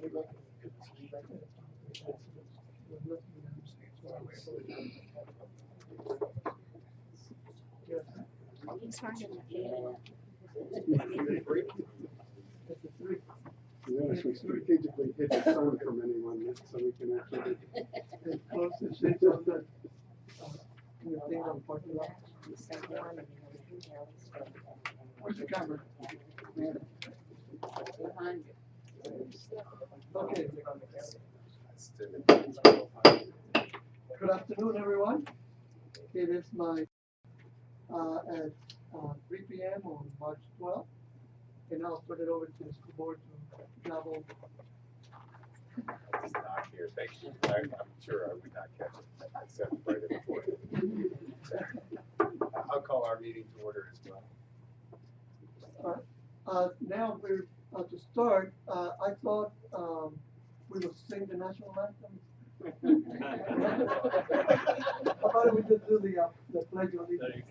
Yes, we strategically hid the sun from anyone so we can actually close the shades on the thing on parking lot. Where's the camera? Okay. Good afternoon, everyone. It is my at 3 p.m. on March 12th, and I'll turn it over to the school board to gavel. It's not here, thank you. I'm sure I would not catch it. I said it right before. I'll call our meeting to order as well. Now we're to start. I thought we would sing the national anthem. How about we just do the pledge of allegiance?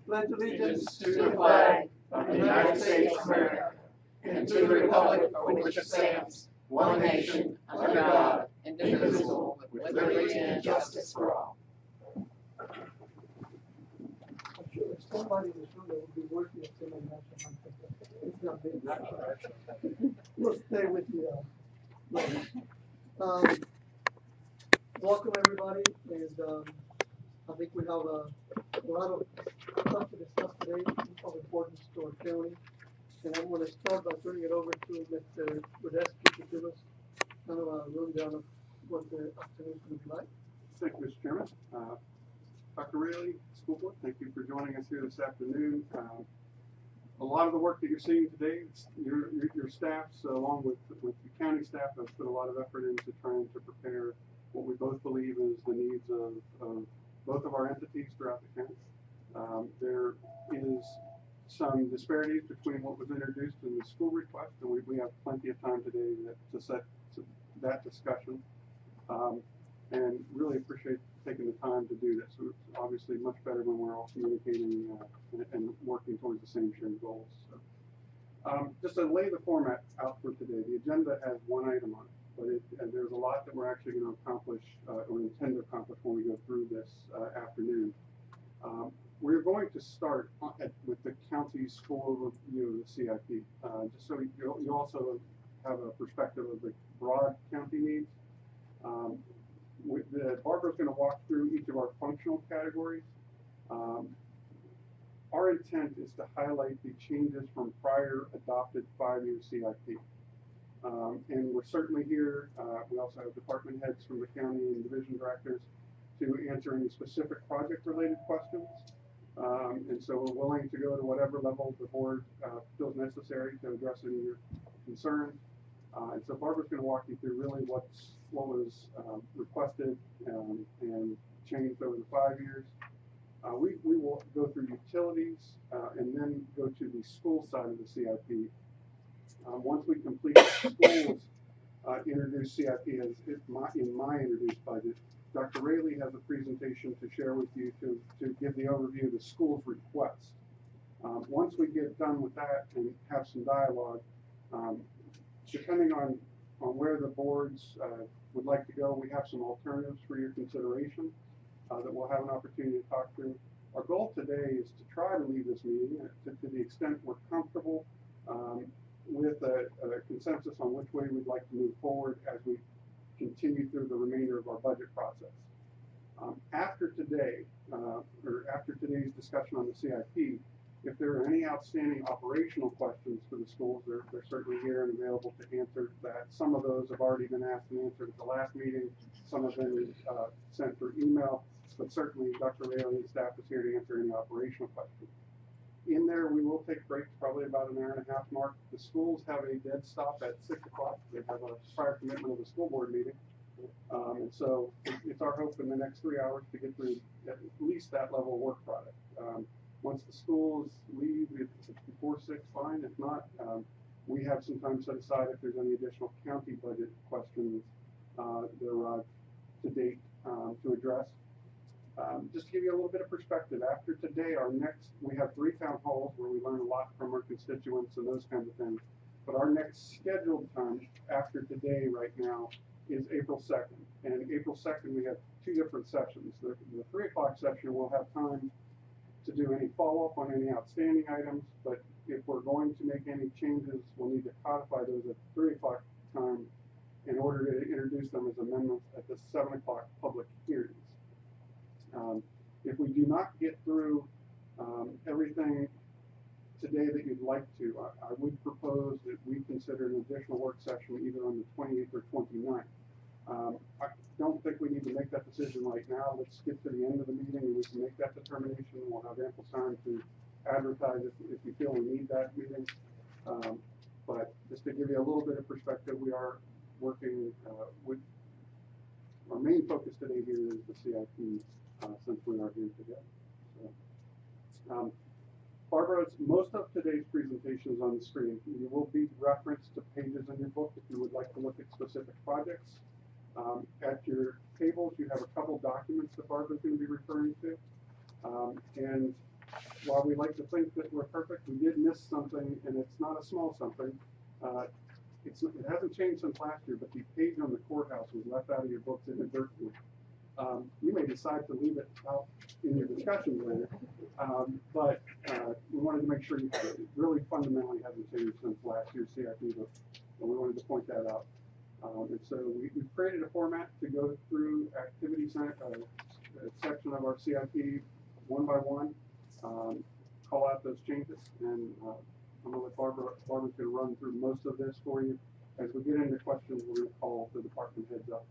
Pledge allegiance to the flag of the United States of America and to the republic for which it stands, one nation, under God, indivisible, with liberty and justice for all. I'm sure there's somebody in this room that will be working at singing the national anthem. It's not big. We'll stay with you. Welcome everybody, and I think we have a lot of stuff to discuss today of importance to our county. And I'm going to start by turning it over to Mr. Rudeski to give us kind of a rundown of what the afternoon is going to be like. Thank you, Mr. Chairman. Dr. Raley, School Board, thank you for joining us here this afternoon. A lot of the work that you're seeing today, your staffs, along with the county staff, have put a lot of effort into trying to prepare what we both believe is the needs of both of our entities throughout the county. There is some disparities between what was introduced in the school request, and we have plenty of time today to set that discussion. And really appreciate taking the time to do this. So it's obviously much better when we're all communicating and working towards the same shared goals. So, just to lay the format out for today, the agenda has one item on it, but there's a lot that we're actually going to accomplish or intend to accomplish when we go through this afternoon. We're going to start with the county school overview of the CIP, just so you also have a perspective of the broad county needs. Barbara's going to walk through each of our functional categories. Our intent is to highlight the changes from prior adopted 5-year CIP. And we're certainly here. We also have department heads from the county and division directors to answer any specific project-related questions. And so we're willing to go to whatever level the board feels necessary to address any of your concerns. And so Barbara's going to walk you through really what was requested and changed over the 5 years. We will go through utilities and then go to the school side of the CIP. Once we complete the schools introduced CIP in my introduced budget, Dr. Raley has a presentation to share with you to give the overview of the school's request. Once we get done with that and have some dialogue, depending on where the boards would like to go, we have some alternatives for your consideration that we'll have an opportunity to talk through. Our goal today is to try to leave this meeting to the extent we're comfortable with a consensus on which way we'd like to move forward as we continue through the remainder of our budget process. After today, or after today's discussion on the CIP, if there are any outstanding operational questions for the schools, they're certainly here and available to answer that. Some of those have already been asked and answered at the last meeting. Some have been sent through email, but certainly Dr. Raley and staff is here to answer any operational questions. In there, we will take breaks, probably about an hour and a half mark. The schools have a dead stop at 6 o'clock. They have a prior commitment of the school board meeting. And so it's our hope in the next 3 hours to get through at least that level of work product. Once the schools leave, if it's before 6, fine. If not, we have some time set aside if there's any additional county budget questions that arrive to date to address. Just to give you a little bit of perspective, after today, we have 3 town halls where we learn a lot from our constituents and those kinds of things. But our next scheduled time after today right now is April 2nd. And April 2nd, we have 2 different sessions. The 3 o'clock session, we'll have time to do any follow-up on any outstanding items, but if we're going to make any changes, we'll need to codify those at 3 o'clock time in order to introduce them as amendments at the 7 o'clock public hearings. If we do not get through everything today that you'd like to, I would propose that we consider an additional work session either on the 28th or 29th. I don't think we need to make that decision right now. Let's get to the end of the meeting and we can make that determination. We'll have ample time to advertise if you feel we need that meeting. But just to give you a little bit of perspective, we are working with our main focus today here is the CIP since we are here today. So, Barbara, most of today's presentation is on the screen. You will be referenced to pages in your book if you would like to look at specific projects. At your tables, you have a couple documents that Barbara's going to be referring to. And while we like to think that we're perfect, we did miss something, and it's not a small something. It hasn't changed since last year, but the page on the courthouse was left out of your books inadvertently. You may decide to leave it out in your discussions later, but we wanted to make sure you had it. It really fundamentally hasn't changed since last year's CIP, but we wanted to point that out. And so we've created a format to go through activity section of our CIP one by one, call out those changes, and I'm going to let Barbara's going to run through most of this for you. As we get into questions, we're going to call the department heads up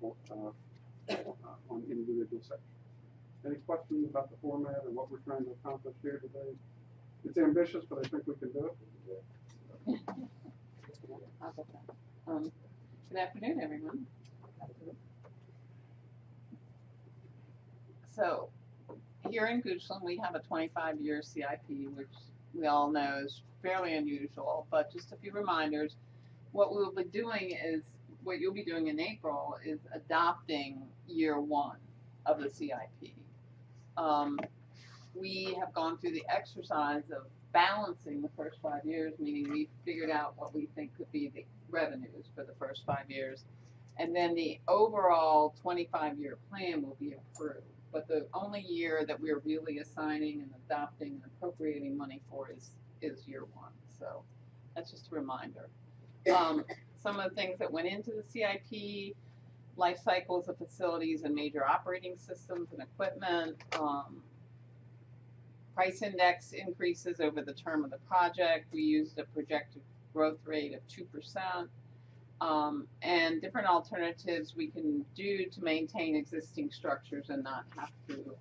on individual sections. Any questions about the format and what we're trying to accomplish here today? It's ambitious, but I think we can do it. Good afternoon, everyone. So, here in Goochland, we have a 25-year CIP, which we all know is fairly unusual, but just a few reminders. What we'll be doing is, what you'll be doing in April is adopting year 1 of the CIP. We have gone through the exercise of balancing the first 5 years, meaning we figured out what we think could be the revenues for the first 5 years. And then the overall 25-year plan will be approved. But the only year that we're really assigning and adopting and appropriating money for is year 1. So that's just a reminder. Some of the things that went into the CIP, life cycles of facilities and major operating systems and equipment, price index increases over the term of the project. We used a projected growth rate of 2%, and different alternatives we can do to maintain existing structures and not have to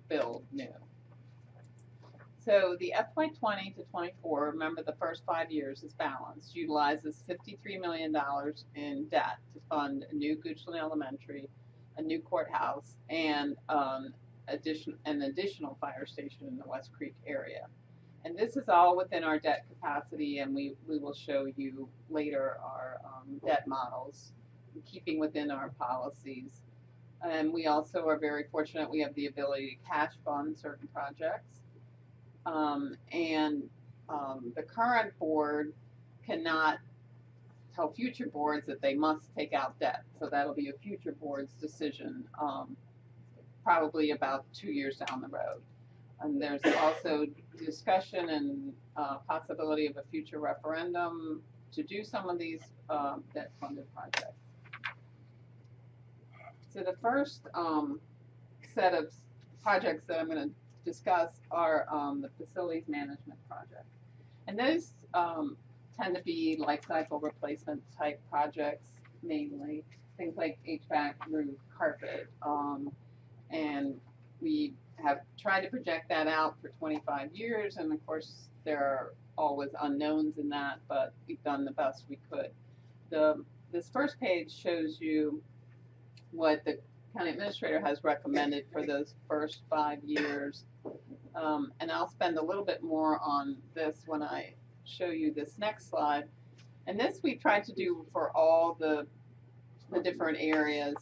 build new. So the FY20 to 24, remember the first 5 years is balanced, utilizes $53 million in debt to fund a new Goochland Elementary, a new courthouse, and an additional fire station in the West Creek area. And this is all within our debt capacity, and we will show you later our debt models, keeping within our policies. And we also are very fortunate we have the ability to cash fund certain projects. The current board cannot tell future boards that they must take out debt. So that'll be a future board's decision, probably about 2 years down the road. And there's also discussion and possibility of a future referendum to do some of these debt-funded projects. So the first set of projects that I'm going to discuss are the facilities management project. And those tend to be life cycle replacement type projects, mainly things like HVAC, roof, carpet, and we have tried to project that out for 25 years, and of course there are always unknowns in that, but we've done the best we could. This first page shows you what the county administrator has recommended for those first 5 years, and I'll spend a little bit more on this when I show you this next slide. And this we tried to do for all the different areas.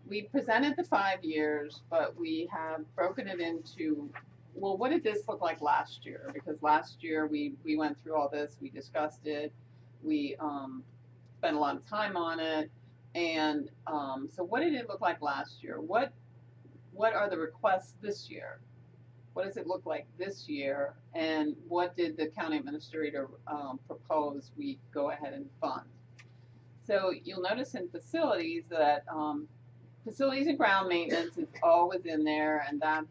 we presented the 5 years, but we have broken it into, well, what did this look like last year? Because last year we went through all this, we discussed it, we spent a lot of time on it, and so what did it look like last year? What are the requests this year? What does it look like this year? And what did the county administrator propose we go ahead and fund? So you'll notice in facilities that facilities and ground maintenance is always in there, and that's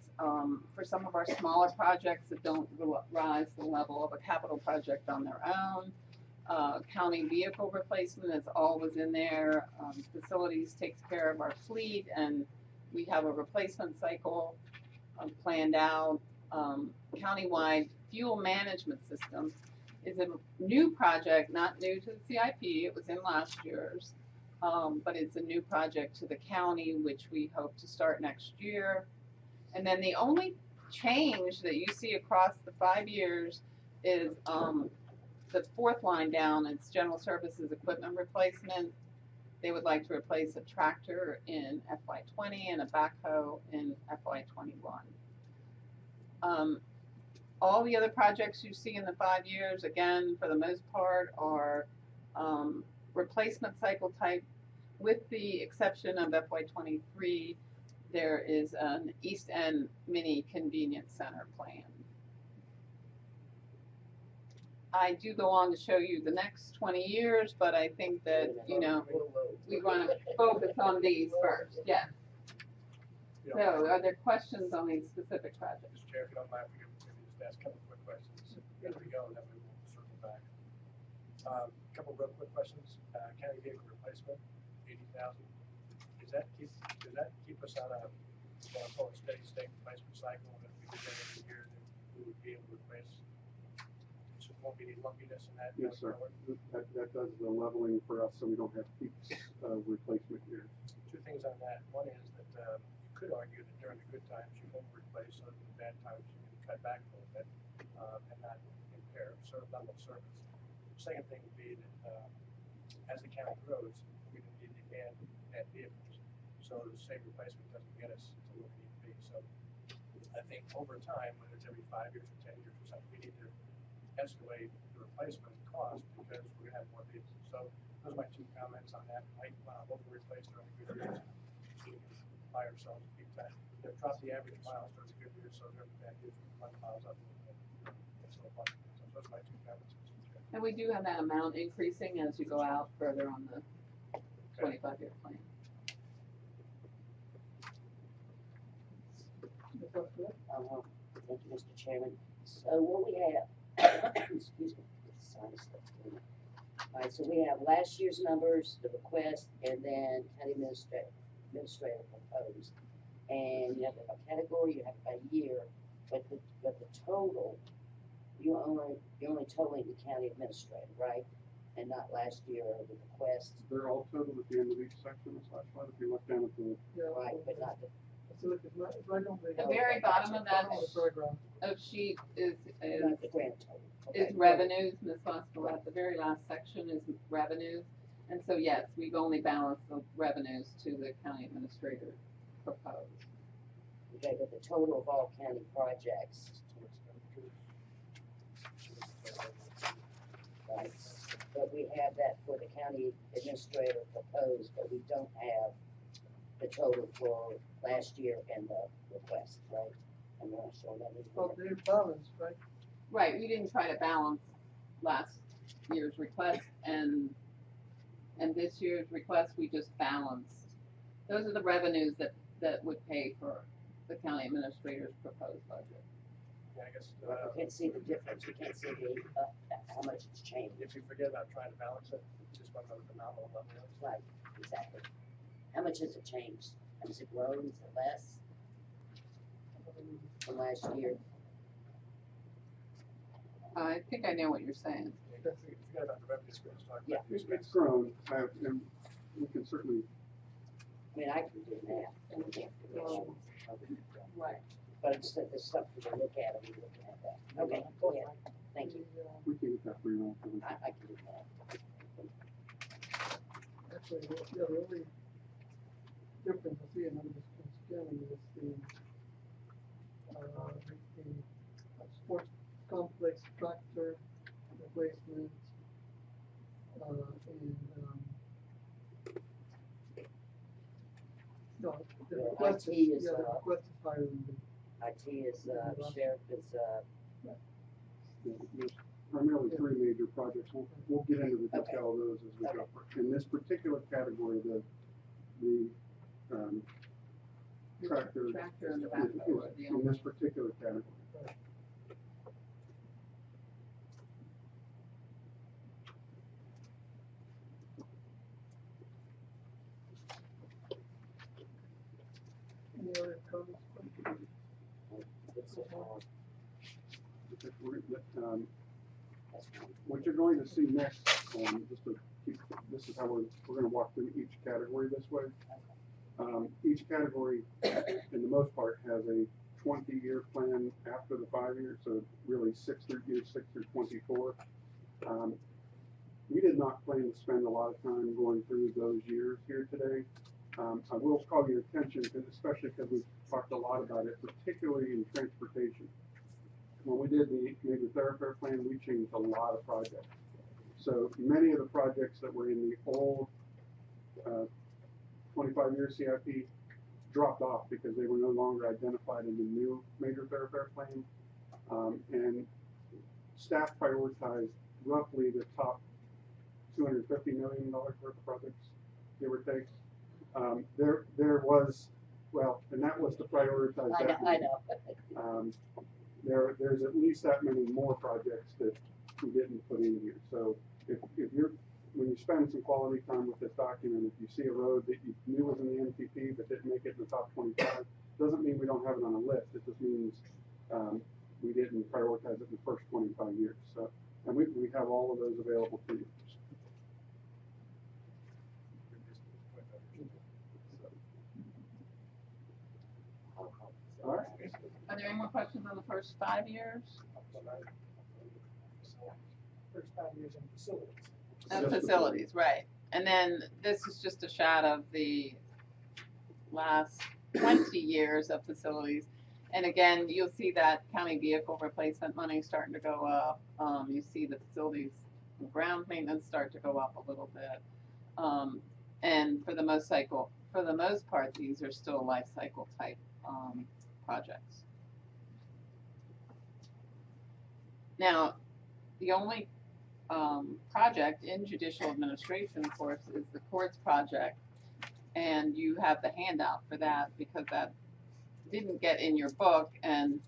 for some of our smaller projects that don't rise to the level of a capital project on their own. County vehicle replacement is always in there. Facilities takes care of our fleet, and we have a replacement cycle planned out. Countywide fuel management system is a new project, not new to the CIP. It was in last year's, but it's a new project to the county, which we hope to start next year. And then the only change that you see across the 5 years is the fourth line down. It's general services equipment replacement. They would like to replace a tractor in FY20 and a backhoe in FY21. All the other projects you see in the 5 years, again, for the most part, are replacement cycle type, with the exception of FY23. There is an East End mini convenience center plan. I do go on to show you the next 20 years, but I think that, you know, we want to focus on these first. Yes. So, are there questions on these specific projects? Mr. Chair, if you don't mind, we can maybe just ask a couple quick questions. Here we go, and then we will circle back. Couple real quick questions. County vehicle replacement, 80,000. Does that keep us on a steady state replacement cycle? And if we did that every year, then we would be able to replace. So it won't be any lumpiness in that. Yes, sir. That does the leveling for us, so we don't have peaks of replacement years. Two things on that. One is that you could argue that during the good times you won't replace, so that in the bad times you can cut back a little bit and not impair level of service. Second thing would be that as the county grows, we need to add vehicles. So the same replacement doesn't get us to where we need to be. So I think over time, whether it's every 5 years or 10 years or something, we need to escalate the replacement cost because we're gonna have more vehicles. So those are my two comments on that. Might over replace during the good years, so we can buy ourselves big time. They've dropped the average miles during the good years, so during the bad years, we can run miles up a little bit. That's no fun. So those are my two comments. And we do have that amount increasing as you go out further on the 25-year plan. Thank you, Mr. Chairman. So what we have, excuse me, sinus stuff's going on. All right, so we have last year's numbers, the request, and then county administrator proposed. And you have a category, you have a year, but the total, you're only totaling the county administrator, right? And not last year or the request, They're all totaled at the end of each section, the slash line, if you look down at the, right, but not the, So it's right on The very bottom of that on the paragraph. sheet is not the grand total. is Okay. revenues, Ms. Foster, at the very last section is revenues. And so, yes, we've only balanced the revenues to the county administrator proposed. Okay, but the total of all county projects, right? But we have that for the county administrator proposed, but we don't have the total for last year and the request, right? And we're not showing that Well, anymore. they're balanced, right? Right, we didn't try to balance last year's request and this year's request, we just balanced. Those are the revenues that would pay for the county administrator's proposed budget. Yeah, I guess You can't see the difference, you can't see the, how much it's changed. if you forget about trying to balance it, just want to know what the nominal level is. Right, exactly. How much has it changed? Has it grown, is it less from last year? I think I know what you're saying. Yeah, forget about the revenue screen, talk Yeah. about the it's expense. grown, and we can certainly, I mean, I can do math, and we can't do it. Right. But it's the stuff to look at, and we're looking at that. Okay, go ahead, thank you. we can get that for you relatively. I can do that. Actually, yeah, the difference I see in under this county is the sports complex tractor replacement, and, no, the Yeah, request IT is, is, yeah, the uh, request is higher than the. IT is, sheriff is, There's primarily three major projects. We'll get into the Okay. detail of those as we go. In this particular category, the tractor Tractor in the is back are the in only. this particular category. Any other comments? it's, If what you're going to see next, just to keep, this is how we're going to walk through each category this way. Each category, in the most part, has a 20-year plan after the 5 years, so really 6 through 24. We did not plan to spend a lot of time going through those years here today. I will call your attention, especially because we've talked a lot about it, particularly in transportation. When we did the major thoroughfare plan, we changed a lot of projects. So many of the projects that were in the old 25-year CIP dropped off because they were no longer identified in the new major thoroughfare plan. And staff prioritized roughly the top $250 million worth of projects, give or take. There was, well, and that was to prioritize I that. know, I know. There's at least that many more projects that we didn't put in here. So if you're, when you spend some quality time with this document, if you see a road that you knew was in the MTP but didn't make it in the top 25, doesn't mean we don't have it on a list. It just means we didn't prioritize it in the first 25 years. So, and we have all of those available to you. All right. Are there any more questions on the first 5 years? First 5 years in facilities. And Just facilities, right. And then this is just a shot of the last 20 years of facilities. And again, you'll see that county vehicle replacement money starting to go up. You see the facilities ground maintenance start to go up a little bit. And for the most part, these are still life cycle type projects. Now, the only project in judicial administration, of course, is the courts project. And you have the handout for that because that didn't get in your book. And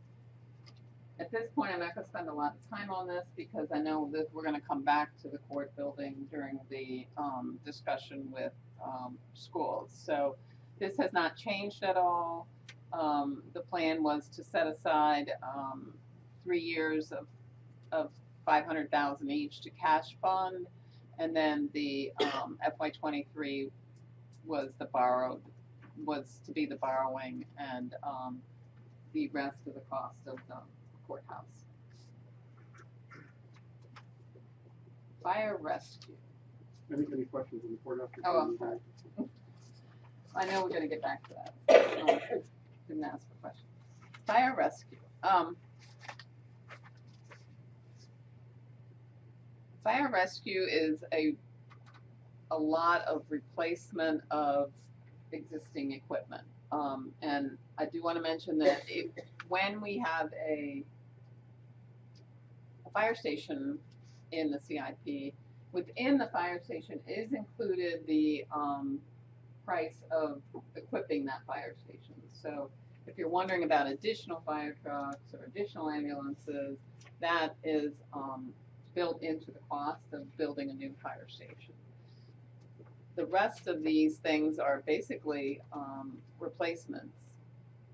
at this point, I'm not going to spend a lot of time on this because I know that we're going to come back to the court building during the discussion with schools. So this has not changed at all. The plan was to set aside 3 years of $500,000 each to cash fund, and then the FY23 was to be the borrowing, and the rest of the cost of the courthouse. Fire rescue. Any questions on the courthouse? Oh, I'm sorry. I know we're gonna get back to that. Didn't ask for questions. Fire rescue. Fire rescue is a lot of replacement of existing equipment. And I do want to mention that when we have a fire station in the CIP, within the fire station is included the price of equipping that fire station. So if you're wondering about additional fire trucks or additional ambulances, that is built into the cost of building a new fire station. The rest of these things are basically replacements.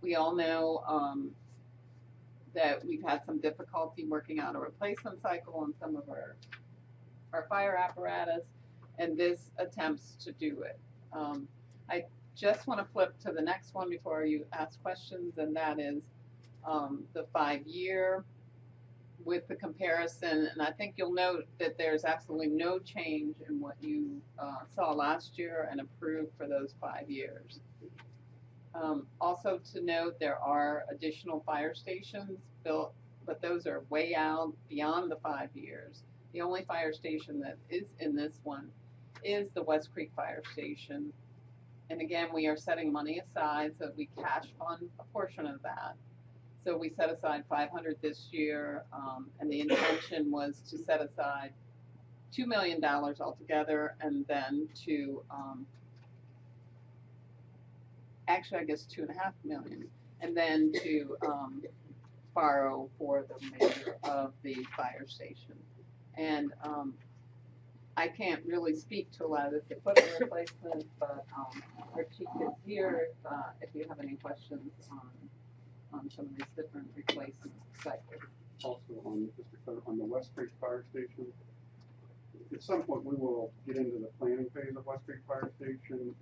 We all know that we've had some difficulty working out a replacement cycle on some of our fire apparatus, and this attempts to do it. I just want to flip to the next one before you ask questions, and that is the 5-year. with the comparison, and I think you'll note that there's absolutely no change in what you saw last year and approved for those 5 years. Also to note, there are additional fire stations built, but those are way out beyond the 5 years. The only fire station that is in this one is the West Creek Fire Station. And again, we are setting money aside so that we cash fund a portion of that. So we set aside 500 this year, and the intention was to set aside $2 million altogether, and then to, actually, I guess 2.5 million, and then to borrow for the remainder of the fire station. And I can't really speak to a lot of this equipment replacement, but our chief is here if you have any questions on some of these different replacement cycles. Also on, just to clarify, on the West Creek Fire Station, at some point we will get into the planning phase of West Creek Fire Station.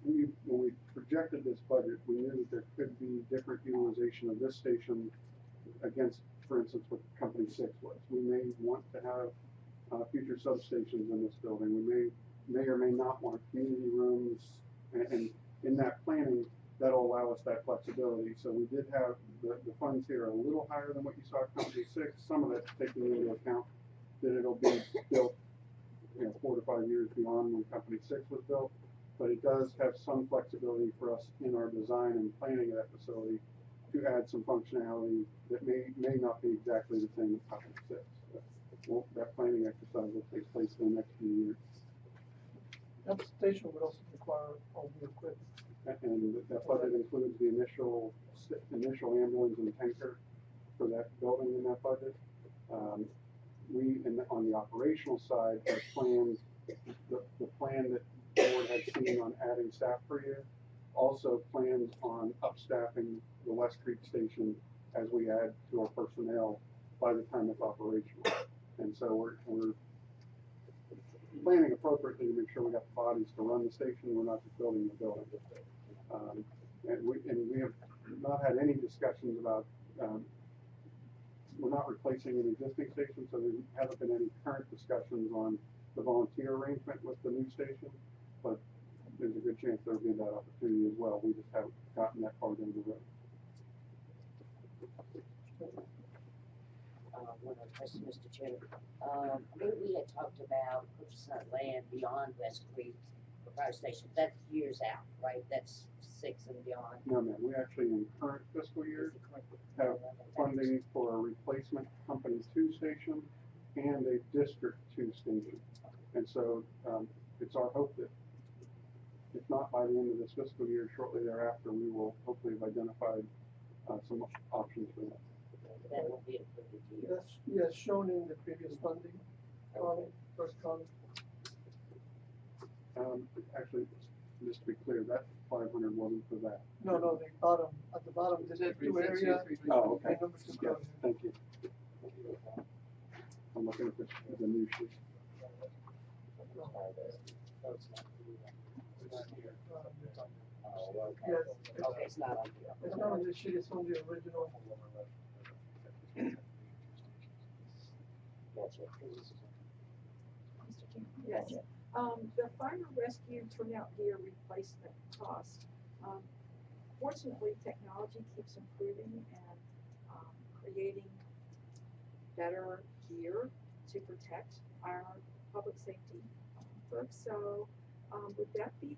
When we projected this budget, we knew that there could be different utilization of this station against, for instance, what Company 6 was. We may want to have future substations in this building. We may or may not want community rooms, and in that planning, that'll allow us that flexibility. So we did have the funds here a little higher than what you saw at Company 6. Some of that's taking into account that it'll be built, 4 to 5 years beyond when Company 6 was built. But it does have some flexibility for us in our design and planning of that facility to add some functionality that may not be exactly the same as Company 6. Well, that planning exercise will take place in the next few years. That station would also require all new equipment. And that budget includes the initial ambulance and tanker for that building in that budget. On the operational side, have planned, the plan that the board had seen on adding staff per year also plans on upstaffing the West Creek station as we add to our personnel by the time it's operational. And so we're planning appropriately to make sure we got the bodies to run the station. We're not just building the building. And we have not had any discussions about, we're not replacing an existing station, so there haven't been any current discussions on the volunteer arrangement with the new station, but there's a good chance there'll be that opportunity as well. We just haven't gotten that far down the road. One other question, Mr. Chairman. I think we had talked about purchasing land beyond West Creek for fire station. That's years out, right? That's 6 and beyond. No, ma'am. We actually, in current fiscal year, have funding for a replacement Company 2 station and a District 2 station. And so it's our hope that, if not by the end of this fiscal year, shortly thereafter, we will hopefully have identified some options for that. That will be included here. That's, yes, shown in the previous funding column, first column. Actually, just to be clear, that 500 wasn't for that. No, the bottom, at the bottom, District 2 area, Oh, okay. and number 2 Yeah, column. thank you. I'm looking at the new sheet. Yes, Okay, it's not on here. it's not on this sheet, it's on the original. Gotcha. Mr. Chairman? Yes. The fire rescue turnout gear replacement cost. Fortunately, technology keeps improving and creating better gear to protect our public safety folks. So would that be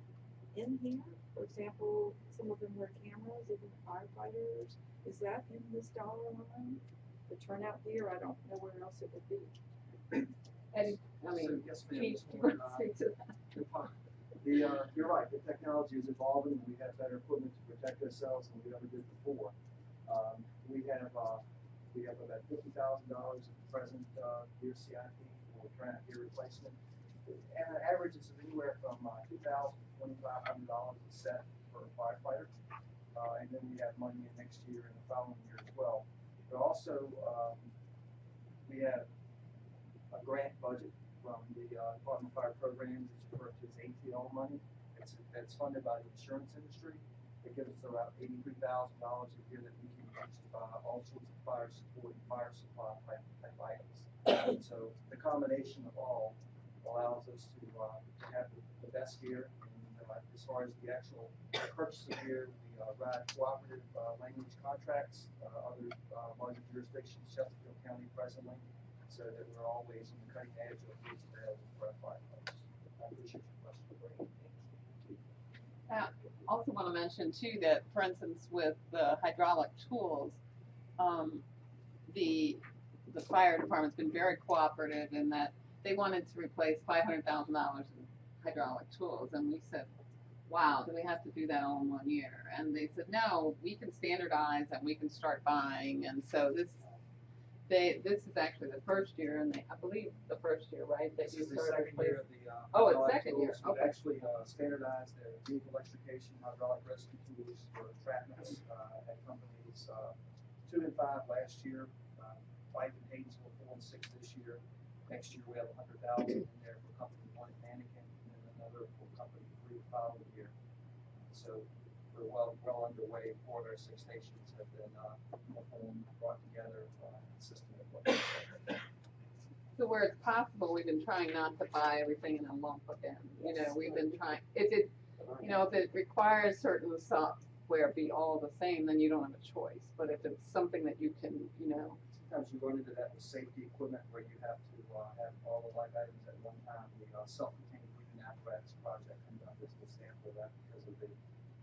in here? For example, some of them wear cameras, even firefighters. Is that in this dollar line? The turnout gear, I don't know where else it would be. And, I mean, Yes, ma'am. Chief, do you want to speak to that? You're right, the technology is evolving, and we have better equipment to protect ourselves than we ever did before. We have about $50,000 at present, gear CIP for turnout gear replacement. And the average is anywhere from $2,000 to $2,500 a set for a firefighter. And then we have money in next year and the following year as well. But also, we have a grant budget from the Department of Fire Programs, it's referred to as ATL money. It's funded by the insurance industry. It gives us around $83,000 a year that we can use to buy all sorts of fire support and fire supply type items. And so the combination of all allows us to have the best gear. And as far as the actual purchase of gear, we ride cooperative language contracts, other larger jurisdictions, Chesterfield County presently, so that we're always on the cutting edge of what's available for our firefighters. I appreciate your question. Also want to mention too that, for instance, with the hydraulic tools, the fire department's been very cooperative in that they wanted to replace $500,000 in hydraulic tools, and we said, wow, do we have to do that all in 1 year? And they said, no, we can standardize and we can start buying. And so this is actually the first year, and I believe the first year, right? That This you is the started second year of the Oh, it's hydraulic second year, tools. We've okay. actually standardized their vehicle extrication hydraulic rescue tools for trapnets at companies 2 and 5 last year, 5 in Haynesville, 4 and 6 this year. Next year we have 100,000 in there for company 1 at Mannequin, and then another for company 3 the following year. So we're well underway. 4 of our 6 stations have been performed, brought together, system of what. So where it's possible, we've been trying not to buy everything in a lump again. You know, we've been trying, if it requires certain software be all the same, then you don't have a choice. But if it's something that you can, Sometimes you run into that with safety equipment where you have to have all the light items at one time. The self-contained breathing apparatus project comes out as an example of that because of the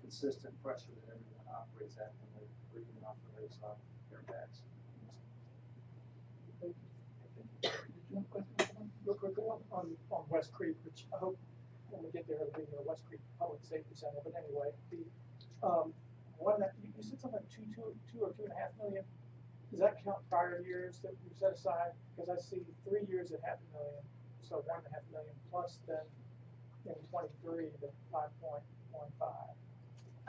consistent pressure that everyone operates at when they're breathing off of those airbags. Did you have a question? Real quickly on West Creek, which I hope when we get there, it'll be the West Creek Public Safety Center. But anyway, the one that you said something like two or 2.5 million. Does that count prior years that we set aside? Because I see 3 years at $500,000, so 1.5 million plus then in 23 the 5.15.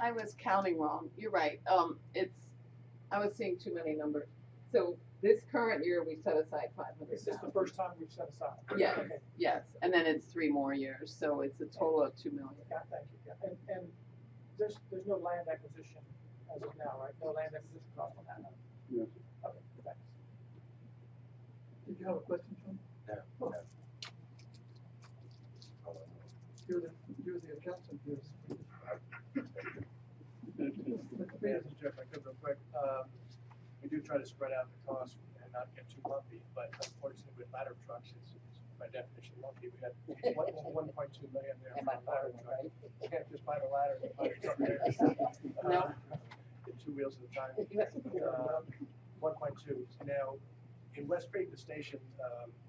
I was counting wrong. You're right. I was seeing too many numbers. So this current year we set aside 500,000. Is this the first time we've set aside? Yes, Okay. yes, and then it's 3 more years, so it's a total of 2 million. Yeah, thank you. Yeah. And there's no land acquisition as of now, right? No land acquisition cost on that. Yes. Okay, thanks. Did you have a question, Sean? No. You're the accountant here. Yeah, this is Jeff, I could real quick. We do try to spread out the cost and not get too lumpy, but unfortunately with ladder trucks, it's by definition lumpy. We had 1.2 million there for a ladder truck. You can't just buy the ladder and buy the truck there. No. Get 2 wheels at a time. 1.2. Now, in West Creek, the station,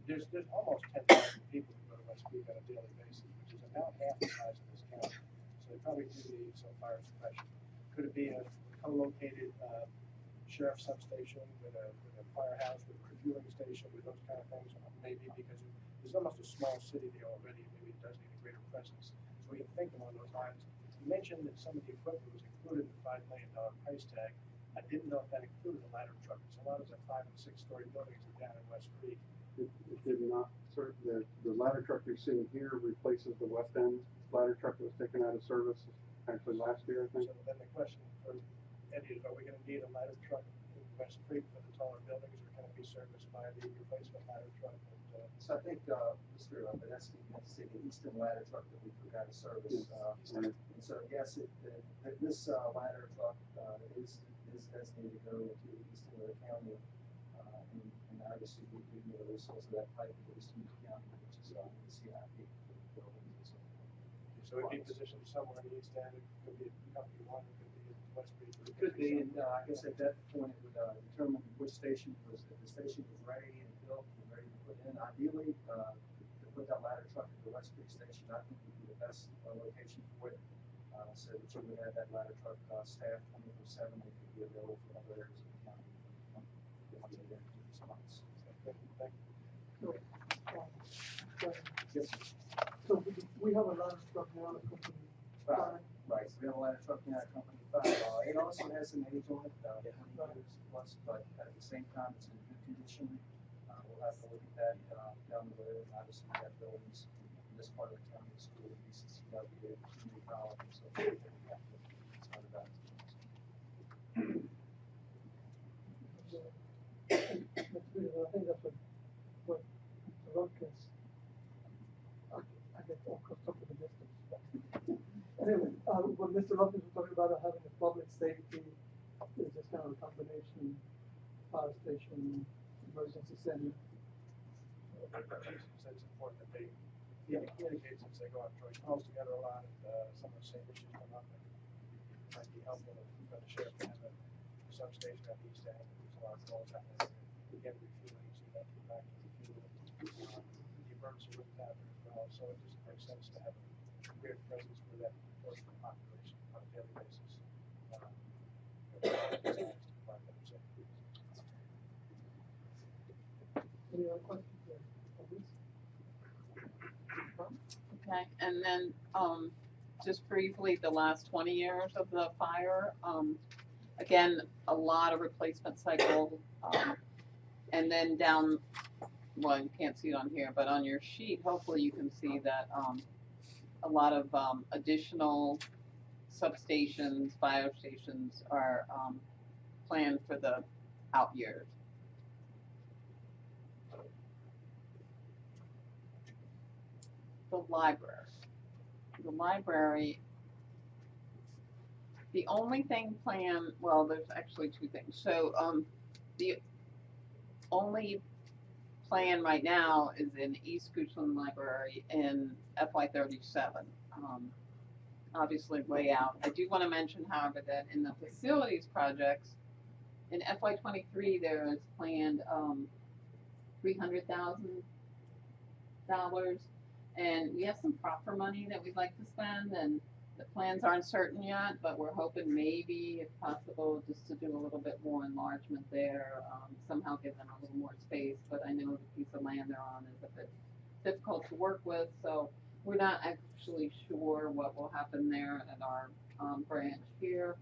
there's almost 10,000 people who go to West Creek on a daily basis, which is about half the size of this county. So they probably do need some fire suppression. Could it be a co-located sheriff's substation with a firehouse, with a refueling station, with those kind of things? Maybe because there's almost a small city there already. Maybe it does need a greater presence. So we can think along those lines. You mentioned that some of the equipment was included in the $5 million price tag. I didn't know if that included a ladder truck. Because a lot of the 5- and 6-story buildings are down in West Creek. It did not, sir. The ladder truck you're seeing here replaces the West End ladder truck that was taken out of service actually last year, I think. So then the question for Eddie is, are we gonna need a ladder truck in West Creek for the taller buildings, or can it be serviced by the replacement ladder truck? So I think Mr. Badesky had to say the Easton ladder truck that we took out of service. And so yes, this ladder truck is designated to go to the Easton of the county, and obviously we need a resource of that type for Easton of the county, which is the CIP buildings. So it'd be positioned somewhere in the East End. It could be a company one, it could be in West Creek. It could be, and I guess at that point it would determine which station was, if the station was ready and built and ready to put in. Ideally, to put that ladder truck at the West Creek station, I think would be the best location for it. So that you would have that ladder truck staffed 24/7. They could be available for other areas of the county. Yes. So we have a ladder truck now at company 5. Right, so we have a ladder truck now at company 5. It also has some age on it, 20 years plus, but at the same time, it's in good condition. We'll have to look at that down the road. Obviously, we have buildings in this part of the county, school, BCCW, community college, and so forth. It's not about think that's what Mr. Lumpkins, I get all caught up with the distance. Anyway, what Mr. Lumpkins was talking about having a public safety is just kind of a combination, fire station, emergency center. So it's important that they communicate since they go out and join calls together a lot, and some of the same issues come up. And it might be helpful if the sheriff can have a substation at East End, there's a lot of calls happening. Again, refueling, so you have to go back to refuel. The emergency room out there as well, so it just makes sense to have a greater presence for that portion of the population on a daily basis. To provide better safety. Any other questions? Police? Okay, and then, just briefly, the last 20 years of the fire, again, a lot of replacement cycle, and then down, well, you can't see it on here, but on your sheet, hopefully you can see that, a lot of, additional substations, fire stations are, planned for the out years. The library. The library, the only thing planned, well, there's actually two things. So, the only plan right now is in East Goochland Library in FY37. Obviously way out. I do want to mention, however, that in the facilities projects, in FY23 there is planned $300,000, and we have some proper money that we'd like to spend, and the plans aren't certain yet, but we're hoping maybe, if possible, just to do a little bit more enlargement there, somehow give them a little more space, but I know the piece of land they're on is a bit difficult to work with, so we're not actually sure what will happen there at our branch here.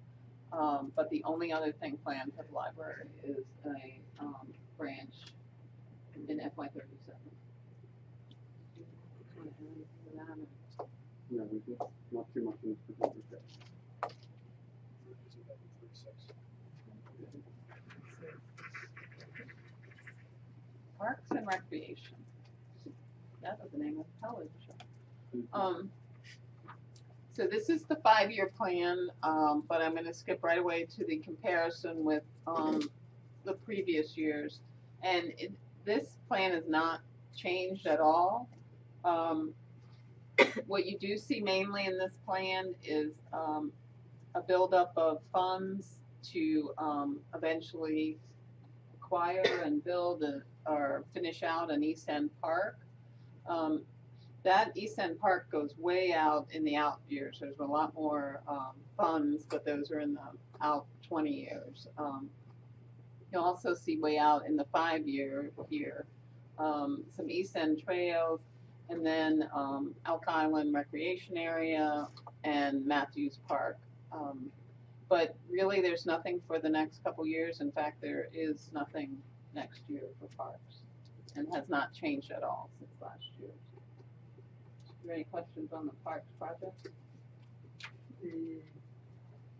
But the only other thing planned for the library is a branch in FY37. No, we just, not too much in this particular case. Parks and Recreation. That was the name of the television show. So this is the 5-year plan, but I'm going to skip right away to the comparison with the previous years. And this plan is not changed at all. What you do see mainly in this plan is a buildup of funds to eventually acquire and build or finish out an East End Park. That East End Park goes way out in the out years. There's a lot more funds, but those are in the out 20 years. You'll also see way out in the 5-year here, some East End trails, and then Elk Island Recreation Area and Matthews Park. But really there's nothing for the next couple years. In fact, there is nothing next year for parks, and has not changed at all since last year. Are there any questions on the parks project? The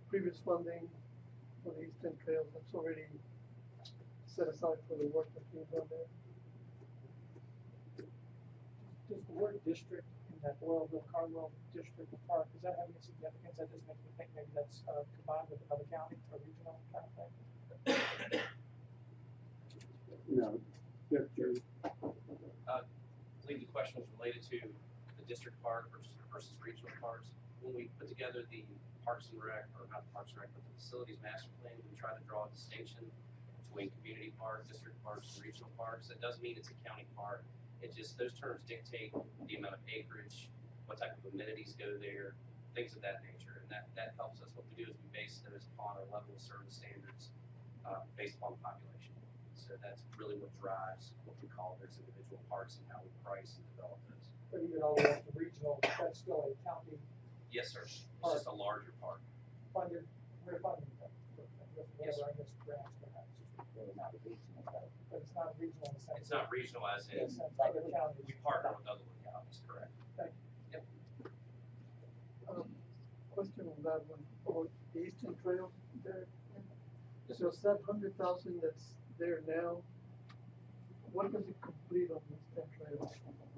previous funding for the Eastern Trails, that's already set aside for the work that's being done there. Does the word district in that Oilville, Cardwell District Park, does that have any significance? That just makes me think maybe that's combined with another county or regional kind of thing? No, yes, Jerry. I believe the question was related to the district park versus regional parks. When we put together the Parks and Rec, or not the Parks and Rec, but the facilities master plan, we try to draw a distinction between community park, district parks, and regional parks. That doesn't mean it's a county park. It just, those terms dictate the amount of acreage, what type of amenities go there, things of that nature. And that helps us. What we do is we base those upon our level of service standards based upon the population. So that's really what drives what we call those individual parks and how we price and develop those. But even all the way up to regional, that's still a county Yes, sir. It's just a larger park. funded, we're funding that. Yes, sir. I guess grants perhaps. Really not a regional, though. But it's not regional in the sense. It's not regional as in, In the sense other counties. we partner with other localities, correct? Question on that one, for the Eastern Trail there. So it's that 100,000 that's there now, what does it complete on the East End Trail?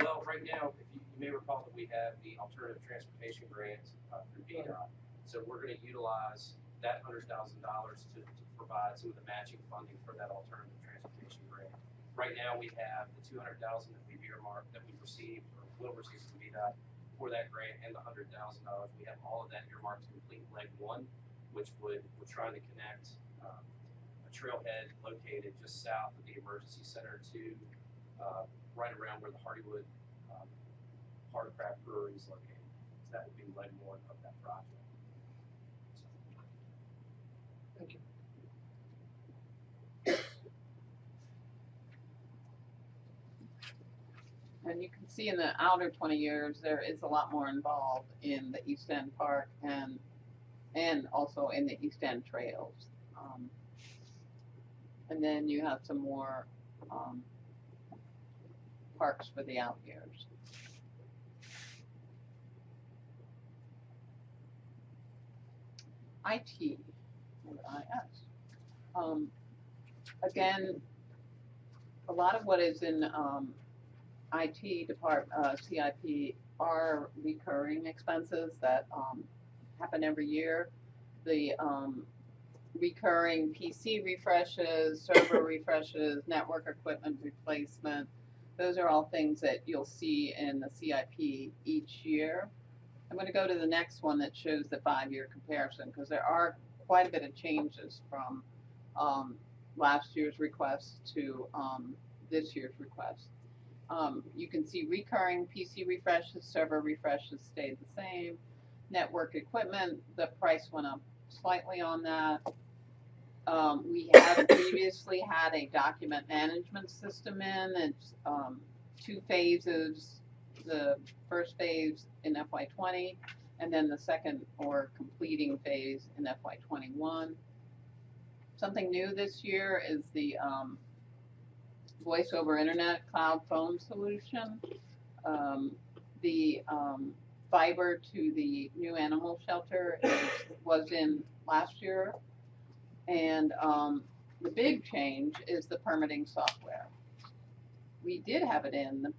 Well, right now, if you may recall that we have the alternative transportation grant through BDOT. So we're gonna utilize that $100,000 to provide some of the matching funding for that alternative transportation grant. Right now, we have the $200,000 that we've earmarked, that we've received or will receive from BDOT for that grant, and the $100,000. We have all of that earmarked to complete leg one, which we're trying to connect a trailhead located just south of the emergency center to right around where the Hardywood Hardcraft Brewery is located. So that would be leg one of that project. Thank you. And you can see in the outer 20 years, there is a lot more involved in the East End Park and also in the East End Trails. And then you have some more parks for the out years. IT, or IS. Again, a lot of what is in IT department, CIP, are recurring expenses that happen every year. The recurring PC refreshes, server refreshes, network equipment replacement, those are all things that you'll see in the CIP each year. I'm going to go to the next one that shows the 5-year comparison, because there are quite a bit of changes from last year's request to this year's request. You can see recurring PC refreshes, server refreshes stayed the same. Network equipment, the price went up slightly on that. We have previously had a document management system in. It's 2 phases. The first phase in FY20, and then the second or completing phase in FY21. Something new this year is the voice over internet cloud phone solution. The fiber to the new animal shelter was in last year. And the big change is the permitting software. We did have it in the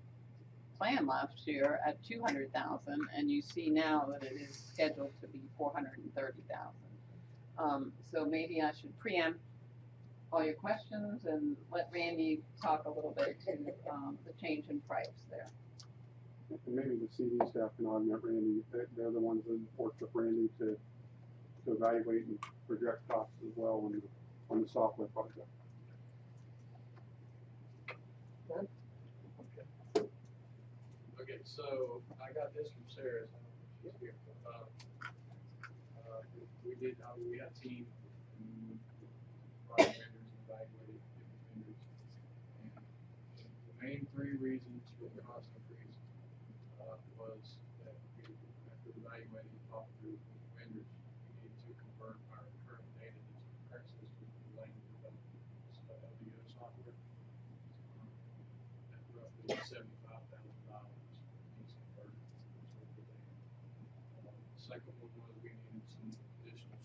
plan last year at 200,000, and you see now that it is scheduled to be 430,000. So maybe I should preempt all your questions and let Randy talk a little bit to the change in price there. And maybe the CD staff can augment Randy. They're the ones that work with Randy to evaluate and project costs as well on the software project. Okay, so I got this from Sarah. She's here. We had a team project vendors and evaluated different vendors. And the main 3 reasons for the cost increase was that after evaluating and talking through with vendors, we needed to convert our current data into the current system to the language of LDO software. At roughly $75,000 needs converted. The second one was we needed some additional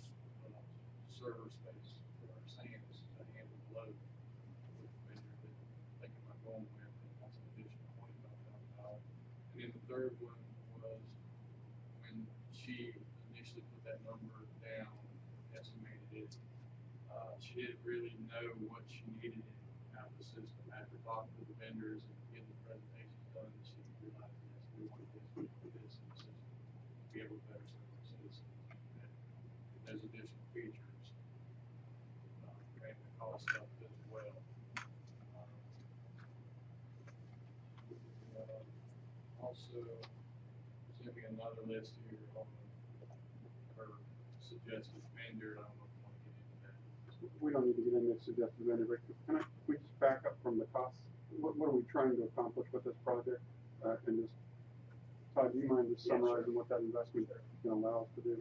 server space for our SAMs to handle the load with the vendor that they came up going with, and that's an additional $25,000. And then the third one was when she initially put that number down, estimated it, she didn't really know what she needed out of the system. After talking to the vendors and getting the presentations done, she realized, yes, we wanted this in the system to be able to better serve our citizens. And there's additional features and the cost of it as well. Also, sent me another list here on her suggested vendor. I don't know if you want to get into that. We don't need to get into suggested vendor, but can we just back up from the costs? What are we trying to accomplish with this project? And just, Todd, do you mind just summarizing what that investment is going to allow us to do?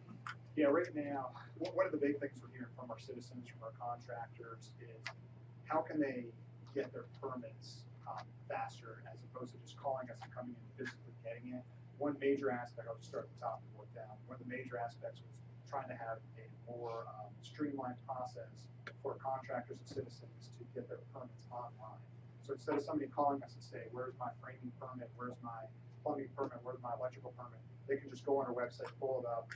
Yeah, right now, one of the big things we're hearing from our citizens, from our contractors, is how can they get their permits faster as opposed to just calling us and coming in and physically getting it. One major aspect, I'll just start at the top and work down. One of the major aspects was trying to have a more streamlined process for contractors and citizens to get their permits online. So instead of somebody calling us and say, where's my framing permit, where's my plumbing permit, where's my electrical permit, they can just go on our website, pull it up,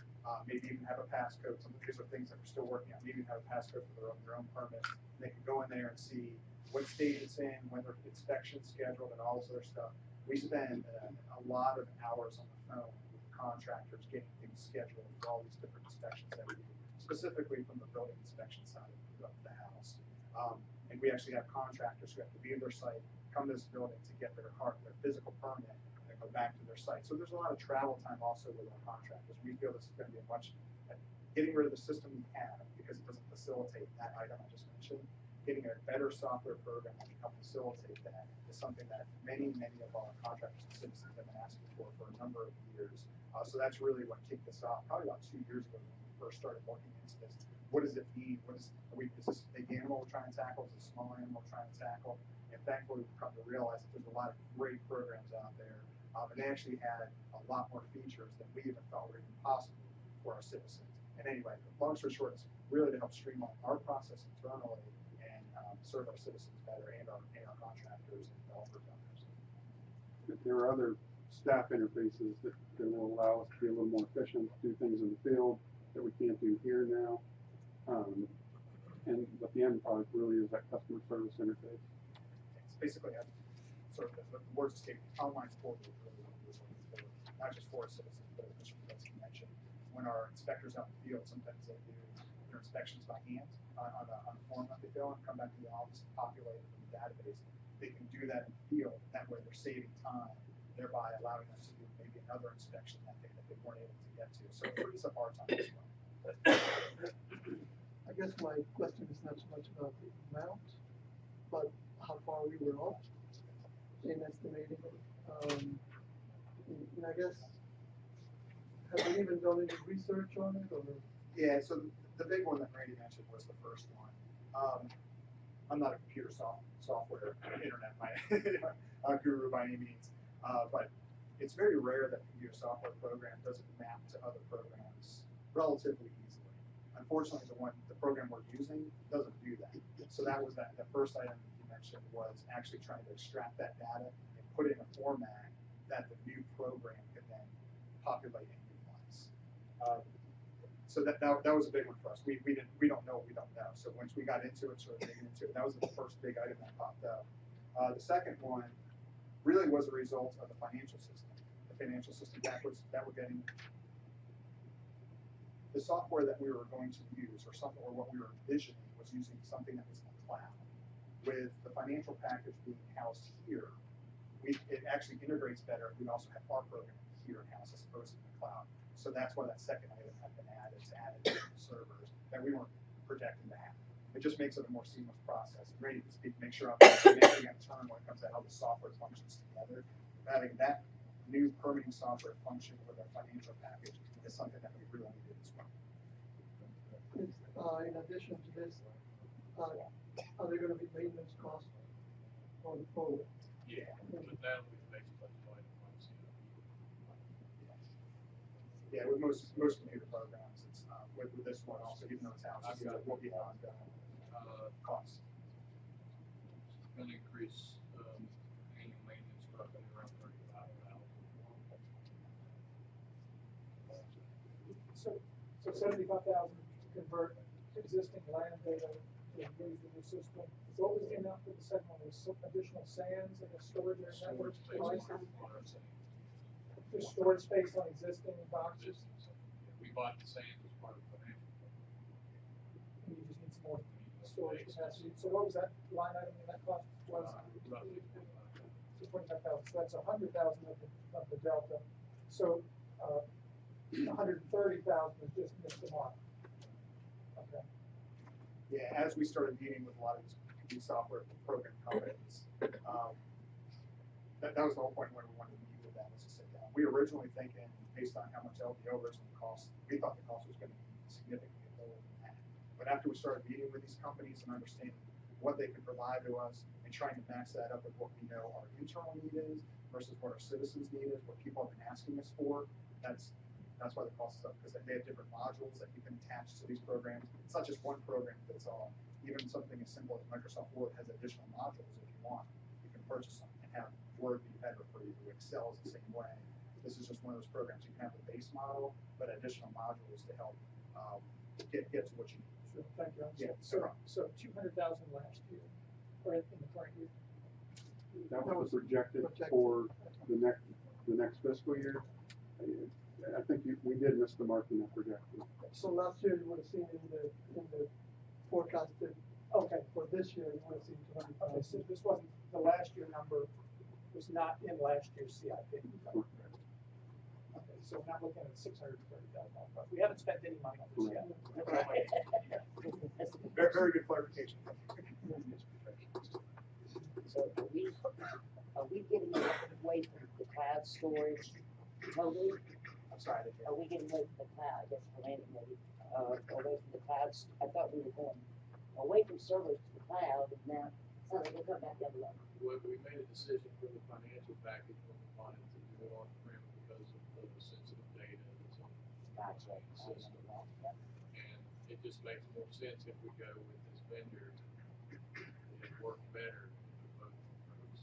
maybe even have a passcode. Some of these are things that we're still working on. Maybe even have a passcode for their own permit. And they can go in there and see what stage it's in, when their inspection's scheduled, and all this other stuff. We spend a lot of hours on the phone with the contractors getting things scheduled for all these different inspections that we do, specifically from the building inspection side of the house. And we actually have contractors who have to leave their site, come to this building to get their physical permit, and then go back to their site. So there's a lot of travel time also with our contractors. We feel this is going to be a much, getting rid of the system we have because it doesn't facilitate that item I just mentioned. Getting a better software program that can help facilitate that is something that many of our contractors and citizens have been asking for a number of years. So that's really what kicked us off, probably about 2 years ago when we first started looking into this. What does it mean? Is this a big animal we're trying to tackle? Is it a small animal we're trying to tackle? And thankfully, we've come to realize that there's a lot of great programs out there. And they actually had a lot more features than we even thought were even possible for our citizens. And anyway, long story short, it's really to help streamline our process internally and serve our citizens better and our contractors and developers out there. There are other staff interfaces that will allow us to be a little more efficient, do things in the field that we can't do here now. But the end product really is that customer service interface. It's basically sort of the words escape. Online portal is really what we're looking for, not just for our citizens, but as you mentioned, when our inspectors out in the field, sometimes they do their inspections by hand on a form that they fill and come back to the office and populate it in the database. They can do that in the field. That way they're saving time, thereby allowing us to do maybe another inspection that day that they weren't able to get to. So it frees up our time as well. I guess my question is not so much about the amount, but how far we were off in estimating it. And I guess, have we even done any research on it, or? Yeah, so the big one that Randy mentioned was the first one. I'm not a computer software internet guru by any means, but it's very rare that a computer software program doesn't map to other programs relatively easily. Unfortunately, the program we're using doesn't do that. So that was the first item you mentioned was actually trying to extract that data and put it in a format that the new program could then populate and utilize. So that was a big one for us. We don't know what we don't know. So once we got into it, sort of digging into it, that was the first big item that popped up. The second one really was a result of the financial system. The financial system that we're getting. The software that we were going to use, or what we were envisioning, was using something that was in the cloud. With the financial package being housed here, it actually integrates better. We also have our program here in house as opposed to in the cloud. So that's why that second item had been added servers that we weren't projecting to happen. It just makes it a more seamless process. And Randy can speak, make sure I'm making a turn when it comes to how the software functions together. Having that new permitting software function with our financial package is something that we really needed as well. In addition to this, are there going to be maintenance costs on forward? Yeah, but that'll be the next budget item once, Yeah, with most computer programs, it's with this one also, even though it's housed, it will be on cost. It's gonna increase, annual maintenance probably around $35,000. So 75,000 to convert existing land data to use the new system. What was in that for the second one? Was some additional sands and a storage area network devices? Just storage space on existing boxes? We bought the sand as part of the financial. And you just need some more storage capacity. So what was that line item in that cost? Was Roughly 25,000. So that's 100,000 of the delta. So 130,000 is just missed the mark. Okay. Yeah, as we started meeting with a lot of these software program companies, that was the whole point when we wanted to meet with them, was to sit down. We were originally thinking, based on how much LDO originally cost, we thought the cost was going to be significantly lower than that. But after we started meeting with these companies and understanding what they could provide to us and trying to match that up with what we know our internal need is versus what our citizens need is, what people have been asking us for, that's why the cost is up, because they have different modules that you can attach to these programs. It's not just one program fits all. Even something as simple as Microsoft Word has additional modules if you want. purchase them and have Word be better for you. Excel is the same way. This is just one of those programs. You can have the base model, but additional modules to help get to what you need. Sure, thank you. Yeah, So, no problem. so 200,000 last year, or in the current year? That was projected for the next fiscal year. I think we did miss the mark in that projection. So last year, you would have seen in the forecasted, Okay, for this year, you would have seen okay, 200,000. so this wasn't, the last year number was not in last year's CIP. Okay, so we're not looking at $630,000. We haven't spent any money on this yet. Very, very good clarification. So are we getting away from the cloud storage totally? I'm sorry, I didn't hear. Are we getting away from the cloud, I guess for Randy maybe, away from the clouds? I thought we were going away from servers to the cloud, and now, so they will come back down low. We made a decision for the financial package when we wanted to do it on-prem because of the sensitive data that's on Gotcha. the system. And it just makes more sense if we go with this vendor. It works better for both groups.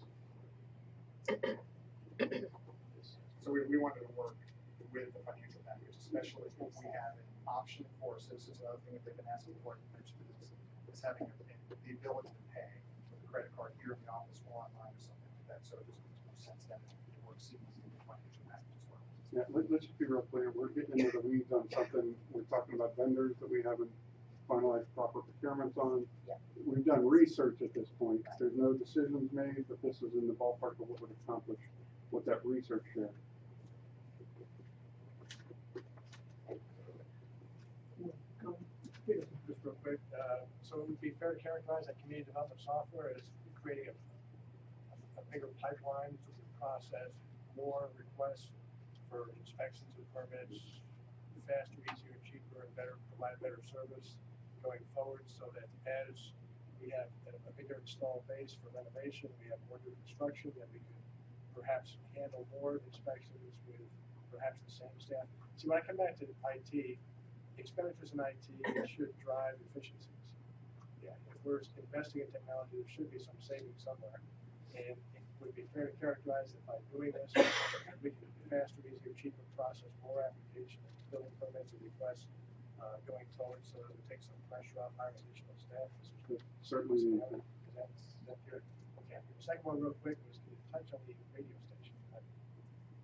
So we wanted to work with the financial package, especially if we have an option for citizens. Another thing that they've been asking for, you mentioned, is having the ability to pay with a credit card here in the office or online or something like that. So it just makes more sense that it works seamlessly with the financial package as well. Yeah, let's just be real clear. We're getting into the weeds on something. We're talking about vendors that we haven't finalized proper procurements on. Yeah. We've done research at this point. There's no decisions made, but this is in the ballpark of what would accomplish what that research showed. Just real quick, so it would be fair to characterize that community development software as creating a bigger pipeline to process more requests for inspections and permits, faster, easier, cheaper, and better, provide better service going forward, so that as we have a bigger installed base for renovation, we have more new construction, that we can perhaps handle more inspections with perhaps the same staff. See, when I come back to IT, expenditures in IT should drive efficiencies. Yeah, if we're investing in technology, there should be some savings somewhere. And it would be fair to characterize that by doing this, we can faster, easier, cheaper process more applications, building permits and requests going forward, so that we take some pressure off hiring additional staff. Certainly. That's good. Okay, the second one real quick was to touch on the radio station. I'm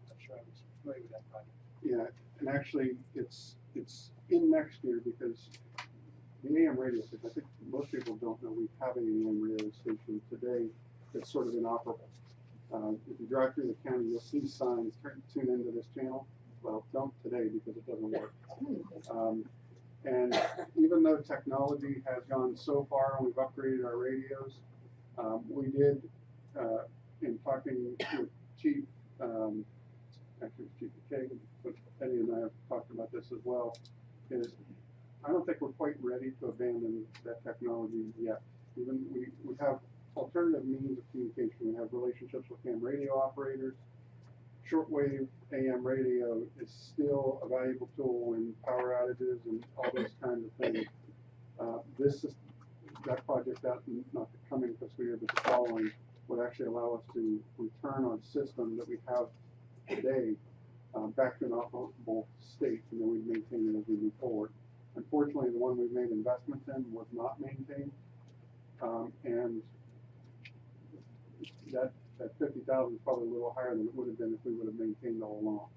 not sure I was familiar with that project. Yeah, and actually, it's in next year because the AM radio station, I think most people don't know we have an AM radio station today that's sort of inoperable. If you drive through the county, you'll see signs, tune into this channel. Well, don't today because it doesn't work. And even though technology has gone so far and we've upgraded our radios, we did, in talking with Chief, actually Chief McKay, but Eddie and I have talked about this as well, is I don't think we're quite ready to abandon that technology yet. Even we have alternative means of communication. We have relationships with ham radio operators. Shortwave AM radio is still a valuable tool in power outages and all those kinds of things. That project, not the coming fiscal year, but the following, would actually allow us to return on system that we have today back to an operable state, and then we'd maintain it as we move forward. Unfortunately, the one we've made investments in was not maintained, and that 50,000 is probably a little higher than it would have been if we would have maintained all along.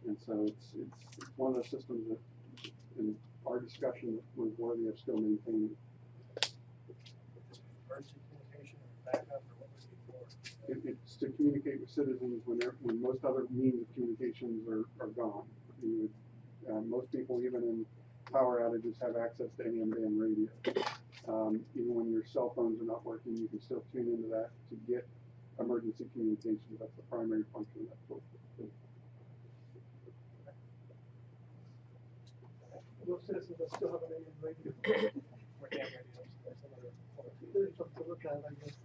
And so it's one of those systems that, in our discussion, was worthy of still maintaining. Emergency communication or backup, or what was it for? It's to communicate with citizens when most other means of communications are gone. Most people, even in power outages, have access to AM band radio. Even when your cell phones are not working, you can still tune into that to get emergency communications. That's the primary function of that tool. Those citizens that still have an AM radio. Or AM radios, that's another point. There's something to look at, I guess.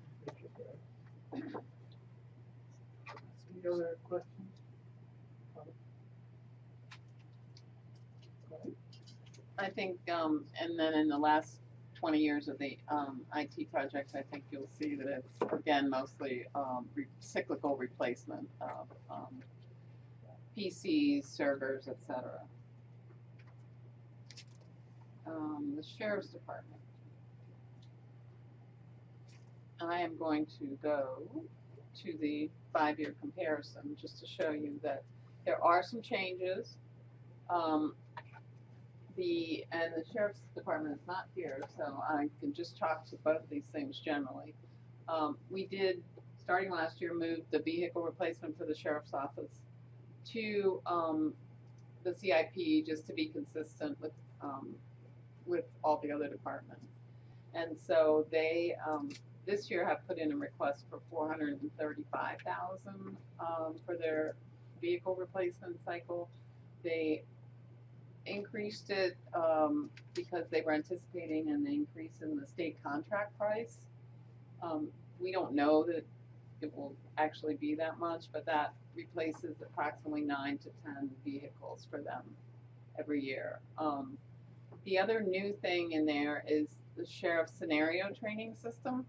Any other questions? I think, and then in the last 20 years of the IT projects, I think you'll see that it's, again, mostly cyclical replacement of PCs, servers, etc. The Sheriff's Department. I am going to go to the 5-year comparison just to show you that there are some changes. The Sheriff's Department is not here, so I can just talk to both of these things generally. We did, starting last year, move the vehicle replacement for the Sheriff's Office to the CIP just to be consistent with all the other departments. And so they this year have put in a request for $435,000 for their vehicle replacement cycle. They increased it because they were anticipating an increase in the state contract price. We don't know that it will actually be that much, but that replaces approximately 9 to 10 vehicles for them every year. The other new thing in there is the sheriff's scenario training system,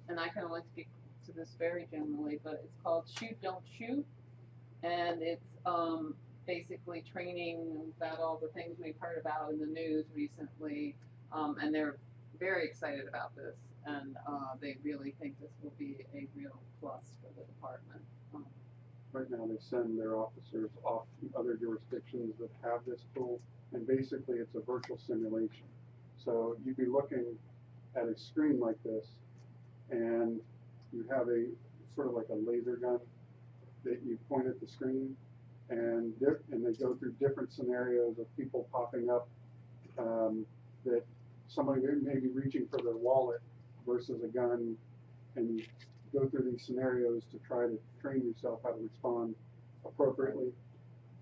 and I can only speak to this very generally, but it's called Shoot Don't Shoot, and it's basically training about all the things we've heard about in the news recently, and they're very excited about this, and they really think this will be a real plus for the department. Right now, they send their officers off to other jurisdictions that have this tool, and basically it's a virtual simulation. So you'd be looking at a screen like this, and you have a sort of like a laser gun that you point at the screen, and they go through different scenarios of people popping up that somebody may be reaching for their wallet versus a gun, and you go through these scenarios to try to train yourself how to respond appropriately.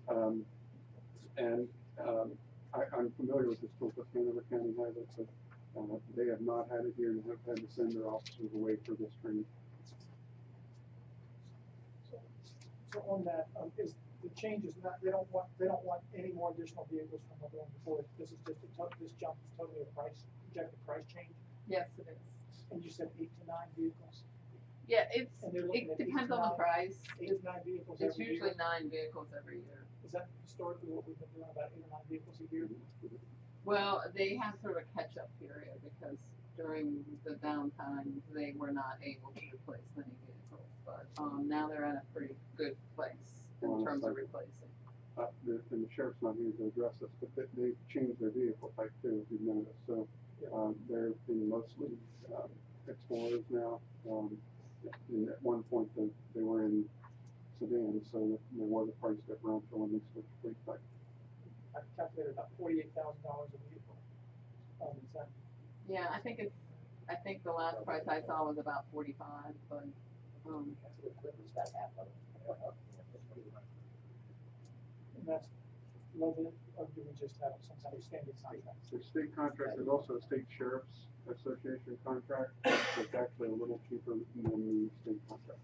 I'm familiar with this tool because Hanover County has it, but they have not had it here and have had to send their officers away for this training. So on that, is the change is not, they don't want any more additional vehicles from what they were before. This is just this jump is totally a projected price change. Yes, it is. And you said 8 to 9 vehicles. Yeah, it at depends on the price. 8 to 9 vehicles. It's every usually year. 9 vehicles every year. Is that historically what we've been doing, about 8 or 9 vehicles a year? Well, they have sort of a catch-up period because during the downtime they were not able to replace many vehicles, but now they're in a pretty good place in terms of replacing. And the sheriff's not here to address this, but they've changed their vehicle type too, if you've noticed. So they're in mostly Explorers now. And at one point they were in sedans, so there was a price differential when they switched fleet type. I calculated about $48,000 a vehicle. Yeah, I think the last price I saw was about 45, but It's about half of it. And that's low bid, or do we just have some kind of standard contract? There's state contract, there's also a state sheriff's association contract that's actually a little cheaper than the state contract.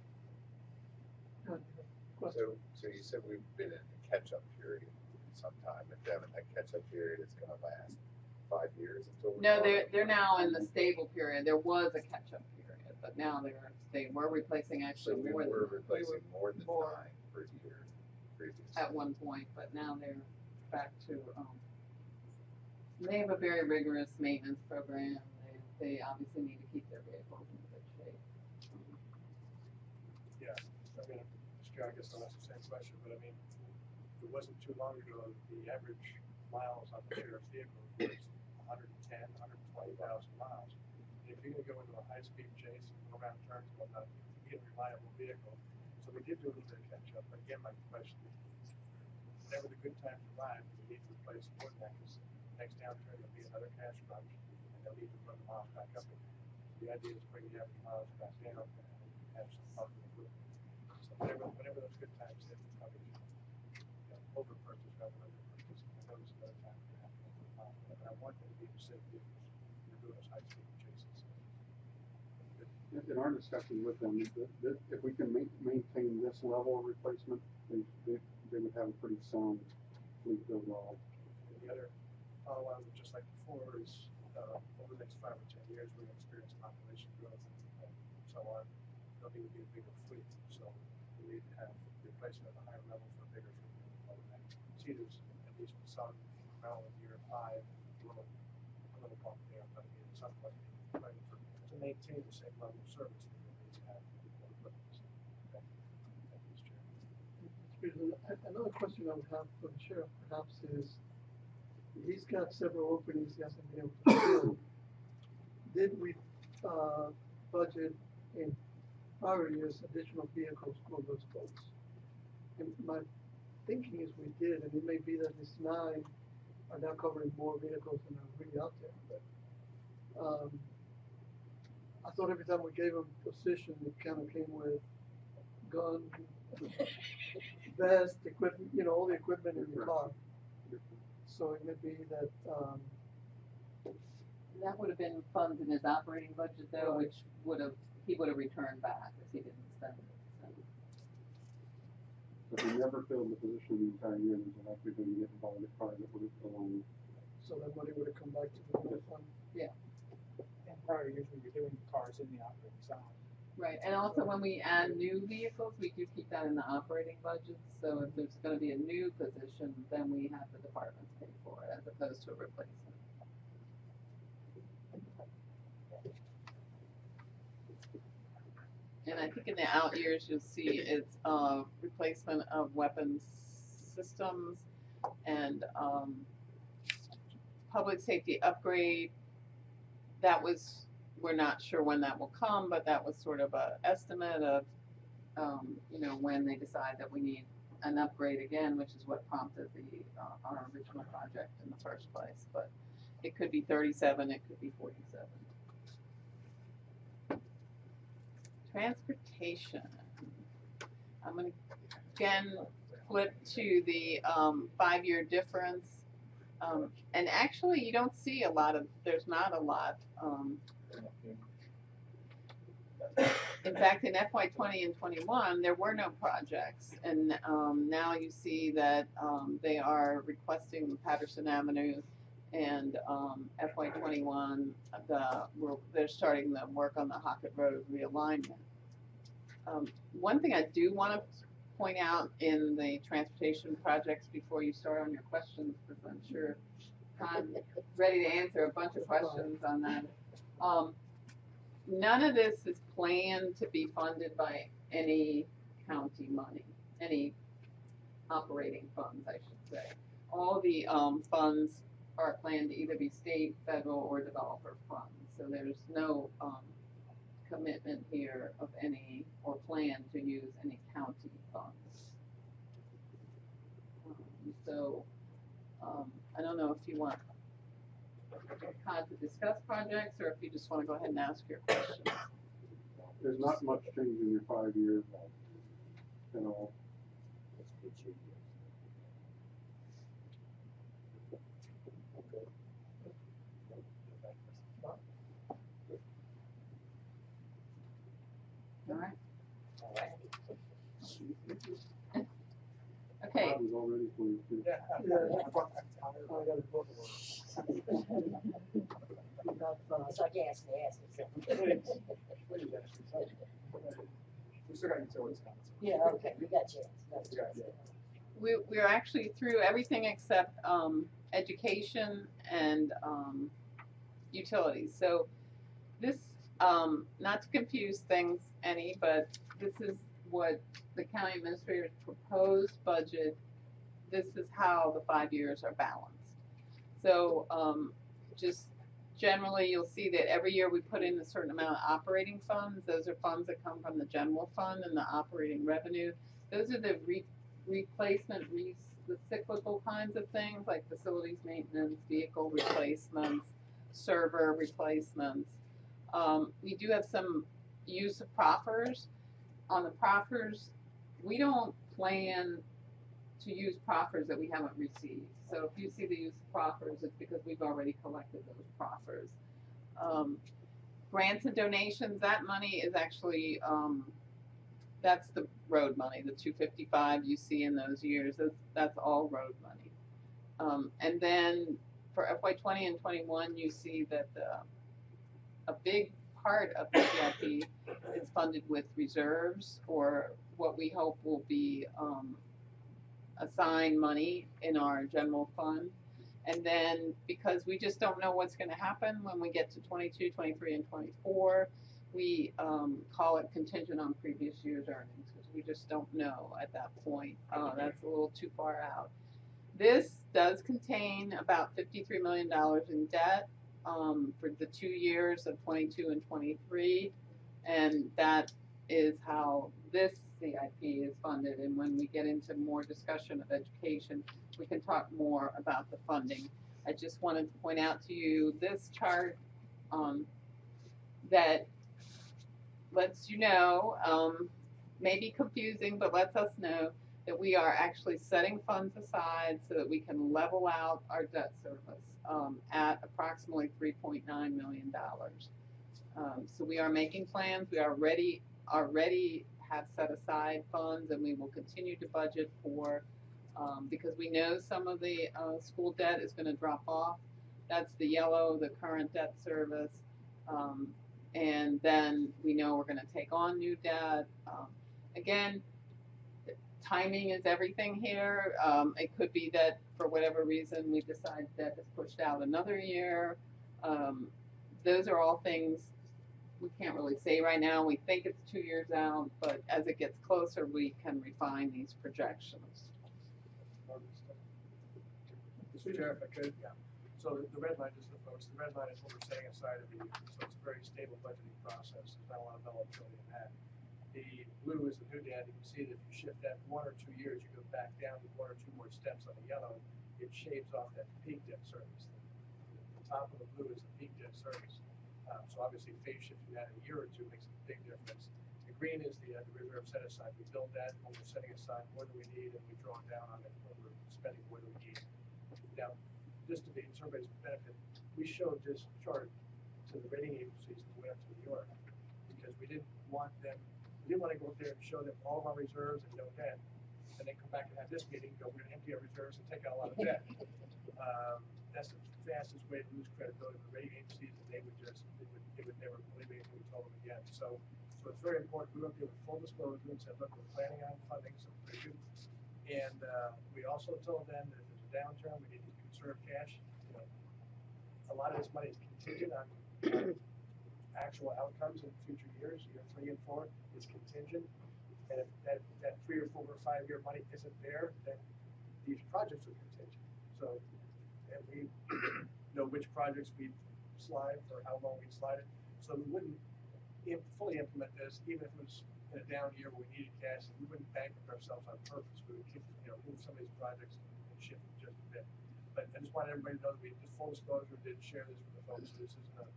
So you said we've been in a catch-up period sometime, and Devin, that catch-up period is gonna last 5 years until. no, they're now in the stable period. There was a catch-up period, but now they were replacing actually So we more were than replacing more than more 9 per year previously. at one point, but now they're back to they have a very rigorous maintenance program. They obviously need to keep their vehicles in good shape. Yeah, I mean, I guess I'll ask the same question, but I mean, it wasn't too long ago, the average miles on the sheriff's vehicle was 110, 120,000 miles. And if you're gonna go into a high-speed chase and go around turns and whatnot, you get a reliable vehicle. So we did do a little bit of catch-up, but again, my question is, whenever the good times arrive, we need to replace more than that, because next downturn will be another cash crunch, and they'll need to run the miles back up again. The idea is to bring the average miles back down and have some public improvement. So whenever those good times hit, probably over purchase rather than under purchase. I know there's another time for that, but I want them to be the safe vehicles. You're doing those high speed chases. In our discussion with them, if we can maintain this level of replacement, they would have a pretty sound fleet overall. And the other follow-on, just like before, is over the next 5 or 10 years, we're gonna experience population growth and so on. There'll need to be a bigger fleet, so we need to have replacement at a higher level for a bigger fleet. See, there's at least some relevant year 5, a little bump there, but in some way, but to maintain the same level of service, we need to have more equipment. So, thank you, Mr. Chairman. Another question I would have for the sheriff perhaps is, he's got several openings he hasn't been able to fill. Did we, budget in prior years additional vehicles for those folks? And my thinking is we did, and it may be that this 9 are now covering more vehicles than are really out there, but, I thought every time we gave them position, it kind of came with gun, vest, equipment, you know, all the equipment in the car. So it may be that, That would have been funds in his operating budget though, Right. which he would have returned back if he didn't spend it, so. If we never filled the position the entire year, there's a likelihood you get involved in private with it alone. so that money would have come back to the general fund. In prior years, we were doing the cars in the operating side. Right, and also when we add new vehicles, we do keep that in the operating budget, so if there's gonna be a new position, then we have the departments pay for it as opposed to a replacement. And I think in the out years, you'll see it's, replacement of weapons systems and, public safety upgrade. That was, we're not sure when that will come, but that was sort of a estimate of, you know, when they decide that we need an upgrade again, which is what prompted the, our original project in the first place, but it could be 37, it could be 47. Transportation. I'm gonna again flip to the 5-year difference. And actually, you don't see a lot of, there's not a lot. In fact, in FY 20 and 21, there were no projects. And now you see that they are requesting Patterson Avenue and FY 21, they're starting the work on the Hockett Road realignment. One thing I do want to point out in the transportation projects before you start on your questions, because I'm sure I'm ready to answer a bunch of questions on that. None of this is planned to be funded by any county money, any operating funds, I should say. All the funds are planned to either be state, federal, or developer funds. So there's no commitment here of any, or plan to use any county funds. I don't know if you want time to discuss projects, or if you just want to go ahead and ask your questions. There's not much change in your 5 years at all. All right. Okay. I was all ready for you too. Yeah, I got a book. It's like asking. We still got utilities comments. Yeah, okay, we got you. We're actually through everything except education and utilities. So this, not to confuse things any, but this is what the county administrator's proposed budget. This is how the 5 years are balanced. So just generally, you'll see that every year we put in a certain amount of operating funds. Those are funds that come from the general fund and the operating revenue. Those are the replacement, the cyclical kinds of things like facilities maintenance, vehicle replacements, server replacements. We do have some use of proffers. On the proffers, we don't plan to use proffers that we haven't received. So if you see the use of proffers, it's because we've already collected those proffers. Grants and donations, that money is actually, that's the road money, the 255 you see in those years, that's all road money. And then for FY 20 and 21, you see that a big part of the CIP is funded with reserves, or what we hope will be assigned money in our general fund. And then, because we just don't know what's gonna happen when we get to 22, 23, and 24, we call it contingent on previous year's earnings, because we just don't know at that point. That's a little too far out. This does contain about $53 million in debt for the 2 years of 22 and 23, and that is how this CIP is funded. And when we get into more discussion of education, we can talk more about the funding. I just wanted to point out to you this chart that lets you know, may be confusing, but lets us know that we are actually setting funds aside so that we can level out our debt service at approximately $3.9 million. So we are making plans. We already have set aside funds, and we will continue to budget for, because we know some of the school debt is going to drop off. That's the yellow, the current debt service. And then we know we're going to take on new debt. Again, timing is everything here. It could be that for whatever reason we decide that it's pushed out another year. Those are all things we can't really say right now. We think it's 2 years out, but as it gets closer, we can refine these projections. Mr. Chair, if I could, yeah. So the red line, just the folks, the red line is what we're setting aside every year. So it's a very stable budgeting process. There's not a lot of volatility in that. The blue is the new debt. You can see that if you shift that 1 or 2 years, you go back down to 1 or 2 more steps on the yellow, it shaves off that peak debt service. The top of the blue is the peak debt service. So obviously phase shifting that a year or two makes a big difference. The green is the reserve set aside. We build that when we're setting aside what do we need, and we draw down on it when we're spending what do we need. Now, just to be in everybody's benefit, we showed this chart to the rating agencies when we went up to New York, because we didn't want to go up there and show them all of our reserves and no debt, and then come back and have this meeting, go, we're gonna empty our reserves and take out a lot of debt. That's the fastest way to lose credibility with the rating agencies, and they would never believe anything we told them again. So it's very important. We went through full disclosure and said, look, we're planning on funding some pretty good. And we also told them that if there's a downturn, we need to conserve cash. You know, a lot of this money is contingent on actual outcomes in future years, year 3 and 4 is contingent. And if that 3 or 4 or 5 year money isn't there, then these projects are contingent. So, and we know which projects we slide for how long we slide it. So we wouldn't fully implement this, even if it was in a down year where we needed cash. We wouldn't bankrupt ourselves on purpose. We would keep, move some of these projects and shift them just a bit. But I just wanted everybody to know that we just full disclosure did share this with the folks. So this isn't a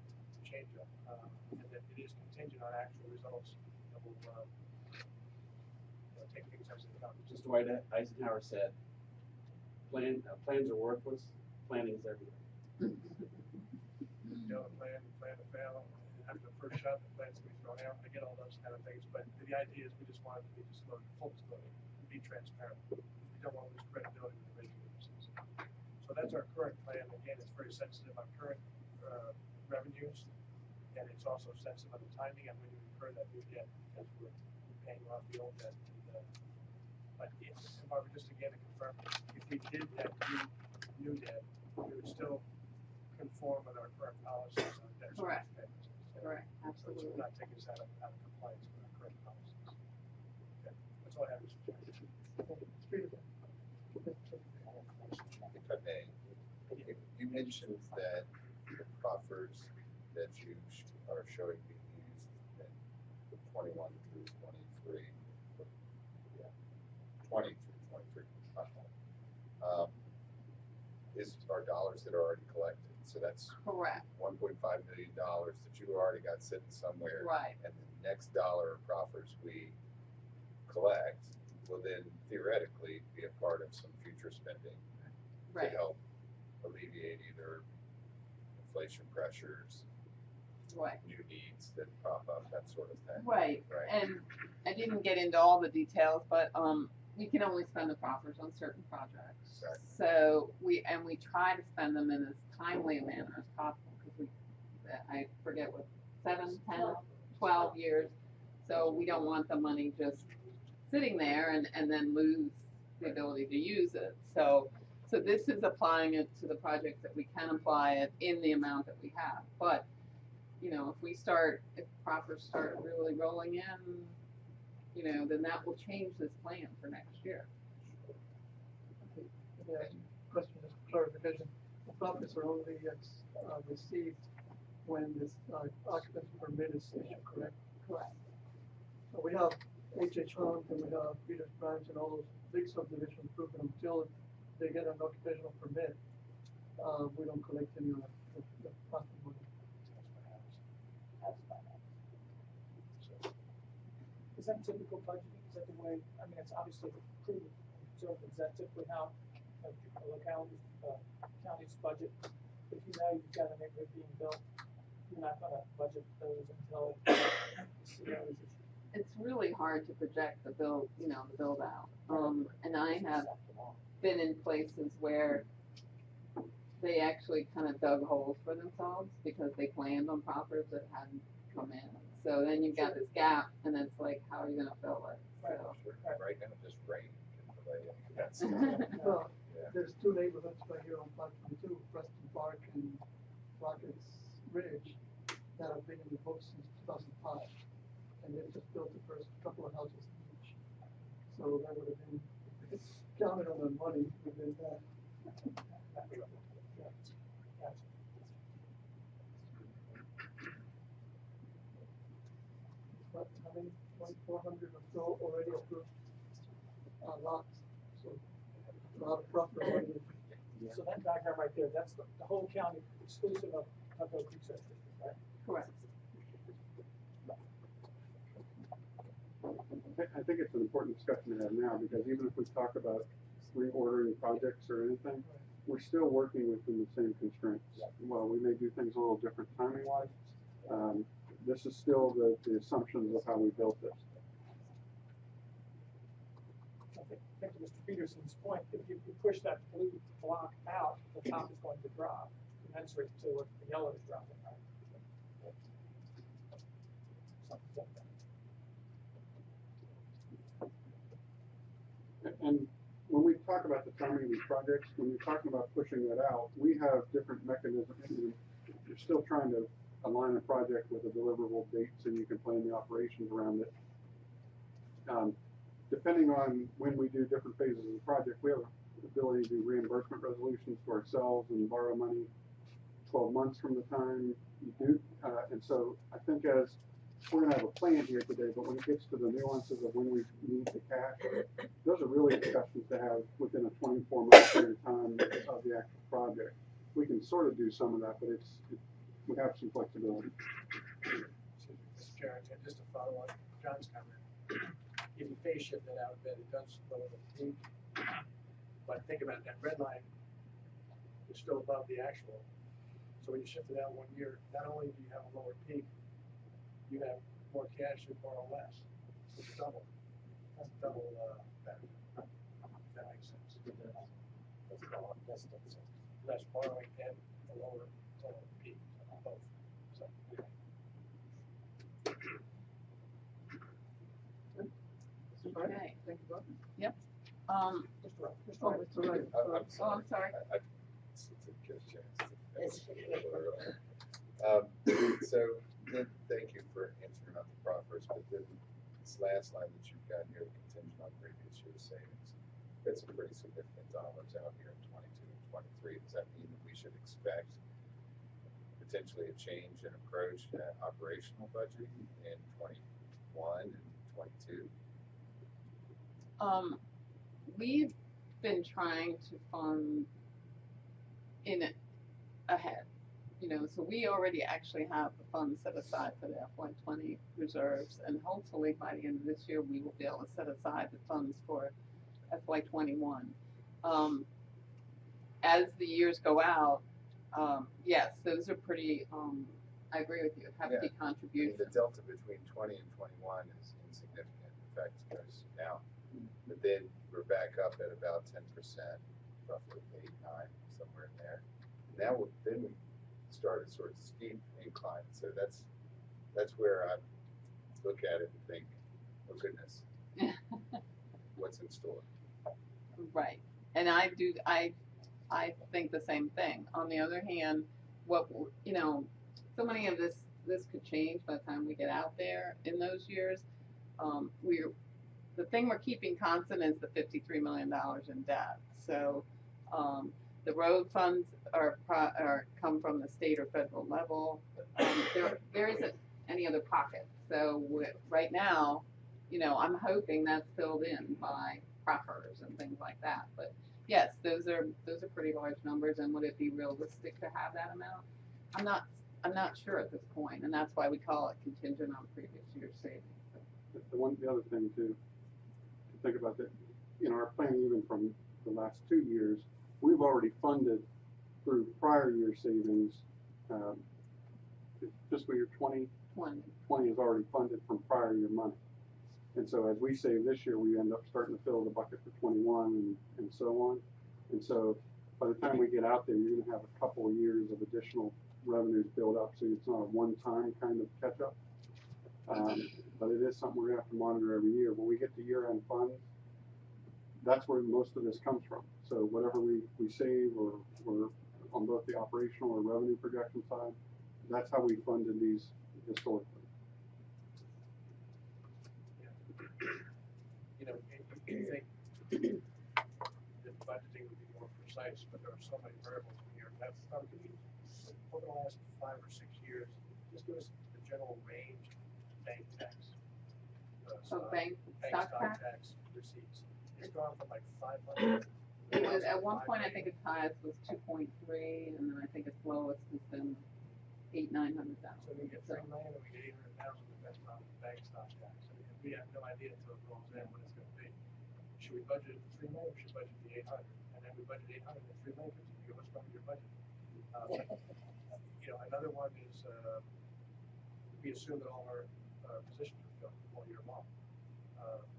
change up, and that it is contingent on actual results. And we'll take things as they come. Just the way that Eisenhower said, plans are worthless, planning is everything. The plan to fail. After the first shot, the plan's gonna be thrown out. I get all those kind of things, but the idea is we just want it to be disclosed, full disclosure, be transparent. We don't want to lose credibility with the rating agencies. So that's our current plan. Again, it's very sensitive on current revenues, and it's also sensitive on the timing on when you incur that new debt, because we're paying off the old debt. But if Barbara, just again to confirm, if we did that new debt, we would still conform with our current policies on debt service payments. So, Correct, so absolutely. it's not taking us out of compliance with our current policies. Okay, that's all I have, Mr. Chairman. If I may, you mentioned that the proffers that you are showing being used in 21 through 23, yeah, 20 through 23, are dollars that are already collected. So that's Correct. $1.5 million that you already got sitting somewhere. Right. And the next dollar of proffers we collect will then theoretically be a part of some future spending Right. to help alleviate either inflation pressures, Right. new needs that pop up, that sort of thing. Right. Right. And I didn't get into all the details, but we can only spend the proffers on certain projects. Exactly. So we try to spend them in as timely a manner as possible, because I forget what, 7, 10, 12 years. So we don't want the money just sitting there and then lose the ability to use it. So this is applying it to the projects that we can apply it in the amount that we have. But, you know, if proffers start really rolling in, you know, then that will change this plan for next year. Let me ask you a question, just for clarification. The profits are only received when this occupancy permit is issued, correct? Correct. So we have H.H. Hunt and we have Peters Branch and all those big subdivisions approved, and until they get an occupational permit, we don't collect any of the profit money. Is that typical budgeting? Is that the way, I mean, it's obviously pretty conservative. Is that typically how a county's budget? If you know you've got a neighborhood being built, you're not gonna budget those until you see those. It's really hard to project the build out. And I have been in places where they actually kind of dug holes for themselves because they planned on proffers that hadn't come in. So then you've got this gap, and it's like, how are you gonna fill it? So. Sure. Right now, just rain can delay it. That's, Well, yeah. there's two neighborhoods right here on 522, Preston Park and Rockets Ridge, that have been in the books since 2005. And they've just built the first couple of houses each. So that would have been, counted on the money within that. But how many, 2,400 or so already approved lots, so a lot of profit money. So that diagram right there, that's the whole county exclusive of Oak Creek District, right? Correct. I think it's an important discussion to have now, because even if we talk about reordering projects or anything, we're still working within the same constraints. While we may do things a little different timing wise, this is still the assumptions of how we built this. I think to Mr. Peterson's point, if you push that blue block out, the top is going to drop, commensurate to what the yellow is dropping, right? Something like that. And when we talk about the timing of these projects, when you're talking about pushing that out, we have different mechanisms. You're still trying to align a project with a deliverable date so you can plan the operations around it. Depending on when we do different phases of the project, we have the ability to do reimbursement resolutions to ourselves and borrow money 12 months from the time you do. And so I think as we're going to have a plan here today, but when it gets to the nuances of when we need the cash, those are really discussions to have within a 24-month period of time of the actual project. We can sort of do some of that, but we have some flexibility. Mr. Chair, just to follow on John's comment, if you phase shift that out a bit, it does lower the peak. But think about that red line is still above the actual. So when you shift it out 1 year, not only do you have a lower peak, you have more cash, you borrow less. It's double. That's double benefit. If that makes sense. Less borrowing and a lower total peak, both. So, Okay. Thank you, Bob. Yep. Oh, it's all right. I'm sorry. I'm sorry. It's a good chance. So then, thank you for answering about the proffers, but then this last line that you've got here, contingent on previous year's savings, that's some pretty significant dollars out here in 22 and 23. Does that mean that we should expect potentially a change in approach to operational budgeting in 21 and 22? We've been trying to fund in it ahead, so we already actually have the funds set aside for the FY20 reserves, and hopefully by the end of this year we will be able to set aside the funds for FY21. As the years go out, yes, those are pretty, I agree with you, hefty contributions. The delta between 20 and 21 is insignificant. In fact, it goes down. But then we're back up at about 10%, roughly 8, 9, somewhere in there. Now, then we started sort of steep incline, so that's where I look at it and think, oh goodness, what's in store? Right, and I think the same thing. On the other hand, so many of this could change by the time we get out there in those years. The thing we're keeping constant is the $53 million in debt. So the road funds come from the state or federal level. There isn't any other pocket. So right now, I'm hoping that's filled in by proffers and things like that. But yes, those are pretty large numbers. And would it be realistic to have that amount? I'm not sure at this point, and that's why we call it contingent on previous year's savings. The other thing to think about that, our planning even from the last 2 years, we've already funded through prior year savings. Fiscal year 2020 is already funded from prior year money. And so as we save this year, we end up starting to fill the bucket for 21 and so on. And so by the time we get out there, you're going to have a couple of years of additional revenues build up. So it's not a one-time kind of catch up. But it is something we're going to have to monitor every year. When we get to year-end funds, that's where most of this comes from. So whatever we save or on both the operational or revenue projection side, that's how we funded these historically. You think that budgeting would be more precise, but there are so many variables in here. Could you, over the last 5 or 6 years, just give us the general range of bank tax? Bank stock tax receipts. It's gone from like 500. It was at one point, I think its highest was 2.3, and then I think its lowest has been 800,000-900,000. So we get 3 million and we get 800,000 that's on bank stock tax. And we have no idea until it rolls in what it's going to be. Should we budget 3 million or should we budget the 800? And then we budget 800 and 3 million because you go, what's wrong with your budget? Another one is we assume that all our positions are filled all year long.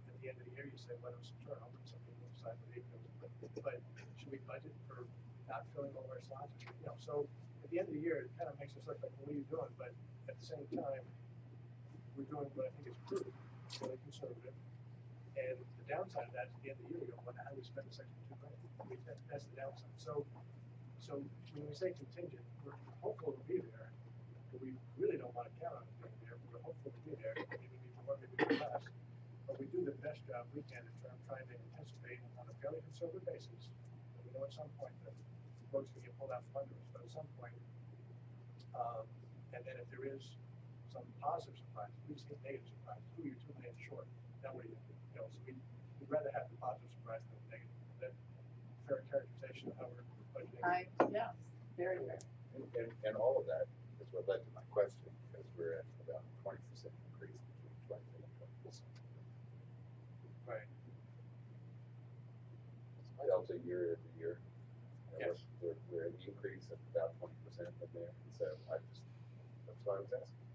At the end of the year, you say, let us turnover, and some people decide what they do. But should we budget for not filling all our slots? So at the end of the year, it kind of makes us look like, what are you doing? But at the same time, we're doing what I think is prudent, really conservative. And the downside of that is at the end of the year, we go, well, how do we spend this extra $2 million? That's the downside. So when we say contingent, we're hopeful it'll be there, but we really don't want to count on it being there. We're hopeful it'll be there. Maybe we need more, maybe we need less. But we do the best job we can in terms of trying to anticipate on a fairly conservative basis. We know at some point that folks can get pulled out from under us, but at some point, and then if there is some positive surprise, if we see a negative surprise, you're $2 million short, then what do you do? So we'd rather have the positive surprise than the negative. Is that a fair characterization of how we're budgeting? Yes, very fair. And all of that is what led to my question, because we're at about 20% increase between 20 and 20%. Right. Delta year over year. Yes. We're at an increase of about 20% in there. So that's why I was asking.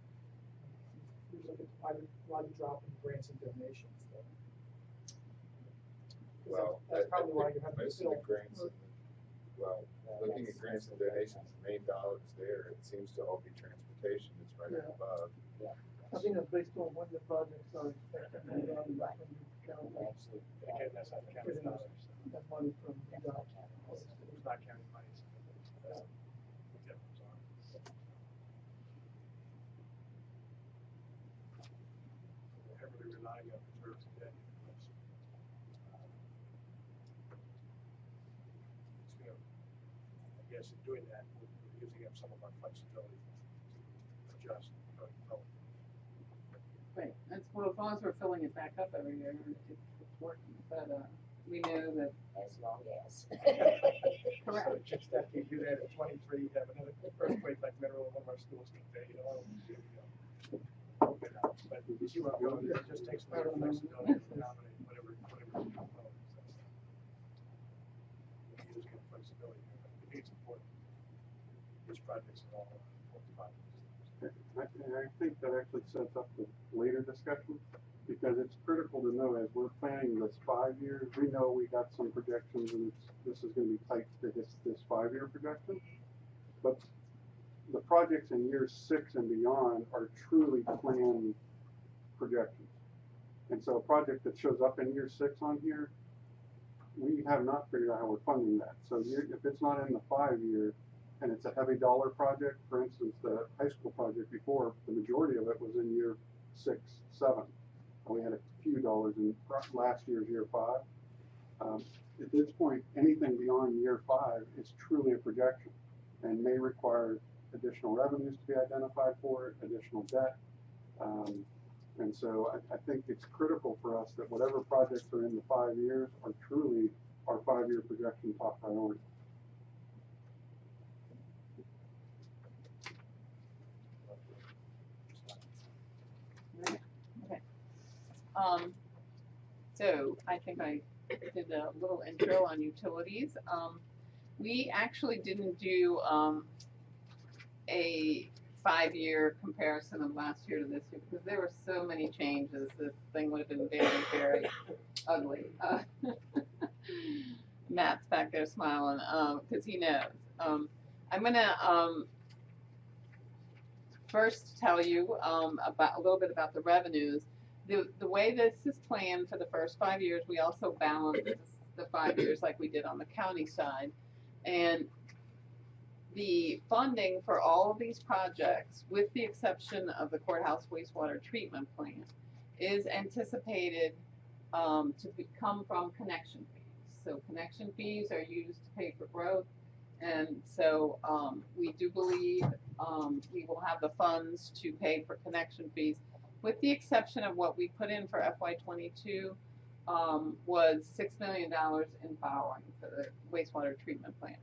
Usually why the drop in grants and donations though? Well, that's probably why you have to most of still. the grants, looking at grants and donations, the main dollars there, it seems to all be transportation. It's right up above. I think that's based on when the projects are expected to be done, not when you count Absolutely. Again, that's not counting dollars. that money from the job. Who's not counting money? We're heavily relying on reserves today. I guess in doing that, we're using up some of our flexibility to adjust going forward. Right, as long as we're filling it back up every year, it's working. But we know that. As long as. Correct. So just after you do that at 23, you have another earthquake like Mineral in one of our schools today, But you see what I'm going, it just takes a little flexibility to accommodate whatever comes forward. You just get flexibility here, but I think it's important. These projects are all important projects. And I think that actually sets up the later discussion. because it's critical to know as we're planning this 5 years, we know we got some projections and this is gonna be tight to hit this 5-year projection. But the projects in year 6 and beyond are truly planned projections. And so a project that shows up in year 6 on here, we have not figured out how we're funding that. So if it's not in the 5-year and it's a heavy dollar project, for instance, the high school project before, the majority of it was in year 6, 7. We had a few dollars in last year's year 5. At this point, anything beyond year 5 is truly a projection and may require additional revenues to be identified for it, additional debt. And so I think it's critical for us that whatever projects are in the 5 years are truly our 5-year projection top priority. Okay. So I think I did a little intro on utilities. We actually didn't do a 5-year comparison of last year to this year because there were so many changes. This thing would have been very, very ugly. Matt's back there smiling because he knows. I'm gonna first tell you about a little bit about the revenues. The way this is planned for the first 5 years, we also balance the 5 years like we did on the county side. And the funding for all of these projects, with the exception of the courthouse wastewater treatment plant, is anticipated to come from connection fees. So connection fees are used to pay for growth. And so we do believe we will have the funds to pay for connection fees, with the exception of what we put in for FY22 was $6 million in borrowing for the wastewater treatment plant.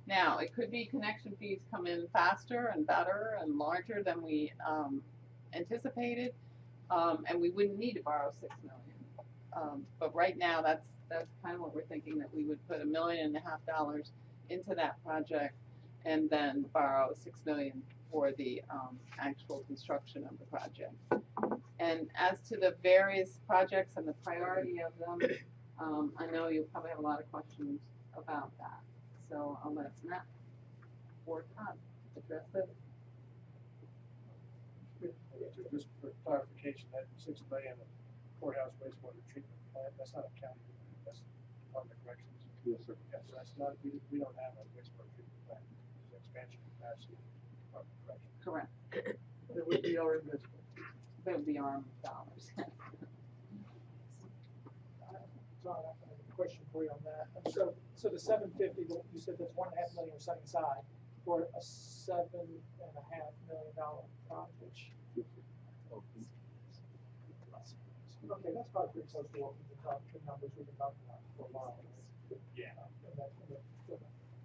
Now, it could be connection fees come in faster and better and larger than we anticipated, and we wouldn't need to borrow $6 million. But right now, that's kind of what we're thinking, that we would put $1.5 million into that project and then borrow $6 million for the actual construction of the project. And as to the various projects and the priority of them, I know you'll probably have a lot of questions about that. So I'll let Matt or Todd address those. Just for clarification, that $6 million courthouse wastewater treatment plant, that's not a county, that's Department of Corrections. Yes, sir. Yeah, so that's not, we don't have a wastewater treatment plant, it's expansion capacity, Department of Corrections. Correct. It would be our investment. That would be our dollars. John, I have a question for you on that. So the 750, you said that's $1.5 million setting aside for a $7.5 million project. Okay, that's probably pretty close to what we've been talking, the numbers we've been talking about for a while. Yeah.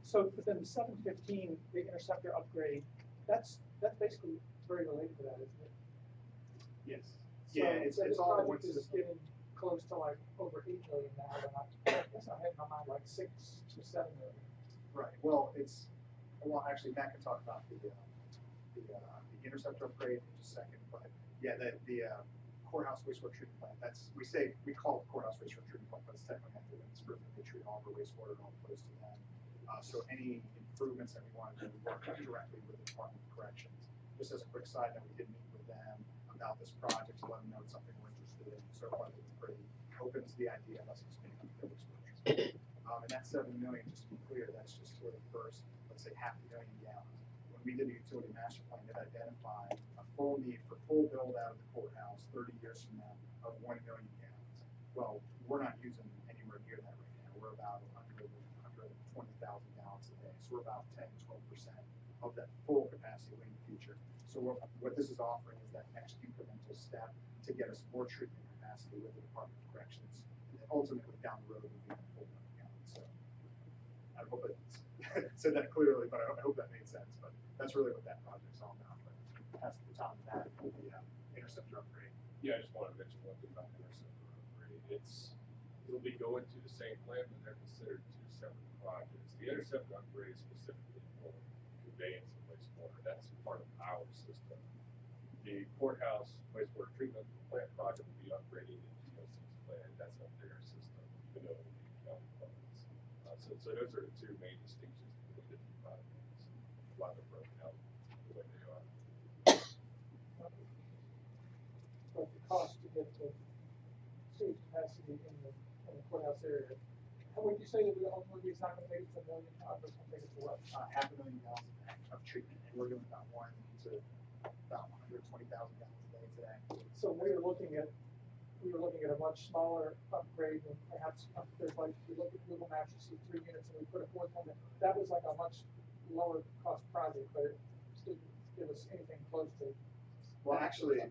So then the 715, the interceptor upgrade, that's basically very related to that, isn't it? Yes. So, Yeah, it's this all project one is system. getting close to like over 8 million now, and I guess I had in my mind like 6 to 7 million. Right, well, actually, Matt can talk about the interceptor upgrade in just a second, but yeah, the courthouse wastewater treatment plant, we call it courthouse wastewater treatment plant, but it's technically not doing it. It's for the treat all of our wastewater and all close to that. So any improvements that we want to do, we work directly with the Department of Corrections. Just as a quick side note, we did meet with them about this project to let them know it's something we're interested in. So far, they've been pretty open to the idea of us expanding the exposure. And that 7 million, just to be clear, that's just for the first, let's say, 500,000 gallons. When we did the utility master plan, it identified a full need for full build out of the courthouse 30 years from now of 1 million gallons. Well, we're not using anywhere near that right now. We're about 120,000 gallons a day. So we're about 10-12% of that full capacity in the future. So what this is offering is that next incremental step to get us more treatment capacity with the Department of Corrections, and then ultimately down the road we'll be at a full million gallons. So I hope I said that clearly, but I hope that made sense. But that's really what that project's all about. But that's the top of that, the interceptor upgrade. Yeah, I just wanted to mention one thing about the interceptor upgrade. It'll be going to the same plant, but they're considered two separate projects. The interceptor upgrade is specifically for conveyance of wastewater. That's part of our system. the courthouse wastewater treatment plant project will be upgraded into BOS's plan. That's up their system, even though the county funds. So those are the two main distinctions between the two projects. Why they're broken out the way they are. But the cost to get to sewage capacity in the courthouse area, how would you say that we ultimately it's not gonna make it to 1 million, or it's gonna make it to what? 500,000 gallons of treatment, and we're doing about 120,000 gallons a day today. So we were looking at a much smaller upgrade than perhaps, there's like, if you look at Google Maps, you see 3 units and we put a fourth one in. That was like a much lower cost project, but it didn't give us anything close to. Well, actually,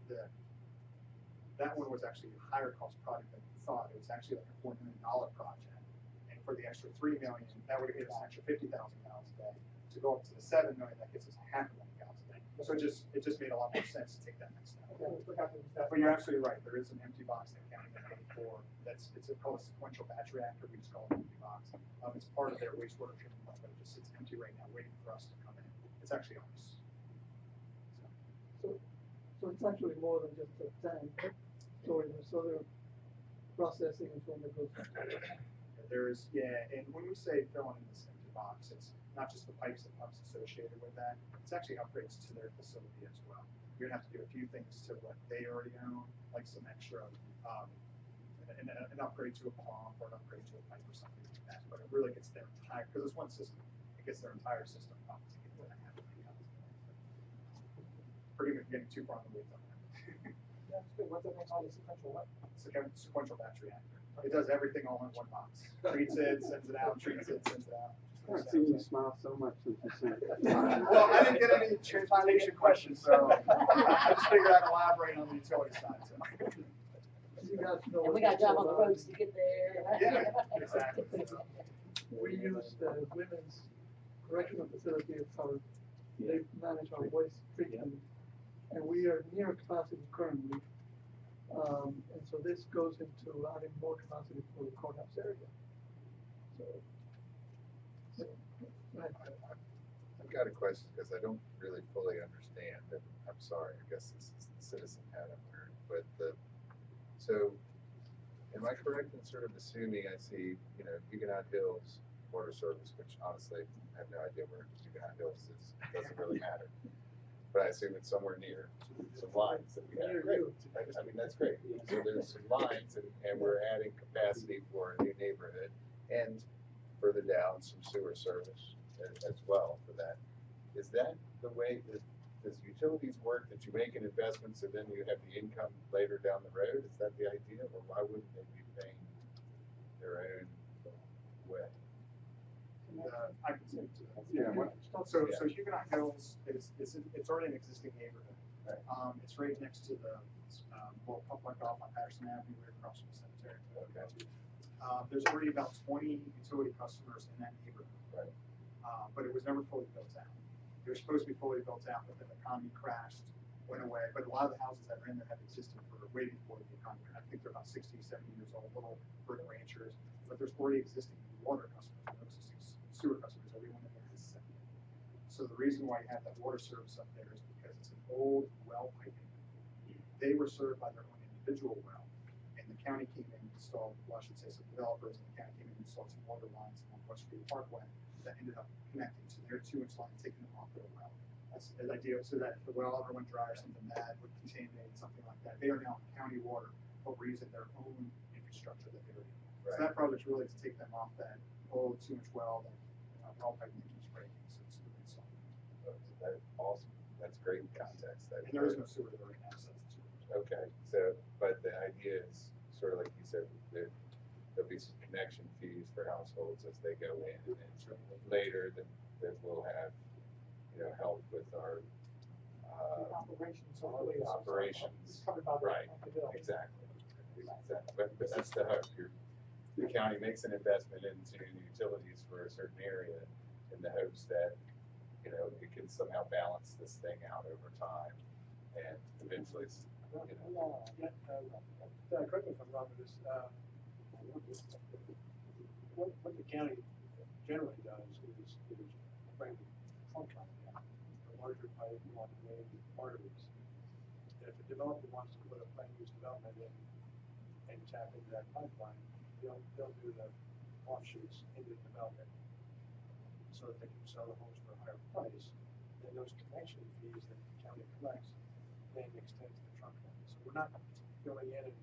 that one was actually a higher cost project than we thought. It was actually like a $4 million project. And for the extra 3 million, that would have given us an extra 50,000 gallons a day. To go up to the 7 million, that gives us 500,000 gallons a day. So it just made a lot more sense to take that next step. Okay, we forgot to do that. But you're absolutely right. There is an empty box that county can pay for. It's called a sequential batch reactor. We just call it an empty box. It's part of their wastewater treatment plant, but it just sits empty right now, waiting for us to come in. It's actually ours. So it's actually more than just a tank storing the solar processing and from the goods. There's, and when we say filling in this empty box, it's not just the pipes and pumps associated with that, it's actually upgrades to their facility as well. You're gonna have to do a few things to what they already own, like some extra, an upgrade to a pump or an upgrade to a pipe or something like that, but it really gets their entire, because it's one system, it gets their entire system up to get to that 500,000 gallons. Forgive me for getting too far on the weeds on that. That's good. What's that called, a sequential what? Sequential batch reactor. It does everything all in one box. Treats it, sends it out, treats it, sends it out. I've seen you smile so much since you said it. Well, I didn't get any transportation questions, so I just figured I'd elaborate on the utility side, so. You guys know. And we gotta drive on the roads to get there. Yeah, exactly. We use the women's correctional facility as our, they manage our waste treatment. And we are near capacity currently. And so this goes into adding more capacity for the courthouse area. So, I've got a question because I don't really fully understand, and I'm sorry, I guess this is the citizen hat I'm wearing, but so am I correct in sort of assuming I see, Huguenot Hills Water Service, which honestly I have no idea where Huguenot Hills is, doesn't really matter. But I assume it's somewhere near some lines that we have. Great. I mean, that's great. So there's some lines and we're adding capacity for a new neighborhood and further down some sewer service as well for that. Is that the way that does utilities work, that you make an investment so then you have the income later down the road? Is that the idea, or why wouldn't they be paying their own way? I can say to that. Yeah. So Huguenot Hills it's already an existing neighborhood. Right. It's right next to the pump like off on Patterson Avenue, right across from the cemetery. Okay. There's already about 20 utility customers in that neighborhood. Right. But it was never fully built out. It was supposed to be fully built out, but then the economy crashed, went away. But a lot of the houses that are in there have existed for waiting for the economy. I think they're about 60, 70 years old, little urban ranchers. But there's already existing water customers, no existing sewer customers. Everyone in there is septic. So the reason why you have that water service up there is because it's an old well piping. They were served by their own individual well, and the county came in and installed, well, I should say some developers in the county came in and installed some water lines on West Street Parkway that ended up connecting to their 2-inch line, taking them off their well. That's the idea, so that if the well ever went dry or something bad would contaminate, something like that. They are now county water, but we're using their own infrastructure that they were in. Right. So that project's really to take them off that old 2-inch well that well piping keeps breaking, so it's really solid. That's awesome. That's great context. And there is no sewer there right now, so that's sewer. Okay, so, but the idea is sort of like you said, there'll be some connection fees for households as they go in, and then later that we'll have, help with our Operations. operations. Covered by Right, the bill. exactly. But that's the hope. The county makes an investment into utilities for a certain area in the hopes that, it can somehow balance this thing out over time and eventually, Correct me if I'm wrong with this, what the county generally does is bring the trunk line down, the larger pipe along the main arteries, And if a developer wants to put a planned use development in and tap into that pipeline, they'll do the offshoots into the development so that they can sell the homes for a higher price. Then those connection fees that the county collects then extend to the trunk line. So we're not going in and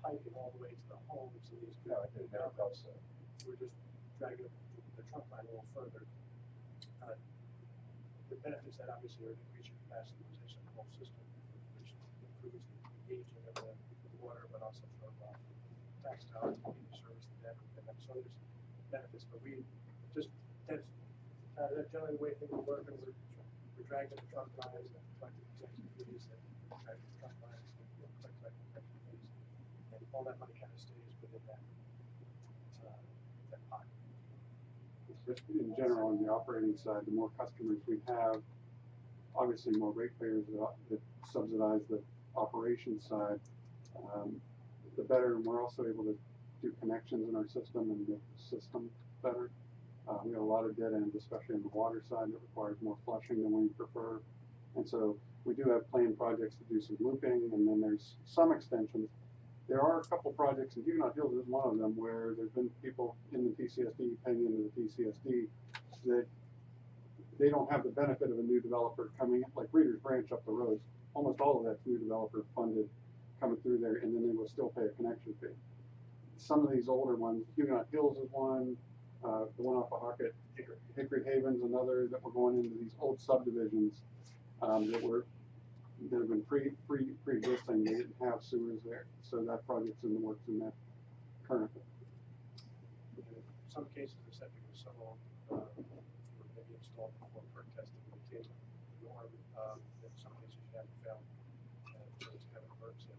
piping all the way to the homes in these No, I didn't know developments. so. We're just dragging the trunk line a little further. The benefits that obviously are increasing capacity utilization of the whole system, which improves the aging of the water, but also for tax dollars, community service, the debt, and so there's benefits. But we just that's generally the way things work, and we're dragging the trunk lines and collecting connection fees and dragging the trunk lines and collecting connection fees, and all that money kind of stays within that pocket. Just in general, on the operating side, the more customers we have, obviously more ratepayers that subsidize the operations side, the better. And we're also able to do connections in our system and make the system better. We have a lot of dead ends, especially on the water side, that requires more flushing than we prefer. And so we do have planned projects to do some looping, and then there's some extensions. There are a couple projects, and Huguenot Hills is one of them, where there's been people in the PCSD paying into the PCSD that they don't have the benefit of a new developer coming in, like Reader's Branch up the road. Almost all of that's new developer funded coming through there, and then they will still pay a connection fee. Some of these older ones, Huguenot Hills is one, the one off of Hockett, Hickory Haven's another, that were going into these old subdivisions that have been pre-existing. They didn't have sewers there, so that project's in the works in that currently. In some cases, the septic was so old, maybe installed before perk testing and routine, or in some cases you have to fail, so it's kind of works in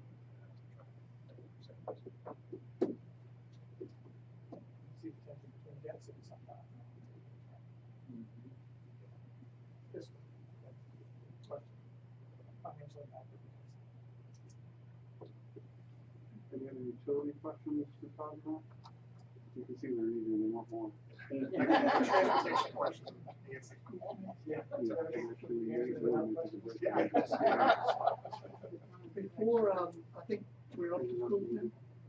See the tension between density sometimes. This financial impact of Any other utility questions to talk about? You can see they're easy, they want more. Transportation question. Yeah. Before, I think we're up to school now,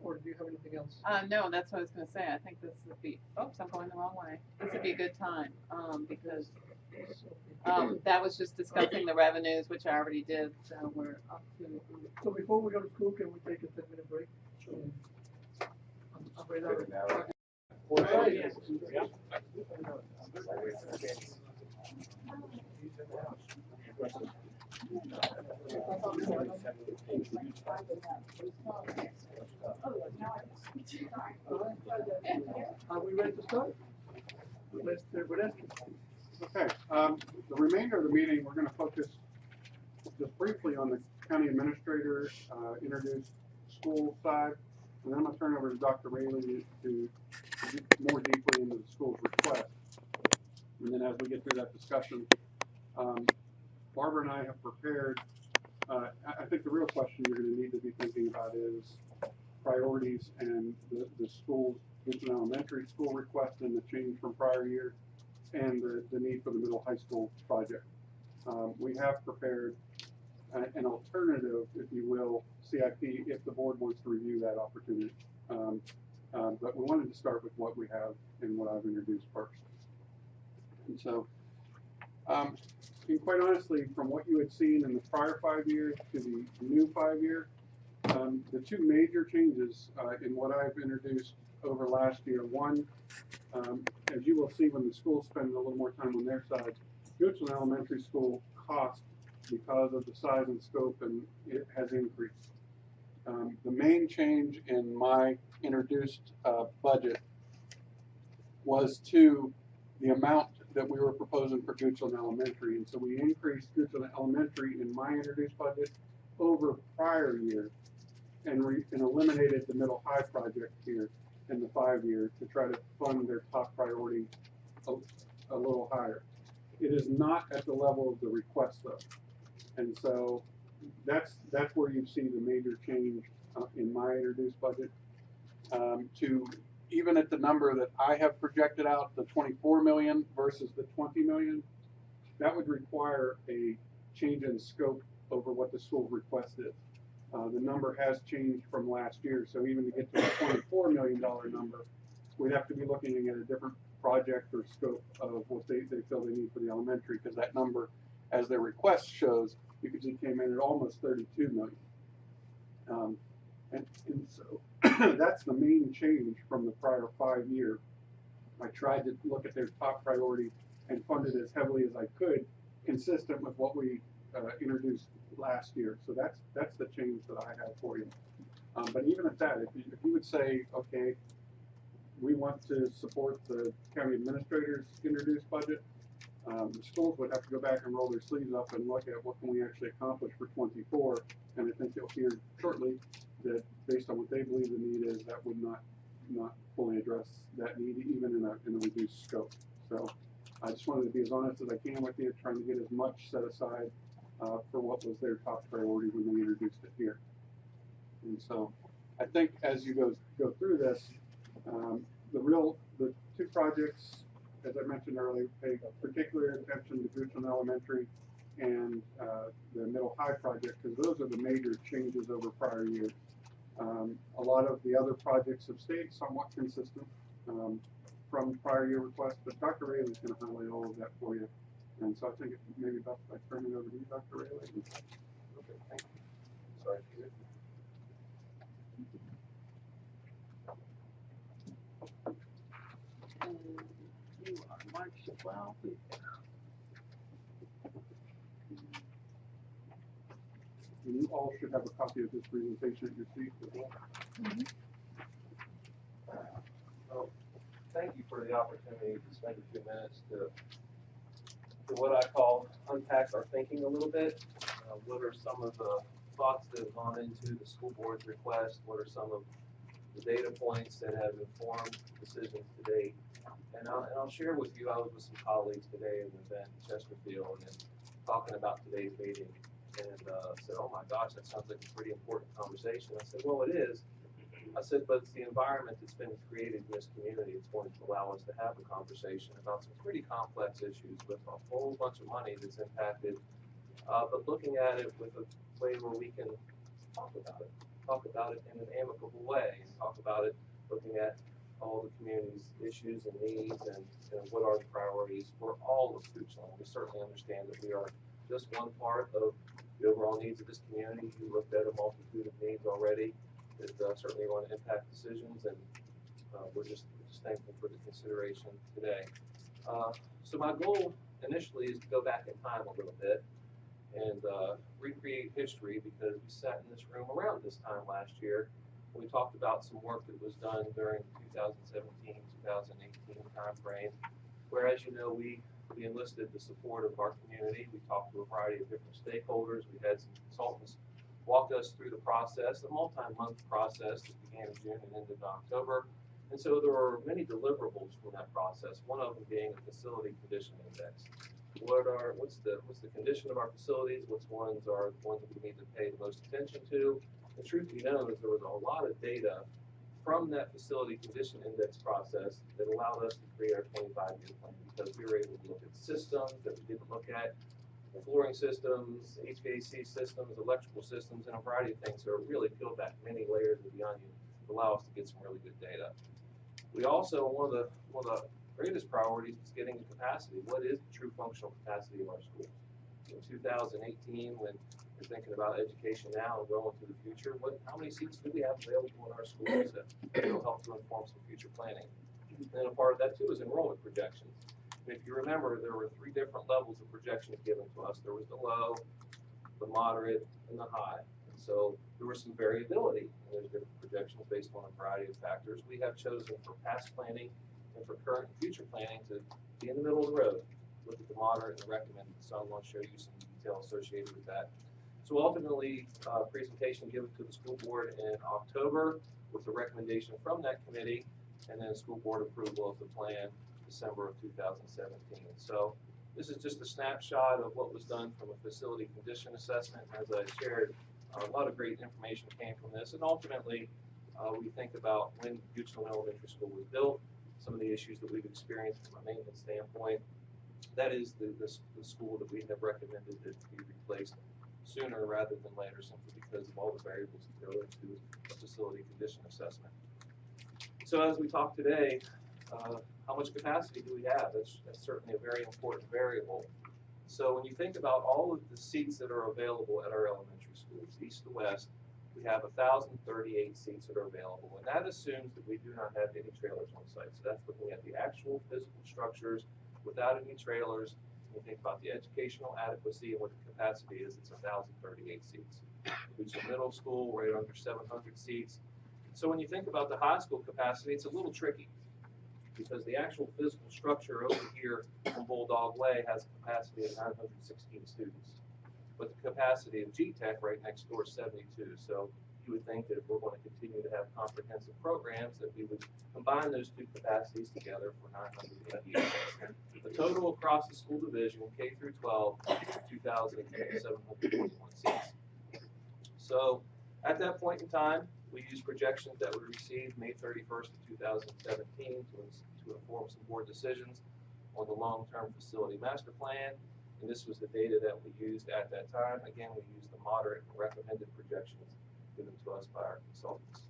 or do you have anything else? No, that's what I was gonna say. I think this would be, oops, I'm going the wrong way. This would be a good time, because, that was just discussing the revenues, which I already did, so we're up to, So before we go to school, can we take a 10-minute break? I'm ready now. Are we ready to start? Let's with Esther. Okay, the remainder of the meeting, we're going to focus just briefly on the county administrator introduced school side, and then I'm going to turn it over to Dr. Rayleigh to get more deeply into the school's request. And then as we get through that discussion, Barbara and I have prepared, I think the real question you're going to need to be thinking about is priorities and the school's Gibson Elementary School request and the change from prior year, and the need for the middle high school project. We have prepared an alternative, if you will, CIP if the board wants to review that opportunity. But we wanted to start with what we have and what I've introduced first. And so, and quite honestly, from what you had seen in the prior 5 years to the new 5 year, the two major changes in what I've introduced over last year, one, as you will see when the schools spend a little more time on their side, Goodson Elementary School cost, because of the size and scope, and it has increased. The main change in my introduced budget was to the amount that we were proposing for Goodson Elementary, and so we increased Goodson Elementary in my introduced budget over prior year, and eliminated the middle high project here in the 5 year to try to fund their top priority a little higher. It is not at the level of the request though, and so that's where you see the major change in my introduced budget. To even at the number that I have projected out, the 24 million versus the 20 million, that would require a change in scope over what the school requested. The number has changed from last year, so even to get to a $24 million number, we'd have to be looking at a different project or scope of what they feel they need for the elementary, because that number, as their request shows, you could see came in at almost 32 million. And so that's the main change from the prior 5 year. I tried to look at their top priority and fund it as heavily as I could, consistent with what we introduced last year. So that's the change that I have for you. But even at that, if you would say, okay, we want to support the county administrator's introduced budget, the schools would have to go back and roll their sleeves up and look at what can we actually accomplish for 24. And I think you'll hear shortly that based on what they believe the need is, that would not fully address that need, even in a reduced scope. So I just wanted to be as honest as I can with you, trying to get as much set aside for what was their top priority when they introduced it here. And so I think as you go through this, the two projects, as I mentioned earlier, pay particular attention to Goochland Elementary and the Middle High project, because those are the major changes over prior years. A lot of the other projects have stayed somewhat consistent from prior year requests, but Dr. Rayleigh's going to highlight all of that for you. And so I think it may be best if I turn it over to you, Dr. Rayleigh. Okay, thank you. Sorry, Peter. And you are March 12th. And you all should have a copy of this presentation at your seat as well. Well, thank you for the opportunity to spend a few minutes to what I call unpack our thinking a little bit. What are some of the thoughts that have gone into the school board's request? What are some of the data points that have informed decisions to date? And I'll share with you, I was with some colleagues today in an event in Chesterfield and talking about today's meeting, and said, oh my gosh, that sounds like a pretty important conversation. I said, well, it is. I said, but it's the environment that's been created in this community. It's going to allow us to have a conversation about some pretty complex issues with a whole bunch of money that's impacted, but looking at it with a way where we can talk about it in an amicable way, and talk about it looking at all the community's issues and needs and what are the priorities for all of Goochland. We certainly understand that we are just one part of the overall needs of this community. You looked at a multitude of needs already that certainly are going to impact decisions, and we're just thankful for the consideration today. So my goal initially is to go back in time a little bit and recreate history, because we sat in this room around this time last year. We talked about some work that was done during 2017, 2018 timeframe, where, as you know, we enlisted the support of our community. We talked to a variety of different stakeholders. We had some consultants walk us through the process, a multi-month process that began in June and ended in October. And so there were many deliverables from that process, one of them being a facility condition index. What's the condition of our facilities? Which ones are the ones that we need to pay the most attention to? The truth be known is there was a lot of data from that facility condition index process that allowed us to create our 25-year plan, because we were able to look at systems that we didn't look at, flooring systems, HVAC systems, electrical systems, and a variety of things. So it really peeled back many layers of the onion to allow us to get some really good data. We also, one of the greatest priorities is getting the capacity. What is the true functional capacity of our schools? In 2018, when we're thinking about education now and going to the future, how many seats do we have available in our schools that will help to inform some future planning? And a part of that too is enrollment projections. And if you remember, there were 3 different levels of projections given to us. There was the low, the moderate, and the high. And so there was some variability in those different projections based on a variety of factors. We have chosen for past planning and for current and future planning to be in the middle of the road, look at the moderate and the recommended. So I'm going to show you some detail associated with that. So ultimately, presentation given to the school board in October with the recommendation from that committee, and then school board approval of the plan December of 2017. So this is just a snapshot of what was done from a facility condition assessment. As I shared, a lot of great information came from this, and ultimately we think about when Goochland Elementary School was built, some of the issues that we've experienced from a maintenance standpoint. That is the school that we have recommended that be replaced sooner rather than later, simply because of all the variables that go into a facility condition assessment. So as we talk today, how much capacity do we have? That's certainly a very important variable. So when you think about all of the seats that are available at our elementary schools, east to west, we have 1,038 seats that are available, and that assumes that we do not have any trailers on site. So that's looking at the actual physical structures without any trailers. When you think about the educational adequacy and what the capacity is, it's 1,038 seats. Regional Middle School, right under 700 seats. So when you think about the high school capacity, it's a little tricky, because the actual physical structure over here on Bulldog Way has a capacity of 916 students. But the capacity of GTech right next door is 72. So you would think that if we're going to continue to have comprehensive programs, that we would combine those two capacities together for 988. The total across the school division, K through 12, is 2,721 seats. So at that point in time, we used projections that we received May 31st of 2017 to inform some board decisions on the long-term facility master plan. And this was the data that we used at that time. Again, we used the moderate and recommended projections given to us by our consultants.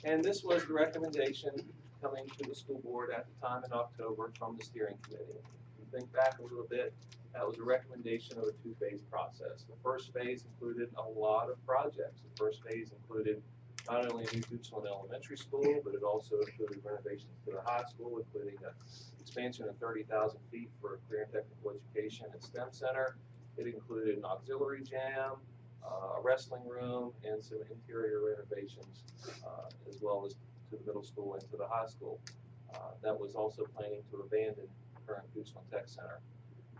And this was the recommendation coming to the school board at the time in October from the steering committee. If you think back a little bit, that was a recommendation of a two-phase process. The first phase included a lot of projects. The first phase included not only a new Goochland Elementary School, but it also included renovations to the high school, including an expansion of 30,000 feet for a career and technical education and STEM center. It included an auxiliary gym, a wrestling room, and some interior renovations, as well as to the middle school and to the high school. That was also planning to abandon the current Goochland Tech Center.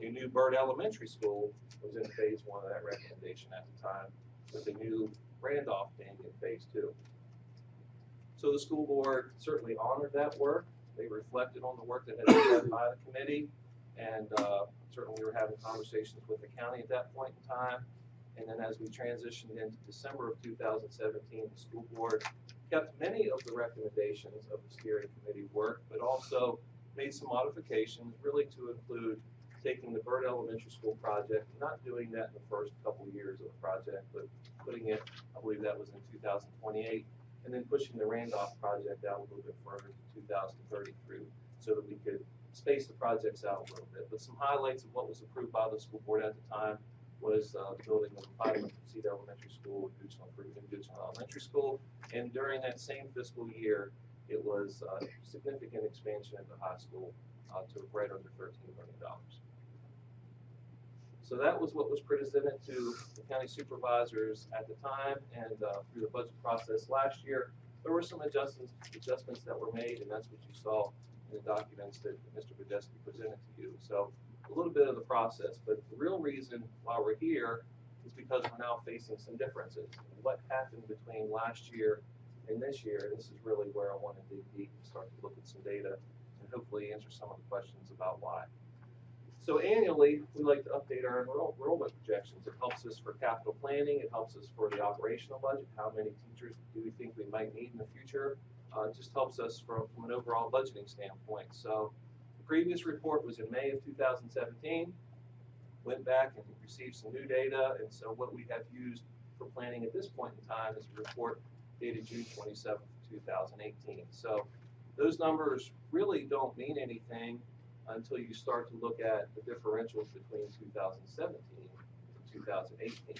A new Byrd Elementary School was in phase one of that recommendation at the time, with a new Randolph being in phase two. So the school board certainly honored that work. They reflected on the work that had been done by the committee, and certainly we were having conversations with the county at that point in time. And then as we transitioned into December of 2017, the school board kept many of the recommendations of the steering committee work, but also made some modifications, really to include taking the Byrd Elementary School project, not doing that in the first couple of years of the project, but putting it, I believe that was in 2028, and then pushing the Randolph project out a little bit further to 2033, so that we could space the projects out a little bit. But some highlights of what was approved by the school board at the time was the building of a 500-seat elementary school in Goochland Elementary School, and during that same fiscal year, it was a significant expansion of the high school to right under $13 million. So that was what was presented to the county supervisors at the time, and through the budget process last year, there were some adjustments that were made, and that's what you saw in the documents that Mr. Podesta presented to you. So a little bit of the process, but the real reason why we're here is because we're now facing some differences. What happened between last year and this year, this is really where I want to dig deep and start to look at some data and hopefully answer some of the questions about why. So annually, we like to update our enrollment projections. It helps us for capital planning. It helps us for the operational budget. How many teachers do we think we might need in the future? It just helps us from an overall budgeting standpoint. So the previous report was in May of 2017. Went back and received some new data. And so what we have used for planning at this point in time is a report dated June 27th, 2018. So those numbers really don't mean anything until you start to look at the differentials between 2017 and 2018.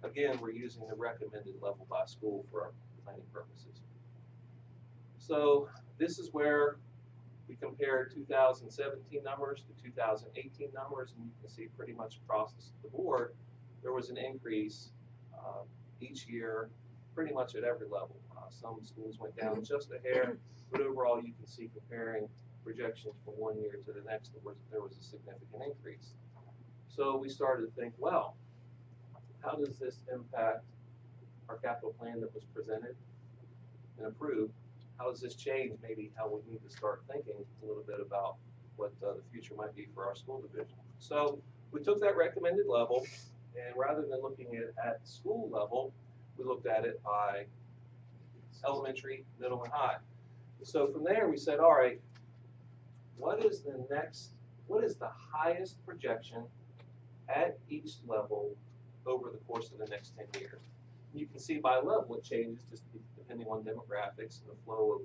Again, we're using the recommended level by school for our planning purposes. So this is where we compare 2017 numbers to 2018 numbers, and you can see pretty much across the board, there was an increase each year, pretty much at every level. Some schools went down just a hair, but overall you can see comparing projections from one year to the next, there was a significant increase. So we started to think, well, how does this impact our capital plan that was presented and approved? How does this change maybe how we need to start thinking a little bit about what the future might be for our school division? So we took that recommended level, and rather than looking at school level, we looked at it by elementary, middle, and high. So from there we said, all right, what is the highest projection at each level over the course of the next 10 years. You can see by level it changes just depending on demographics and the flow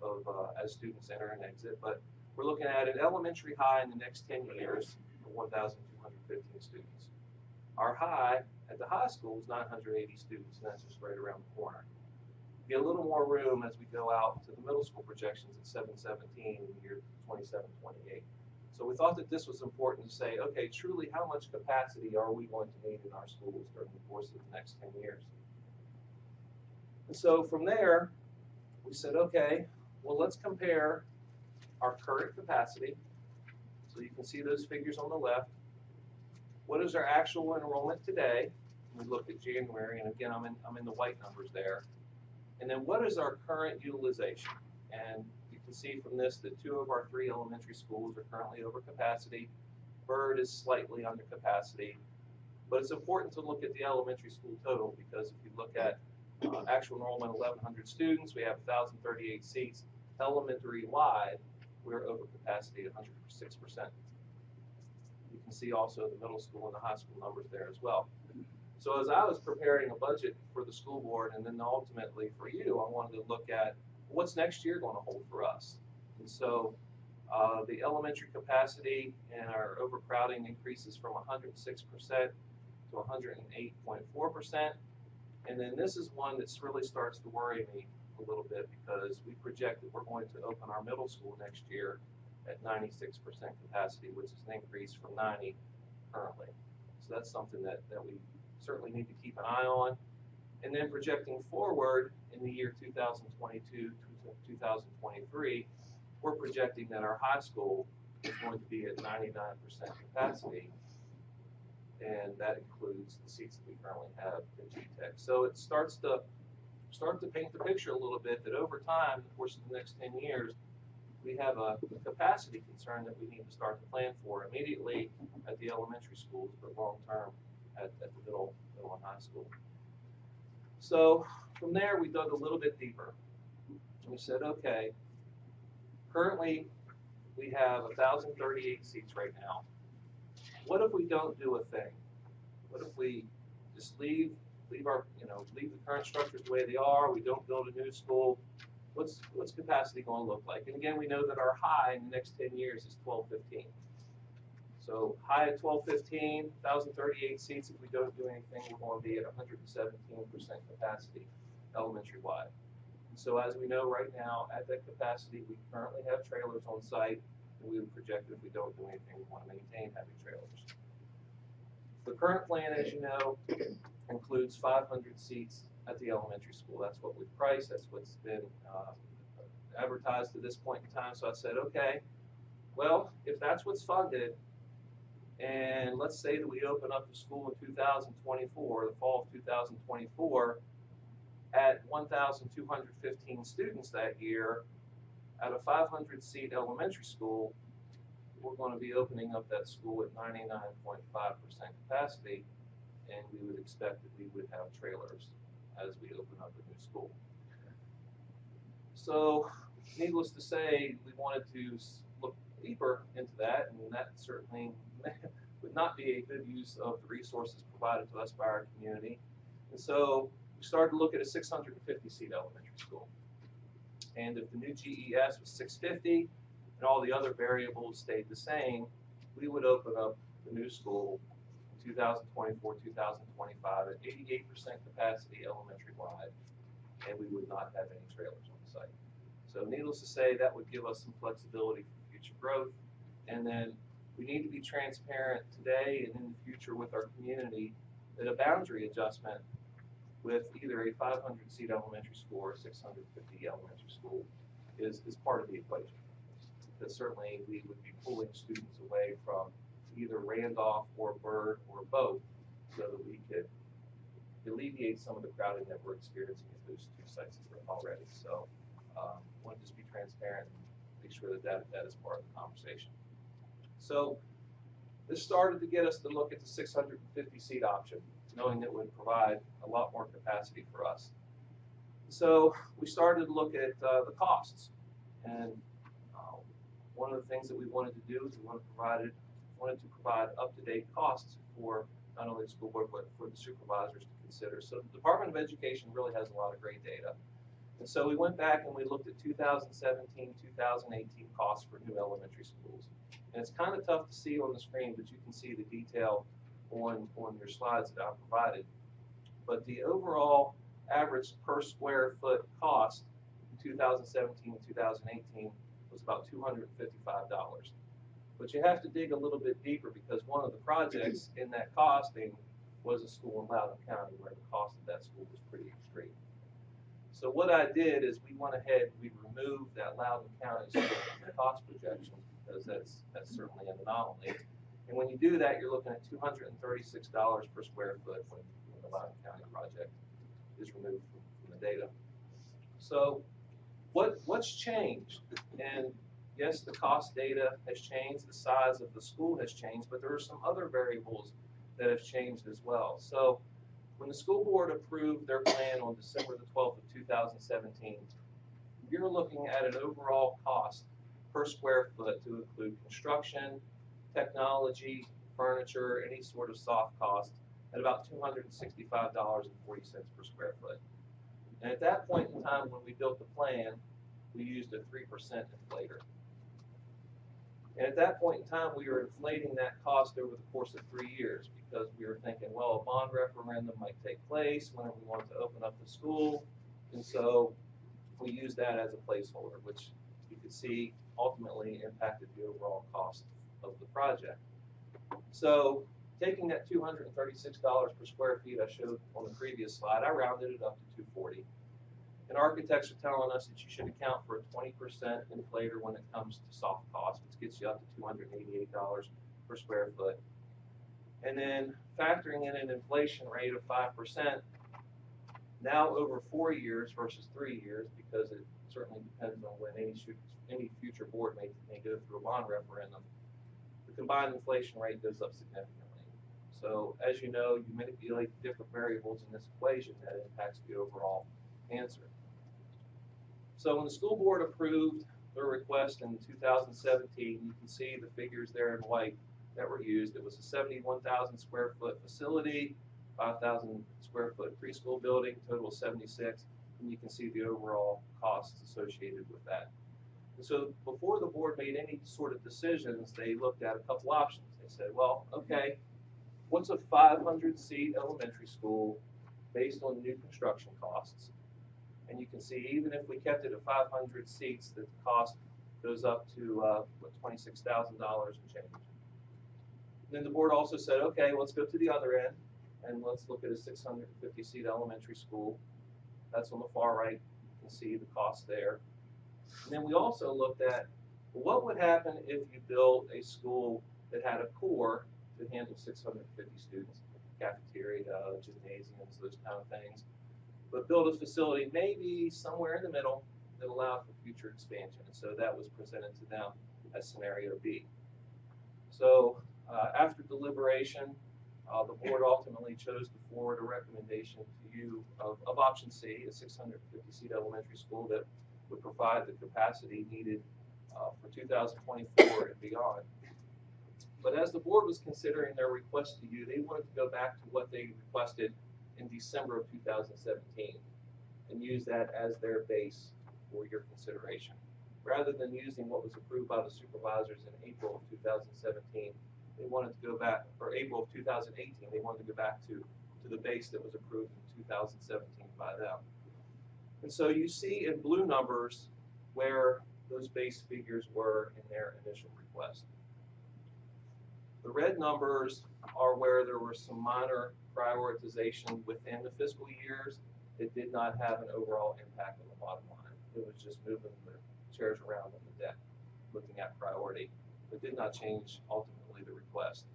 of as students enter and exit. But we're looking at an elementary high in the next 10 years for 1,215 students. Our high at the high school is 980 students, and that's just right around the corner. Get a little more room as we go out to the middle school projections at 717 in the year 27, 28. So we thought that this was important to say, okay, truly how much capacity are we going to need in our schools during the course of the next 10 years? And so from there, we said, okay, well, let's compare our current capacity. So you can see those figures on the left. What is our actual enrollment today? We looked at January, and again, I'm in the white numbers there. And then what is our current utilization? And you can see from this that 2 of our 3 elementary schools are currently over capacity. Byrd is slightly under capacity. But it's important to look at the elementary school total, because if you look at actual enrollment, 1,100 students, we have 1,038 seats. Elementary wide, we're over capacity at 106%. You can see also the middle school and the high school numbers there as well. So as I was preparing a budget for the school board and then ultimately for you, I wanted to look at what's next year going to hold for us. And so the elementary capacity and our overcrowding increases from 106% to 108.4%. And then this is one that really starts to worry me a little bit, because we project that we're going to open our middle school next year at 96% capacity, which is an increase from 90 currently. So that's something that we certainly need to keep an eye on. And then projecting forward in the year 2022 to 2023, we're projecting that our high school is going to be at 99% capacity, and that includes the seats that we currently have in G-Tech. So it starts to paint the picture a little bit that over time, in the course of the next 10 years, we have a capacity concern that we need to start to plan for immediately at the elementary schools, but long term at the middle and high school. So from there, we dug a little bit deeper. We said, okay, currently we have 1,038 seats right now. What if we don't do a thing? What if we just leave the current structures the way they are? We don't build a new school. What's capacity going to look like? And again, we know that our high in the next 10 years is 1,215. So high at 1,215, 1,038 seats. If we don't do anything, we're going to be at 117% capacity elementary wide. And so as we know right now, at that capacity, we currently have trailers on site, and we would project that if we don't do anything, we want to maintain having trailers. The current plan, as you know, includes 500 seats at the elementary school. That's what we've priced. That's what's been advertised to this point in time. So I said, okay, well, if that's what's funded, and let's say that we open up the school in 2024, the fall of 2024, at 1,215 students that year, at a 500-seat elementary school, we're going to be opening up that school at 99.5% capacity, and we would expect that we would have trailers as we open up a new school. So, needless to say, we wanted to look deeper into that, and that certainly would not be a good use of the resources provided to us by our community. And so we started to look at a 650-seat elementary school. And if the new GES was 650 and all the other variables stayed the same, we would open up the new school in 2024, 2025 at 88% capacity elementary wide, and we would not have any trailers on the site. So needless to say, that would give us some flexibility for future growth. And then we need to be transparent today and in the future with our community that a boundary adjustment with either a 500-seat elementary school or a 650 elementary school is part of the equation. Because certainly we would be pulling students away from either Randolph or Byrd or both, so that we could alleviate some of the crowding that we're experiencing at those two sites already. So I want to just be transparent and make sure that is part of the conversation. So this started to get us to look at the 650-seat option, knowing that it would provide a lot more capacity for us. So we started to look at the costs. And one of the things that we wanted to do is we wanted to provide up-to-date costs for not only the school board, but for the supervisors to consider. So the Department of Education really has a lot of great data. And so we went back and we looked at 2017, 2018 costs for new elementary schools. And it's kind of tough to see on the screen, but you can see the detail on your slides that I provided. But the overall average per square foot cost in 2017 and 2018 was about $255. But you have to dig a little bit deeper because one of the projects in that costing was a school in Loudoun County where the cost of that school was pretty extreme. So what I did is we went ahead and we removed that Loudoun County school from the cost projections because that's certainly an anomaly. And when you do that, you're looking at $236 per square foot when the Loudoun County project is removed from the data. So what's changed? And yes, the cost data has changed, the size of the school has changed, but there are some other variables that have changed as well. So when the school board approved their plan on December the 12th of 2017, you're looking at an overall cost per square foot to include construction, technology, furniture, any sort of soft cost at about $265.40 per square foot. And at that point in time when we built the plan, we used a 3% inflator. And at that point in time, we were inflating that cost over the course of 3 years because we were thinking, well, a bond referendum might take place whenever we wanted to open up the school. And so we used that as a placeholder, which you could see ultimately impacted the overall cost of the project. So taking that $236 per square feet I showed on the previous slide, I rounded it up to $240. And architects are telling us that you should account for a 20% inflator when it comes to soft costs, which gets you up to $288 per square foot. And then factoring in an inflation rate of 5%, now over 4 years versus 3 years, because it certainly depends on when any future board may go through a bond referendum, the combined inflation rate goes up significantly. So as you know, you manipulate different variables in this equation that impacts the overall answer. So when the school board approved their request in 2017, you can see the figures there in white that were used. It was a 71,000 square foot facility, 5,000 square foot preschool building, total of 76, and you can see the overall costs associated with that. And so before the board made any sort of decisions, they looked at a couple options. They said, well, okay, what's a 500-seat elementary school based on new construction costs? And you can see even if we kept it at 500 seats, the cost goes up to $26,000 and change. And then the board also said, okay, let's go to the other end and let's look at a 650-seat elementary school. That's on the far right. You can see the cost there. And then we also looked at what would happen if you built a school that had a core to handle 650 students, cafeteria, gymnasiums, those kind of things, but build a facility maybe somewhere in the middle that allowed for future expansion. And so that was presented to them as scenario B. So after deliberation, the board ultimately chose to forward a recommendation to you of option C, a 650-seat elementary school that would provide the capacity needed for 2024 and beyond. But as the board was considering their request to you, they wanted to go back to what they requested in December of 2017 and use that as their base for your consideration. Rather than using what was approved by the supervisors in April of 2017, they wanted to go back, or April of 2018, they wanted to go back to the base that was approved in 2017 by them. And so you see in blue numbers where those base figures were in their initial request. The red numbers are where there were some minor prioritization within the fiscal years. It did not have an overall impact on the bottom line. It was just moving the chairs around on the deck, looking at priority. It did not change ultimately the request.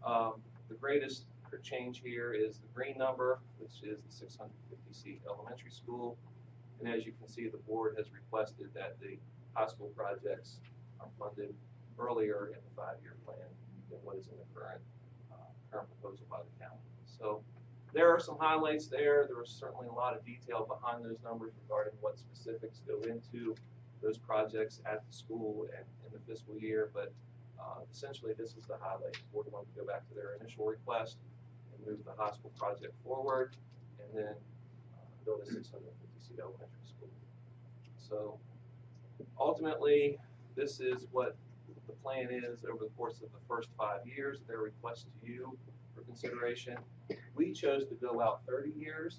The greatest change here is the green number, which is the 650-seat elementary school. And as you can see, the board has requested that the high school projects are funded earlier in the 5-year plan than what is in the current proposal by the county. So there are some highlights there. There was certainly a lot of detail behind those numbers regarding what specifics go into those projects at the school and in the fiscal year, but essentially this is the highlight. The board wanted to go back to their initial request and move the high school project forward, and then build a 650-seat elementary school. So ultimately, this is what the plan is over the course of the first 5 years. Their request to you for consideration. We chose to go out 30 years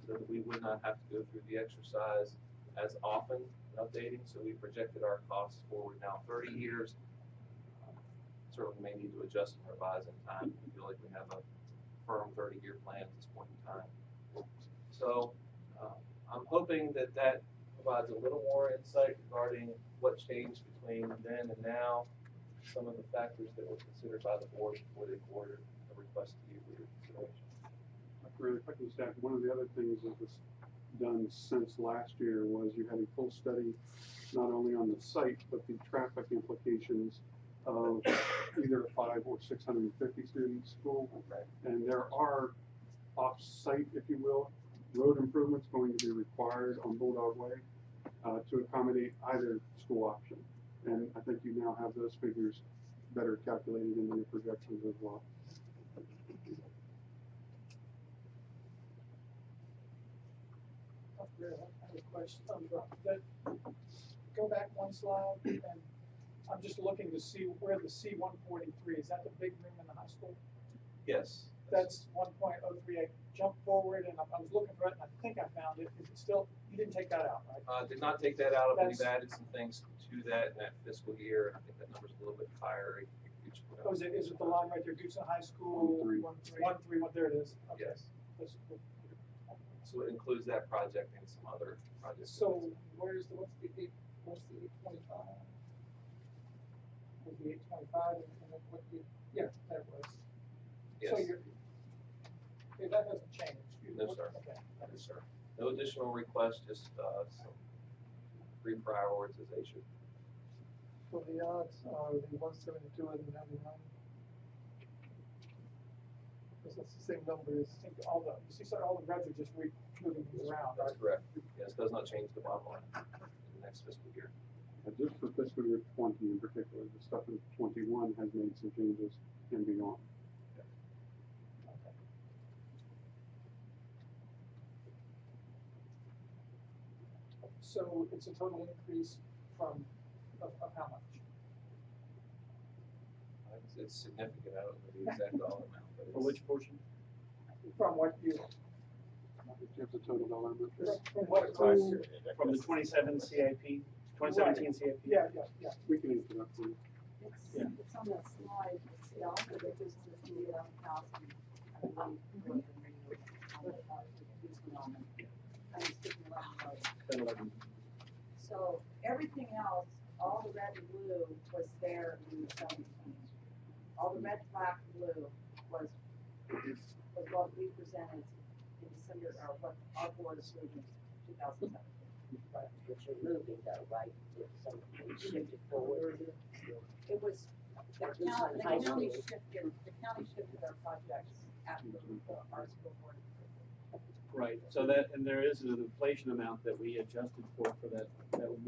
so that we would not have to go through the exercise as often in updating. So we projected our costs forward now 30 years. Certainly may need to adjust and revise in time. We feel like we have a firm 30-year plan at this point in time. So I'm hoping that that provides a little more insight regarding what changed between then and now, some of the factors that were considered by the board before they forwarded a request to you for your consideration. Really quickly, Staff, one of the other things that was done since last year was you had a full study not only on the site, but the traffic implications of either a 500 or 650 student school. And there are off-site, if you will, road improvements going to be required on Bulldog Way to accommodate either school option. And I think you now have those figures better calculated in your projections as well. I have a question. Go back one slide, and I'm just looking to see where the C-143, is that the big room in the high school? Yes. That's 1.038. Jump forward, and I was looking for it, and I think I found it. Is it still, you didn't take that out, right? Did not take that out. We've That's- added some things to that in that fiscal year. I think that number's a little bit higher. Oh, is it the line right there, Goosen High School? 131, there it is. Okay. Yes. That's cool. So it includes that project and some other projects. So what's the 825? Was the 825 and then what the, yeah, there it was. So Yes. okay, that doesn't change. No, sir. Okay. No, sir. No additional requests, just some reprioritization. So the odds are the 172 and the 99. Because that's the same numbers. I think all the reds are just moving things around, right? That's correct. Yes, does not change the bottom line in the next fiscal year. Just for fiscal year 20 in particular, the stuff in 21 has made some changes and beyond. So it's a total increase of how much? It's significant. I don't know the exact dollar amount, but For it's. which portion? From what you, Do you have the total dollar amount? from what it From was? from the 27 CIP, 2017 CIP? Yeah. We can answer that for you. Yeah. It's on that slide, it's the offer that gives us the housing. Then 11. So everything else, all the red and blue was there in the 17. All the red, black, blue was what we presented in December, or what our board approved in 2017. But you're moving though, right? If something shifted forward. It was, the county shifted our projects after our school board. Right, so that, and there is an inflation amount that we adjusted for the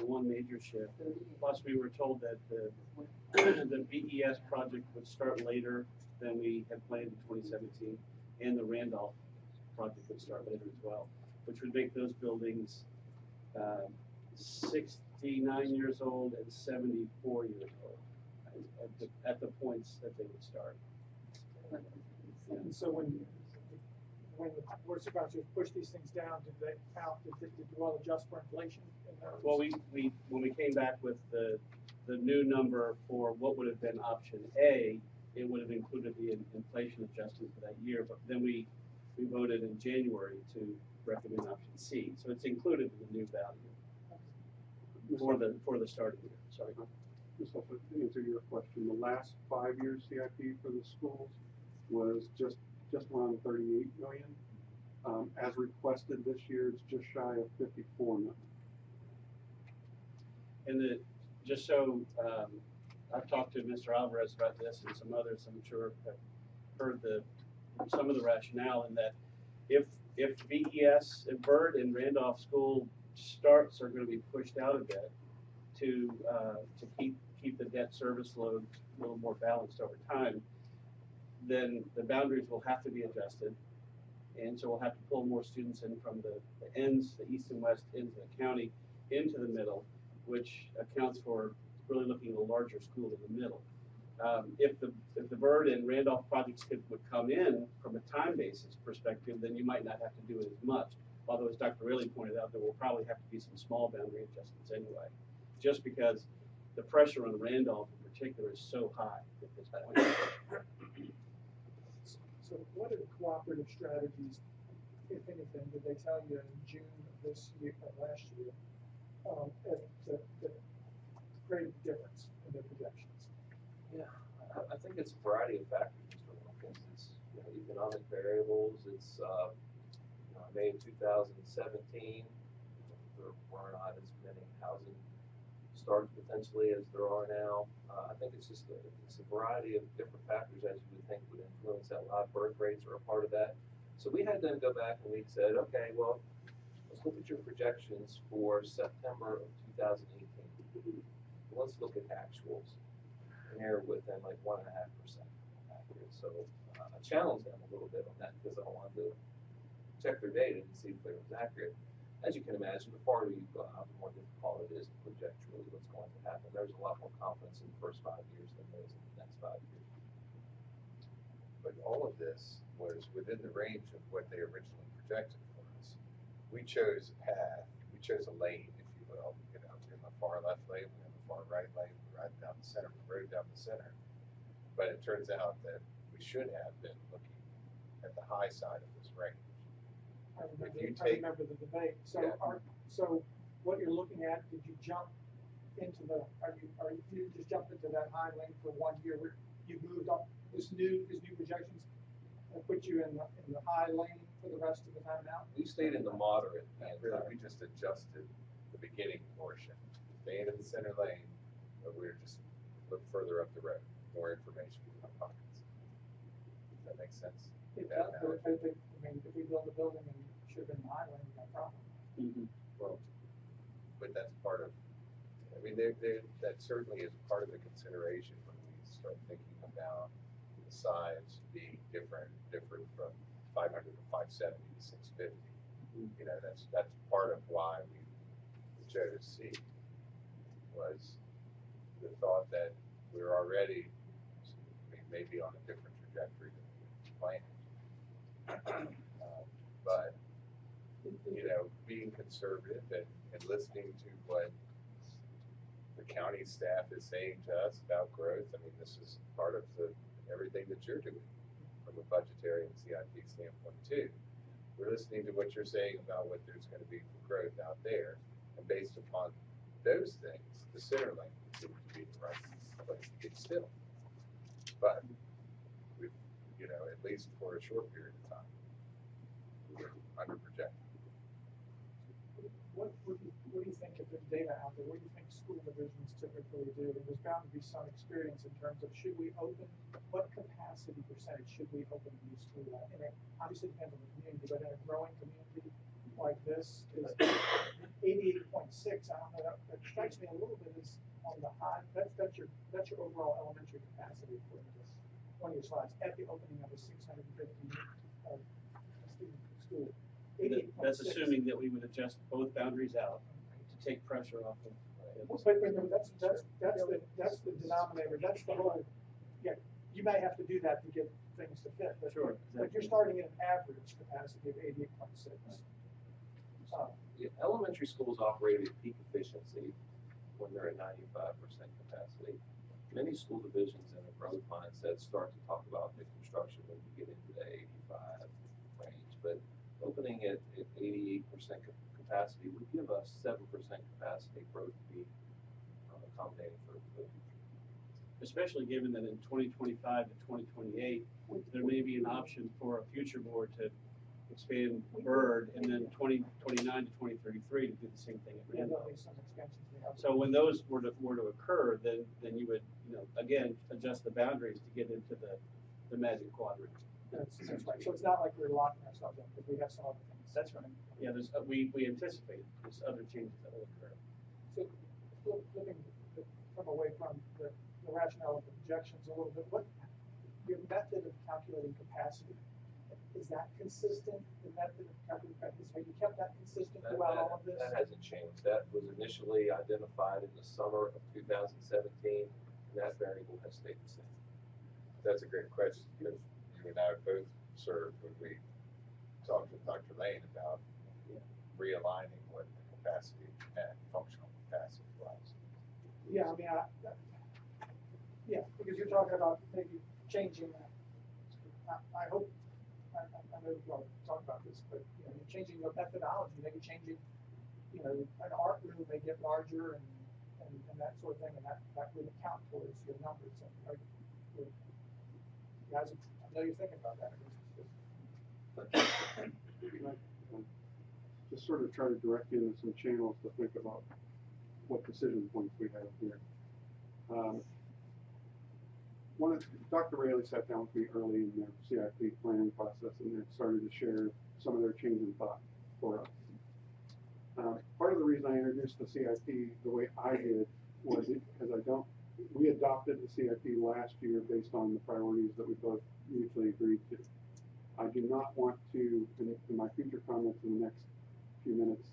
one major shift. Plus, we were told that the BES project would start later than we had planned in 2017, and the Randolph project would start later as well, which would make those buildings 69 years old and 74 years old at the points that they would start. And so when the board of supervisors push these things down, did you all adjust for inflation in those? Well, when we came back with the new number for what would have been option A, it would have included the inflation adjustment for that year, but then we voted in January to recommend option C, so it's included in the new value for the starting year. Sorry. Just to answer your question, the last 5-year CIP for the schools was just around 38 million. As requested this year, it's just shy of 54 million. And just so I've talked to Mr. Alvarez about this and some others, I'm sure have heard some of the rationale in that if BES, if Byrd and Randolph school starts are going to be pushed out a bit to keep the debt service load a little more balanced over time, then the boundaries will have to be adjusted. And so we'll have to pull more students in from the ends, the east and west ends of the county into the middle, which accounts for really looking at a larger school in the middle. If the Bird and Randolph projects would come in from a time basis perspective, then you might not have to do it as much. Although, as Dr. Rayleigh pointed out, there will probably have to be some small boundary adjustments anyway, just because the pressure on Randolph in particular is so high at this point. So what are the cooperative strategies, if anything, did they tell you in June of this year, or last year, that create a difference in their projections? Yeah, I think it's a variety of factors, Mr. Wilkins. It's, you know, economic variables. It's, you know, May of 2017, there were not as many housing starts potentially as there are now. I think it's just it's a variety of different factors, as you would think would influence that. Live birth rates are a part of that. So we had them go back and we said, okay, well, let's look at your projections for September of 2018. Let's look at actuals. And they're within like 1.5% accurate. So I challenged them a little bit on that because I wanted to check their data and see if it was accurate. As you can imagine, the farther you go out, the more difficult it is to project really what's going to happen. There's a lot more confidence in the first 5 years than there is in the next 5 years. But all of this was within the range of what they originally projected for us. We chose a path, we chose a lane, if you will. You know, we're in the far left lane, we're in the far right lane, we're right down the center, we rode down the center. But it turns out that we should have been looking at the high side of this range. I remember the debate. So Yeah. So what you're looking at, did you jump into you just jumped into that high lane for 1 year where you moved up these new projections and put you in the high lane for the rest of the time now? We stayed in the moderate. And really, we just adjusted the beginning portion, staying in the center lane, but we were just a little further up the road, more information in our pockets. Does that make sense? It does, but I mean, if we build a building and it should have been in the high lane, no problem. Well, but that's part of, I mean, that certainly is part of the consideration when we start thinking about the size being different from 500 to 570 to 650. You know, that's part of why we chose C, was the thought that we're already, I mean, maybe on a different trajectory than we planned. But, you know, being conservative and listening to what the county staff is saying to us about growth, I mean, this is part of everything that you're doing from a budgetary and CIP standpoint too. We're listening to what you're saying about what there's going to be for growth out there, and based upon those things, the center lane would seem to be the right place to get still. But we, you know, at least for a short period of time, we were under projected. What do you think, if there's data out there, what do you think school divisions typically do? And there's bound to be some experience in terms of what capacity percentage should we open a new school at? And it obviously depends on the community, but in a growing community like this, is 88.6, I don't know, that strikes me a little bit as on the high. That's your overall elementary capacity according to one of your slides at the opening of a 650 student school. That's assuming that we would adjust both boundaries out to take pressure off of. But remember, that's the denominator, that's the whole, yeah, you may have to do that to get things to fit, but. Sure, But you're starting at an average capacity of 88.6. Yeah, elementary schools operate at peak efficiency when they're at 95% capacity. Many school divisions in a growth mindset start to talk about the construction when you get into the 85 range, but opening at 88% capacity would give us 7% capacity growth to be accommodating for the future. Especially given that in 2025 to 2028, there may be an option for a future board to expand Bird, and then 2029 to 2033 to do the same thing at Randolph. So when those were to occur, then you would, you know, again, adjust the boundaries to get into the magic quadrant. That's right. So it's not like we're locking ourselves in, because we have some other things. That's right. Yeah, we anticipate there's other changes that will occur. So looking from away from the rationale of the projections a little bit, your method of calculating capacity, is that consistent, the method of calculating capacity, have you kept that consistent throughout all of this? That hasn't changed. That was initially identified in the summer of 2017, and that variable has stayed the same. That's a great question, because you and I both served when we talked with Dr. Lane about realigning what the capacity and functional capacity was. Yeah, I mean, yeah, because you're talking about maybe changing that. I hope, I know you all talk about this, but, you know, you're changing your methodology, maybe changing, you know, an art room may get larger and that sort of thing, and that would account towards your numbers. And, you guys, I know you're thinking about that. Just sort of try to direct you into some channels to think about what decision points we have here. Dr. Rayleigh sat down with me early in their CIP planning process, and they started to share some of their change in thought for us. Part of the reason I introduced the CIP the way I did was because we adopted the CIP last year based on the priorities that we both mutually agreed to. I do not want to, in my future comments in the next few minutes,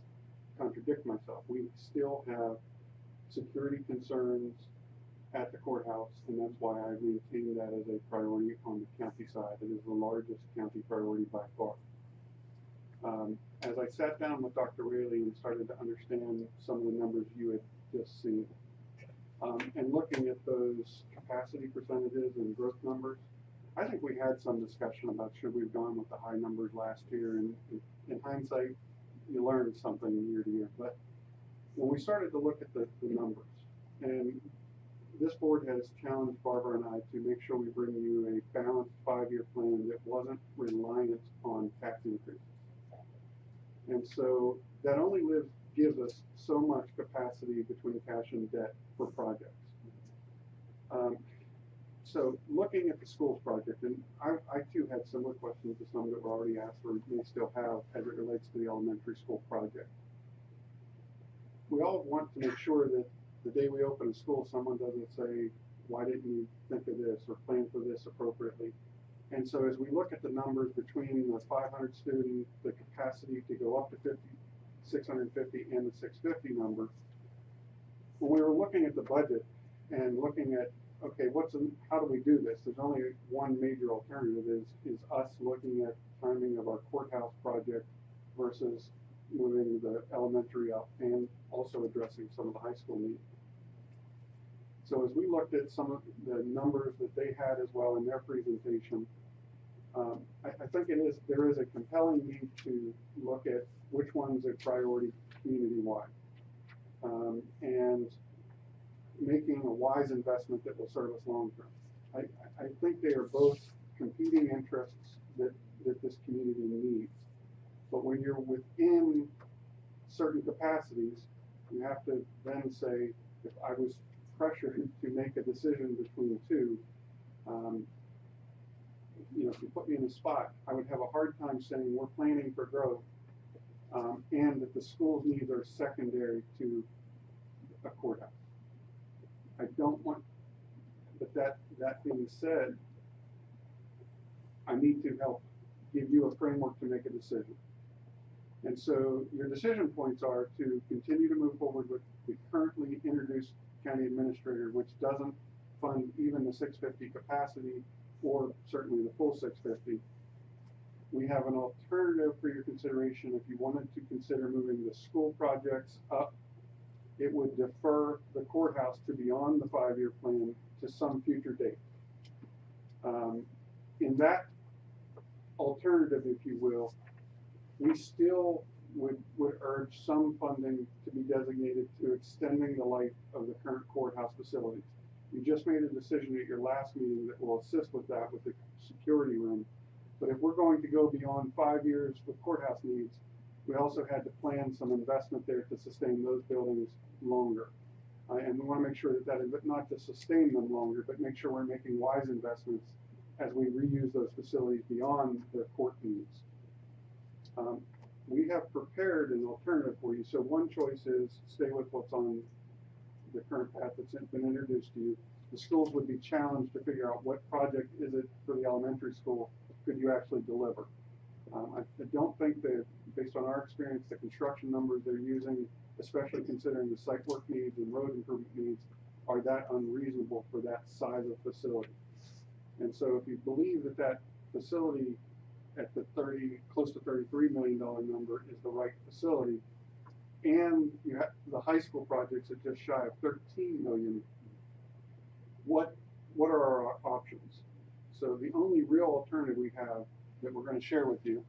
contradict myself. We still have security concerns at the courthouse, and that's why I maintain that as a priority on the county side. It is the largest county priority by far. As I sat down with Dr. Rayleigh and started to understand some of the numbers you had just seen, and looking at those capacity percentages and growth numbers, I think we had some discussion about should we have gone with the high numbers last year, and in hindsight, you learn something year to year. But when we started to look at the numbers, and this board has challenged Barbara and I to make sure we bring you a balanced 5-year plan that wasn't reliant on tax increases. And so that only gives us so much capacity between cash and debt for projects. So looking at the schools project, and I too had similar questions to some that were already asked or may still have as it relates to the elementary school project. We all want to make sure that the day we open a school, someone doesn't say, why didn't you think of this or plan for this appropriately? And so as we look at the numbers between the 500 student, the capacity to go up to 650 and the 650 number, when we were looking at the budget and looking at, okay, how do we do this? There's only one major alternative is us looking at timing of our courthouse project versus moving the elementary up and also addressing some of the high school needs. So as we looked at some of the numbers that they had as well in their presentation, I think there is a compelling need to look at which one's a priority community-wide, and making a wise investment that will serve us long-term. I think they are both competing interests that this community needs. But when you're within certain capacities, you have to then say, if I was pressured to make a decision between two, if you put me in a spot, I would have a hard time saying we're planning for growth, and that the school's needs are secondary to a courthouse. I don't want, but that being said, I need to help give you a framework to make a decision. And so your decision points are to continue to move forward with the currently introduced county administrator, which doesn't fund even the 650 capacity or certainly the full 650. We have an alternative for your consideration. If you wanted to consider moving the school projects up, it would defer the courthouse to beyond the 5-year plan to some future date. In that alternative, if you will, we still would urge some funding to be designated to extending the life of the current courthouse facilities. You just made a decision at your last meeting that will assist with that with the security room. But if we're going to go beyond 5 years with courthouse needs, we also had to plan some investment there to sustain those buildings longer. And we want to make sure that is not to sustain them longer, but make sure we're making wise investments as we reuse those facilities beyond the court needs. We have prepared an alternative for you. So one choice is stay with what's on the current path that's been introduced to you, the schools would be challenged to figure out what project is it for the elementary school could you actually deliver. I don't think that, based on our experience, the construction numbers they're using, especially considering the site work needs and road improvement needs, are that unreasonable for that size of facility. And so if you believe that that facility at the close to $33 million number is the right facility, and you have the high school projects at just shy of 13 million, what are our options? So the only real alternative we have that we're going to share with you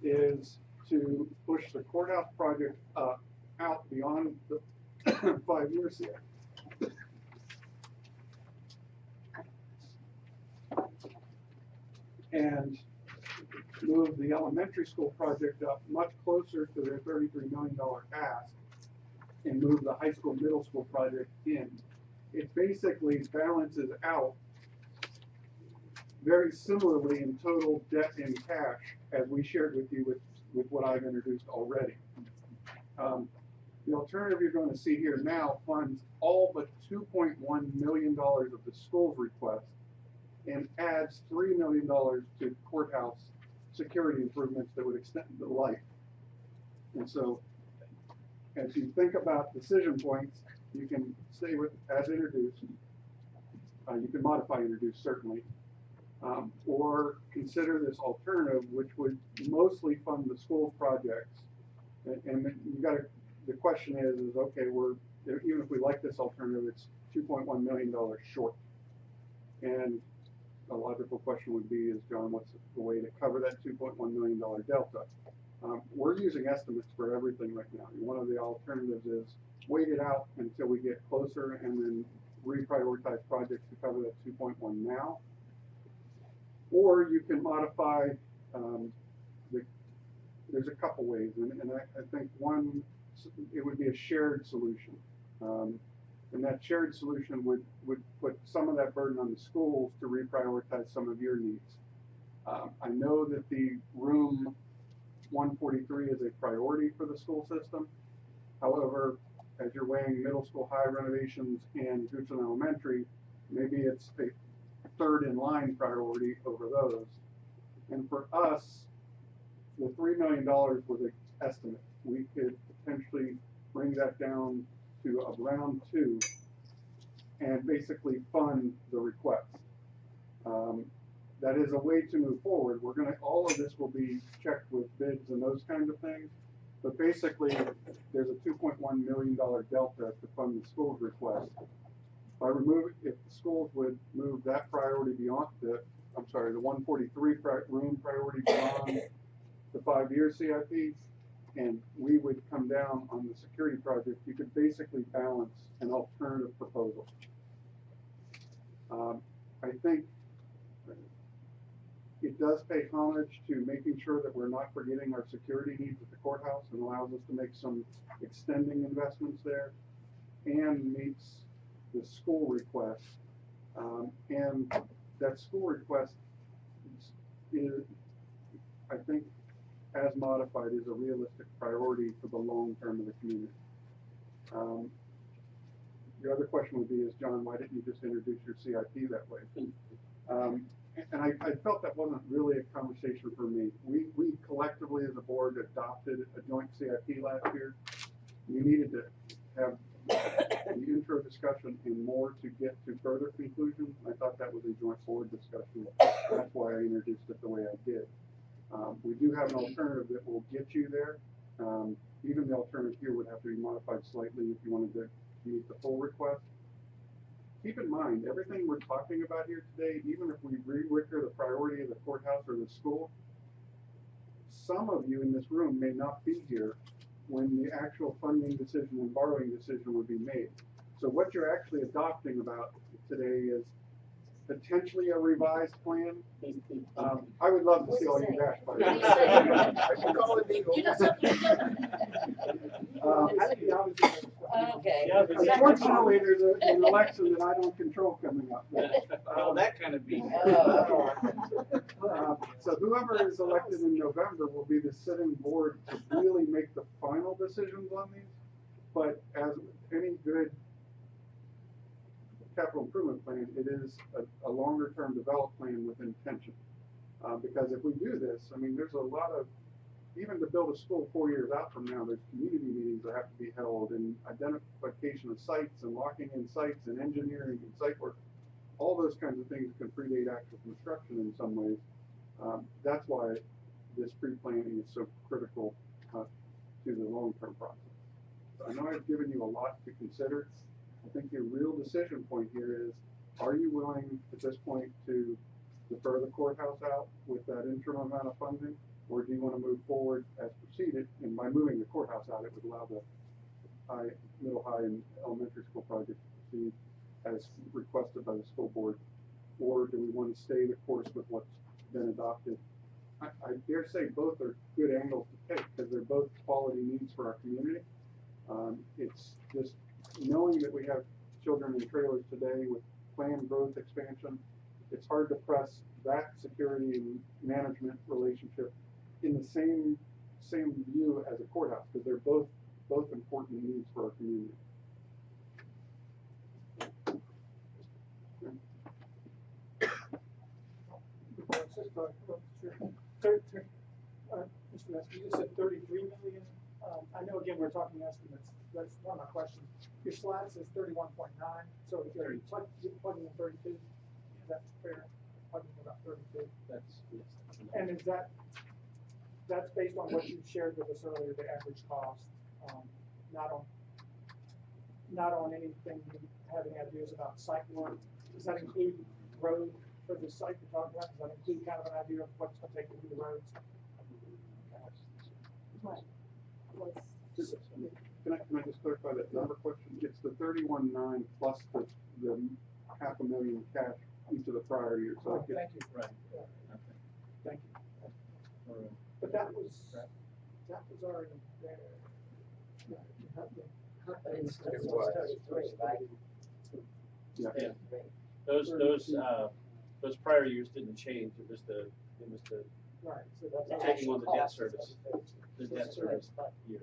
is to push the courthouse project out beyond the 5 years here. And move the elementary school project up much closer to their $33 million ask and move the high school, middle school project in. It basically balances out very similarly in total debt and cash as we shared with you with what I've introduced already. The alternative you're going to see here now funds all but $2.1 million of the school's request and adds $3 million to courthouse security improvements that would extend the life. And so, as you think about decision points, you can stay with as introduced. You can modify introduced certainly, or consider this alternative, which would mostly fund the school projects. And you got to. The question is okay, even if we like this alternative, it's $2.1 million short. And a logical question would be, John, what's the way to cover that $2.1 million delta? We're using estimates for everything right now. One of the alternatives is wait it out until we get closer and then reprioritize projects to cover that 2.1 now. Or you can modify, there's a couple ways, and I think one, it would be a shared solution. And that shared solution would put some of that burden on the schools to reprioritize some of your needs. I know that the room 143 is a priority for the school system. However, as you're weighing middle school high renovations and Goodson Elementary, maybe it's a third in line priority over those. And for us, the $3 million was an estimate. We could potentially bring that down to around 2 and basically fund the request. That is a way to move forward. All of this will be checked with bids and those kinds of things. But basically, there's a $2.1 million delta to fund the school's request. If the schools would move that priority beyond the 143 room priority beyond the 5-year CIP, and we would come down on the security project, you could basically balance an alternative proposal. I think it does pay homage to making sure that we're not forgetting our security needs at the courthouse and allows us to make some extending investments there and meets the school request. And that school request is, I think, as modified, is a realistic priority for the long term of the community. Your other question would be, John, why didn't you just introduce your CIP that way? And I felt that wasn't really a conversation for me. We collectively as a board adopted a joint CIP last year. We needed to have the intro discussion and more to get to further conclusions. I thought that was a joint board discussion. That's why I introduced it the way I did. We do have an alternative that will get you there. Even the alternative here would have to be modified slightly if you wanted to meet the full request. Keep in mind, everything we're talking about here today, even if we re-wicker the priority of the courthouse or the school, some of you in this room may not be here when the actual funding decision and borrowing decision would be made. So what you're actually adopting about today is potentially a revised plan. I would love to see all you dash by. Okay. Unfortunately, there's an election that I don't control coming up. Oh, that kind of beat. So whoever is elected in November will be the sitting board to really make the final decisions on these. But as any good capital improvement plan, it is a longer term developed plan with intention. Because if we do this, I mean, there's a lot of, even to build a school 4 years out from now, there's community meetings that have to be held, and identification of sites and locking in sites and engineering and site work. All those kinds of things can predate actual construction in some ways. That's why this pre-planning is so critical to the long-term process. So I know I've given you a lot to consider. I think your real decision point here is, are you willing at this point to defer the courthouse out with that interim amount of funding? Or do you want to move forward as proceeded? And by moving the courthouse out, it would allow the middle, high, and elementary school projects to proceed as requested by the school board. Or do we want to stay the course with what's been adopted? I dare say both are good angles to take because they're both quality needs for our community. It's just knowing that we have children in trailers today with planned growth expansion, it's hard to press that security and management relationship in the same view as a courthouse, because they're both important needs for our community. Mr. Nestor, you just said 33 million. I know again we're talking estimates. That's one of my questions. Your slide says 31.9, so if you're plugging in 32, is that fair? Plugging in about 32. That's, yes. And is that's based on what you shared with us earlier, the average cost, not on anything you have any ideas about site work? Does that include road for the site you're talking about? Does that include kind of an idea of what it's going to take to do the roads? What? Can I just clarify that number question? It's the 31.9 plus the $500,000 cash each of the prior years. So Thank you. Right. Thank you. But that was already there. But it's still It was. 33, right? yeah. Yeah. Those prior years didn't change. It was the Right, so The that's. taking actual on the debt cost is service. what The it debt is. service But year.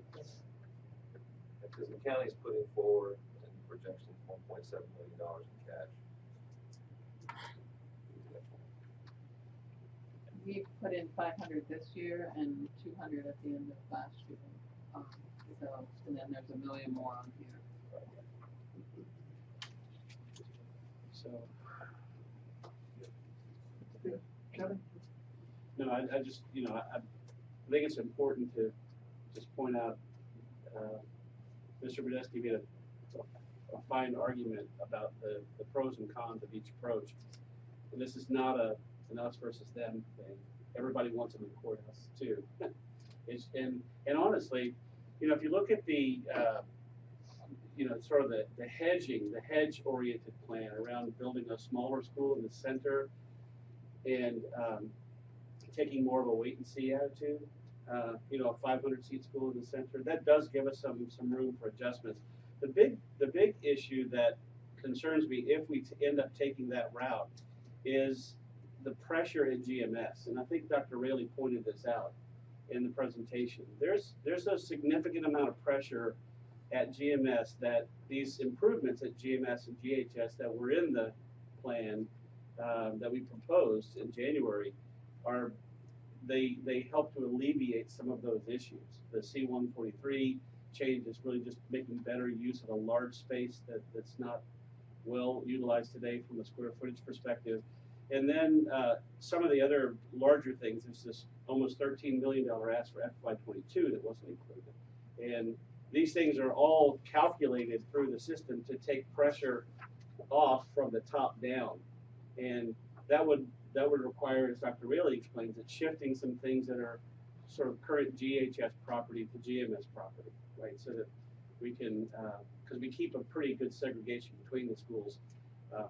Because the county's putting forward in projections $1.7 million in cash. We put in 500 this year and 200 at the end of last year. So, and then there's $1 million more on here. So, Kevin? no, I just, I think it's important to just point out, Mr. Badesky made a fine argument about the pros and cons of each approach. And this is not an us versus them thing. Everybody wants them in the courthouse too. And honestly, if you look at the, sort of the hedge-oriented plan around building a smaller school in the center and taking more of a wait-and-see attitude, a 500-seat school in the center, that does give us some room for adjustments. The big issue that concerns me if we end up taking that route is the pressure in GMS, and I think Dr. Raley pointed this out in the presentation. There's a significant amount of pressure at GMS that these improvements at GMS and GHS that were in the plan that we proposed in January they help to alleviate some of those issues. The C-143 change is really just making better use of a large space that's not well utilized today from a square footage perspective. And then some of the other larger things, there's this almost $13 million ask for FY22 that wasn't included. And these things are all calculated through the system to take pressure off from the top down. And that would require, as Dr. Raley explains it, shifting some things that are sort of current GHS property to GMS property, right? So that we can, because we keep a pretty good segregation between the schools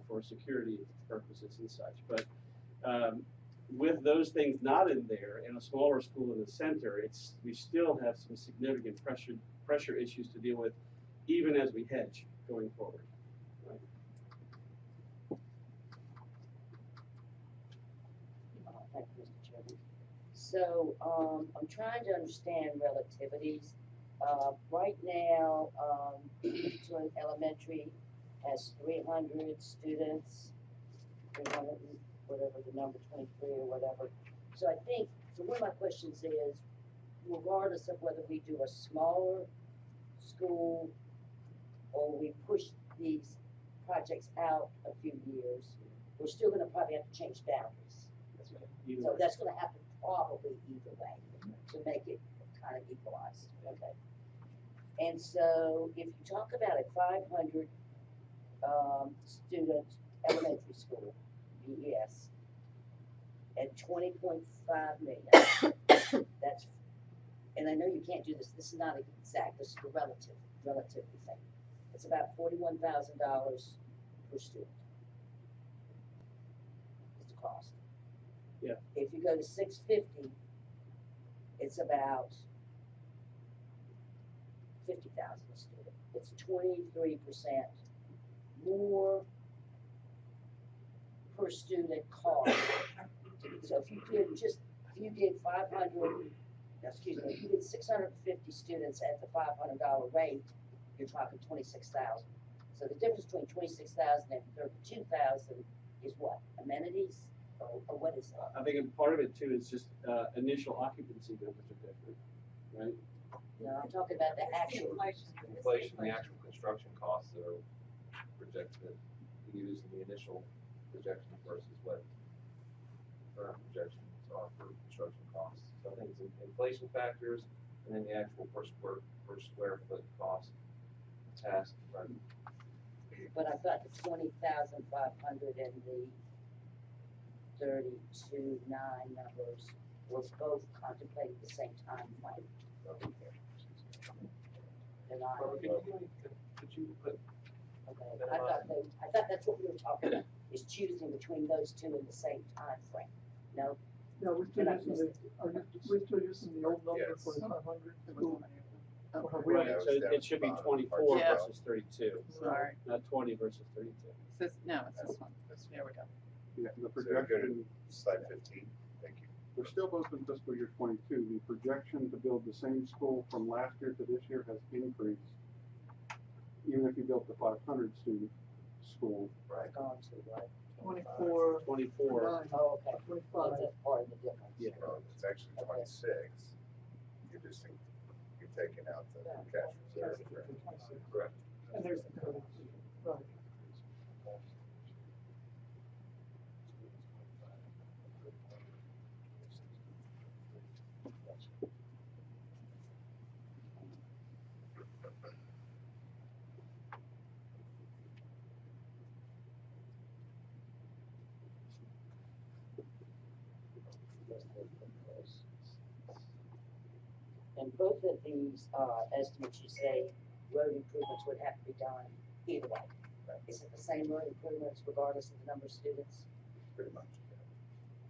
for security purposes and such. But with those things not in there, in a smaller school in the center, we still have some significant pressure issues to deal with, even as we hedge going forward. Right? Thank you, Mr. Chairman. So, I'm trying to understand relativities. Right now, to an elementary, has 300 students, 300, whatever the number, 23 or whatever. So I think, so one of my questions is, regardless of whether we do a smaller school or we push these projects out a few years, we're still gonna probably have to change boundaries. So that's gonna happen probably either way to make it kind of equalized, okay? And so if you talk about a 500 student elementary school, BES, at 20.5 million, that's, and I know you can't do this, this is not exact, this is the relatively thing. It's about $41,000 per student. It's the cost. Yeah. If you go to 650, it's about 50,000 a student. It's 23% more per student cost. So if you did 500, excuse me, if you did 650 students at the $500 rate, you're talking 26,000. So the difference between 26,000 and 32,000 is what? Amenities, or what is that? I think part of it too is just initial occupancy numbers are different, right? No, I'm talking about the actual. Inflation, the actual construction costs that are projected, used in the initial projections versus what current projections are for construction costs. So I think it's inflation factors and then the actual per square foot cost task, right? But I thought the 20,500 and the 32.9 numbers were both contemplating the same time frame. And Could you put? okay, I thought that's what we were talking about, is choosing between those two in the same time frame. No? Yeah, we're still using the old number Yes. for the 500 school. Right, so it should be 24 Yeah. versus 32, Sorry. not 20 versus 32. It's this, no, it's this one. There we go. Yeah, the So go to projection, slide 15, thank you. we're still both in fiscal year 22. The projection to build the same school from last year to this year has increased. Even if you built the 500 student school. Right. Gone to what? 24. 24. 9, Oh, okay. 25. That's part of the difference. Yeah. It's actually 26. You're just, you're taking out the cash reserve. Correct. And there's the 32. Right. And both of these, estimates, you say road improvements would have to be done either way. Is it the same road improvements regardless of the number of students? Pretty much.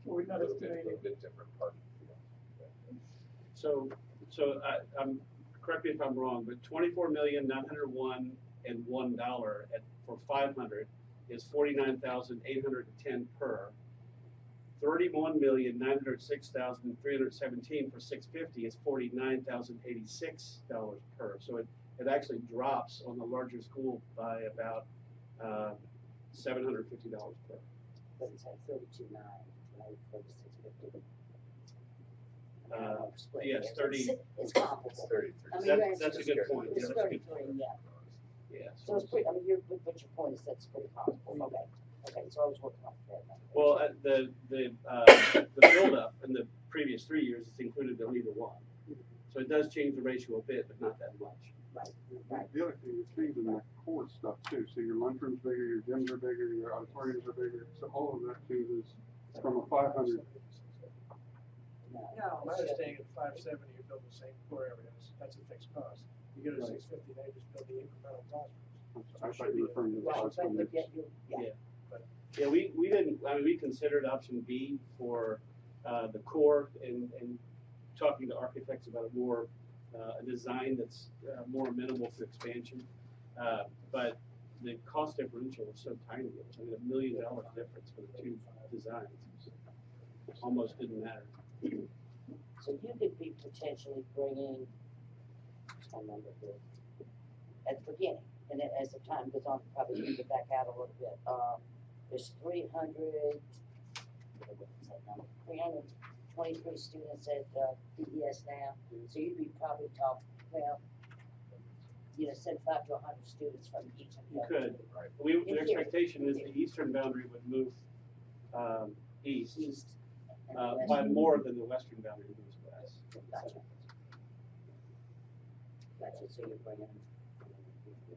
So we're A not little bit estimating, different part. So correct me if I'm wrong, but 24,901 and $1 for 500 is 49,810 per. 31,906,317 for 650 is $49,086 per. So it actually drops on the larger school by about $750 per. But it's at 32.9, right, for the 650. Yes, 30. It's comparable. It's 33. I mean, That's a good point. It's Yeah, that's a good 33, point. yeah. Yeah. So it's pretty, I mean, but your point is that's pretty comparable, okay. Okay, so I was working off that number. Well, the buildup in the previous 3 years is included on either one. So it does change the ratio a bit, but not that much. Right, right. The other thing, you're changing that core stuff too. So your lunchroom's bigger, your gyms are bigger, your auditoriums are bigger. So all of that changes from a 500. No, My understanding of 570, you build the same core areas, that's a fixed cost. You go to Right. 650, they just build the incremental classrooms. I thought you were referring to the Right, but 500. yet you, yeah. Yeah, we didn't, I mean, we considered option B for the core and talking to architects about a more, a design that's more amenable to expansion. But the cost differential was so tiny, it was, I mean, $1 million difference for the two designs. Almost didn't matter. So you could be potentially bringing, what's my number here? At the beginning, and then as the time goes on, probably move it back out a little bit. There's 323 students at BES now, so you'd be probably talking, well, 75 to 100 students from each of You the could. other two. The expectation is the eastern boundary would move east East. And by west. more than the western boundary moves west. Gotcha. Gotcha, so you're bringing.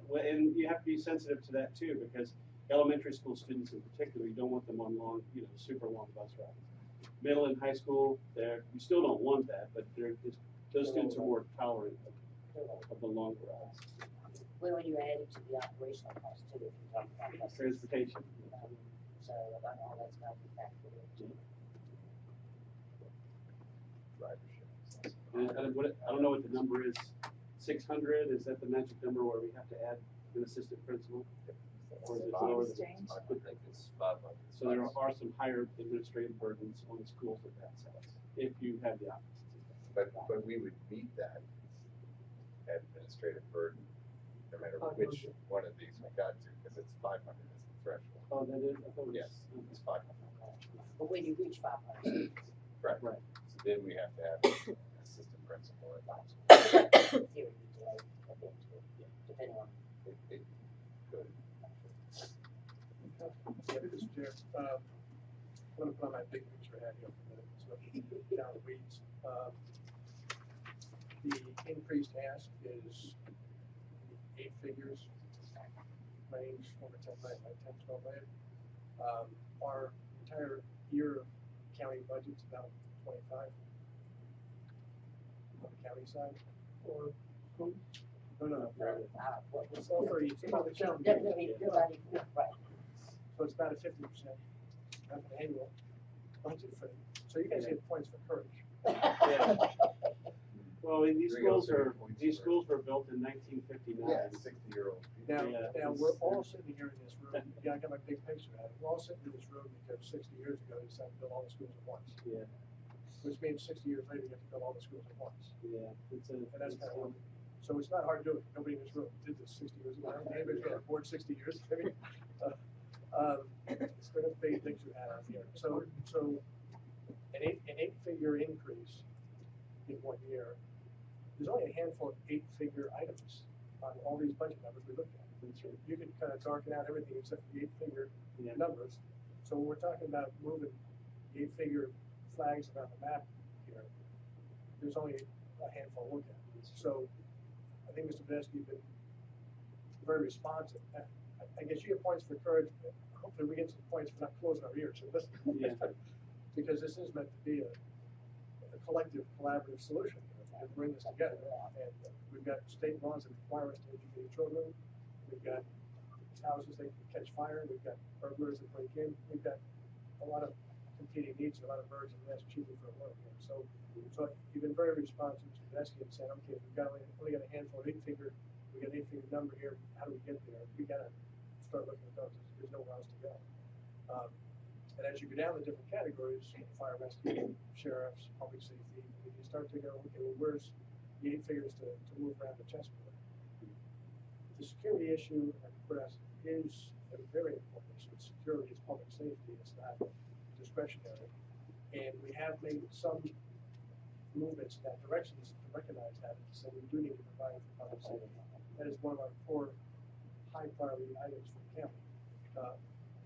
Well, and you have to be sensitive to that too, because elementary school students in particular, you don't want them on long, super long bus rides. Middle and high school, you still don't want that, but those students are more tolerant of the longer rides. Well, when you add it to the operational cost too, if you're talking about buses. Transportation. So about all that's got to be factored into. And I don't know what the number is. 600, is that the magic number where we have to add an assistant principal? Or is it lower than that? I would think it's 500. So there are some higher administrative burdens on schools of that size, if you have the option. But we would meet that administrative burden, no matter which one of these we got to, because it's 500 is the threshold. Oh, that is? I thought it was. Yes, it's 500. But when you reach 500. Right. Right. So then we have to have an assistant principal at that. Theory, delay, depending on. It could. Yeah, Mr. Chair, I'm gonna put on my big picture hat here for a minute, so down the weeds. The increased ask is 8 figures, range over 10 million, like 10, 12 million. Our entire year of county budget's about 25 on the county side. Or who? No. What was All for each, all the county. Nobody, right. So it's about a 50%, not an annual budget for, so you guys get points for courage. Well, these There you go, schools 30 points these for- schools were built in 1959. Yeah, 60-year-old. Now, Yeah, now, it's- we're all sitting here in this room, yeah, I got my big picture at it, we're all sitting in this room because 60 years ago, they decided to build all the schools at once. Yeah, Which means 60 years later, you have to build all the schools at once. yeah. And that's kind of, so it's not hard to do it, nobody in this room did this 60 years ago, anybody's been on board 60 years, I mean, it's been a big picture hat on here. So an 8-figure increase in 1 year, there's only a handful of 8-figure items on all these budget numbers we looked at. You can kind of darken out everything except for the 8-figure numbers. So when we're talking about moving the 8-figure flags around the map here, there's only a handful to look at. So I think Mr. Badesky's been very responsive. I guess you get points for courage. Hopefully we get some points for not closing our ears. Yeah. Because this is meant to be a collective, collaborative solution and bring this together. And we've got state laws that require us to educate children. We've got houses that can catch fire. We've got burglars that break in. We've got a lot of competing needs, a lot of birds and nests cheating for a work. So you've been very responsive to Badesky and saying, okay, we've got only got a handful of 8-figure, we got an 8-figure number here. How do we get there? We got to start looking at those. There's nowhere else to go. And as you go down the different categories, fire rescue, sheriffs, public safety, you start to go, okay, well, where's the 8 figures to move around the chessboard? The security issue for us is a very important issue. Security is public safety, it's not discretionary. And we have made some movements in that direction to recognize that and to say we do need to provide for public safety. That is one of our core high priority items for the county.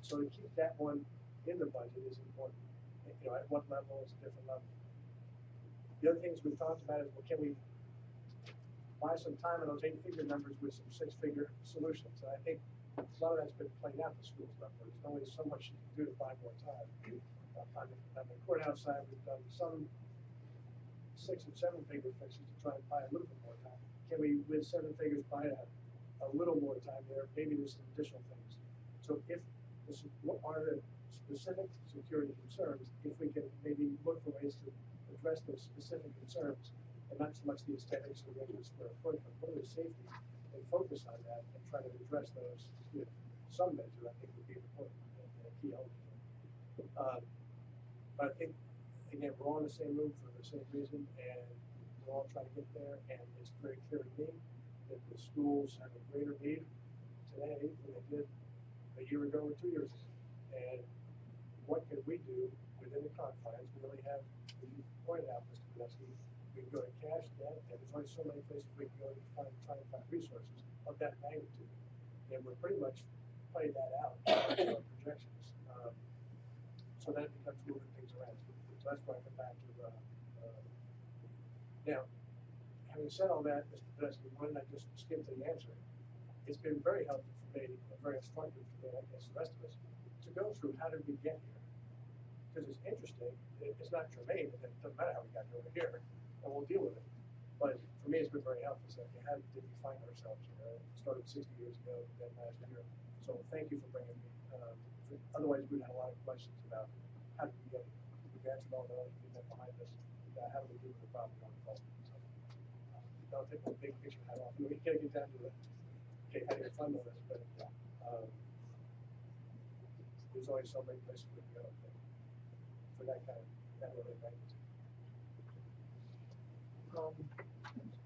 So to keep that one in the budget is important. At what level is a different level. The other things we've talked about is, well, can we buy some time in those 8-figure numbers with some 6-figure solutions? And I think a lot of that's been played out in the schools number. There's only so much you can do to buy more time. On the courthouse side, we've done some 6 and 7-figure fixes to try and buy a little bit more time. Can we, with 7 figures, buy a little more time there? Maybe there's some additional things. So what are the specific security concerns, if we can maybe look for ways to address those specific concerns, and not so much the aesthetics or the regular square foot, but what are the safety, and focus on that, and try to address those with some measure, I think would be important and a key element. But I think, again, we're all in the same room for the same reason, and we're all trying to get there, and it's very clear to me that the schools have a greater need today than they did a year ago or 2 years ago. And what can we do within the confines? We really have, as you pointed out, Mr. Podolsky, we can go to cash, debt, and there's only so many places we can go to try and find resources of that magnitude. And we're pretty much playing that out in our projections. So that becomes moving things around. So that's why I come back to, now, having said all that, Mr. Podolsky, why don't I just skim to the answer? It's been very helpful for me, and very instructive for me, I guess, the rest of us, to go through how did we get here? Because it's interesting, it's not germane, it doesn't matter how we got over here, and we'll deal with it. But for me, it's been very helpful, so how did we find ourselves here? It started 60 years ago, then last year. So thank you for bringing me, otherwise we'd have a lot of questions about how did we get here? We've answered all those, we get behind us, how do we deal with the problem going forward? So, I'll take the big picture hat off. We can't get down to the, okay, how do you fund all this, but, there's always so many places we can go for that kind of, that really magnitude.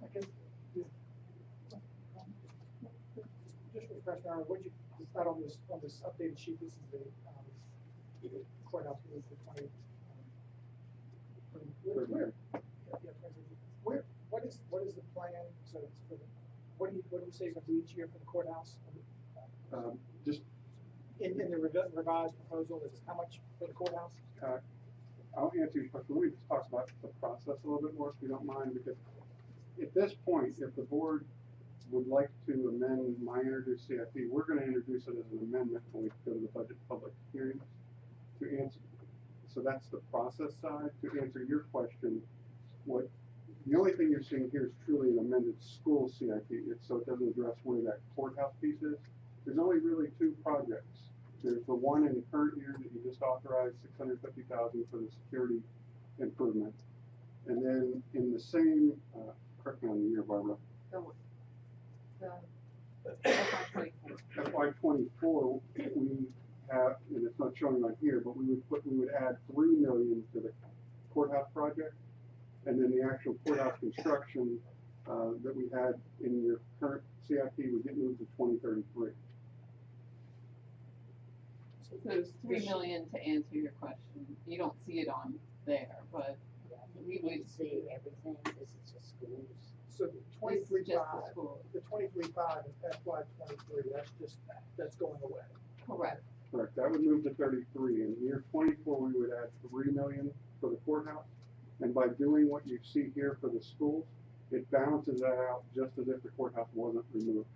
I guess, just refresh my memory, what did you, it's not on this updated sheet, this is the courthouse, this is the 20. What is the plan, so it's for the, what do you say is going to do each year for the courthouse? Just In the revised proposal, is how much for the courthouse? I'll answer your question. Let me just talk about the process a little bit more, if you don't mind, because at this point, if the board would like to amend my introduced CIP, we're going to introduce it as an amendment when we go to the budget public hearings to answer. So that's the process side. To answer your question, the only thing you're seeing here is truly an amended school CIP. So it doesn't address where that courthouse piece is. There's only really two projects. There's the one in the current year that you just authorized, $650,000 for the security improvement. And then in the same, correct me on the year, Barbara. FY24, we have, and it's not showing on here, but we would add $3 million to the courthouse project, and then the actual courthouse construction that we had in your current CIP would get moved to 2033. So it's 3 million to answer your question. You don't see it on there, but we would see everything. This is just schools. So the 23.5, the 23.5 is FY23. That's going away. Correct. Correct. That would move to 33. In year 24, we would add $3 million for the courthouse, and by doing what you see here for the schools, it balances that out just as if the courthouse wasn't removed.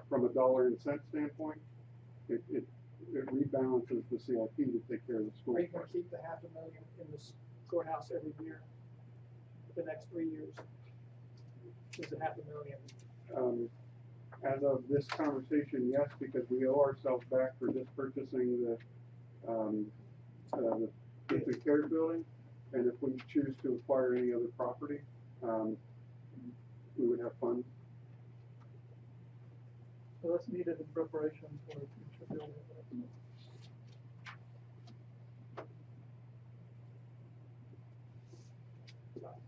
From a dollar and cent standpoint, it rebalances the CIP to take care of the school. Are you going to keep the $500,000 in this courthouse every year for the next 3 years? Is it $500,000? As of this conversation, yes, because we owe ourselves back for just purchasing the infant care building, and if we choose to acquire any other property, we would have funds. So that's needed in preparation for future building.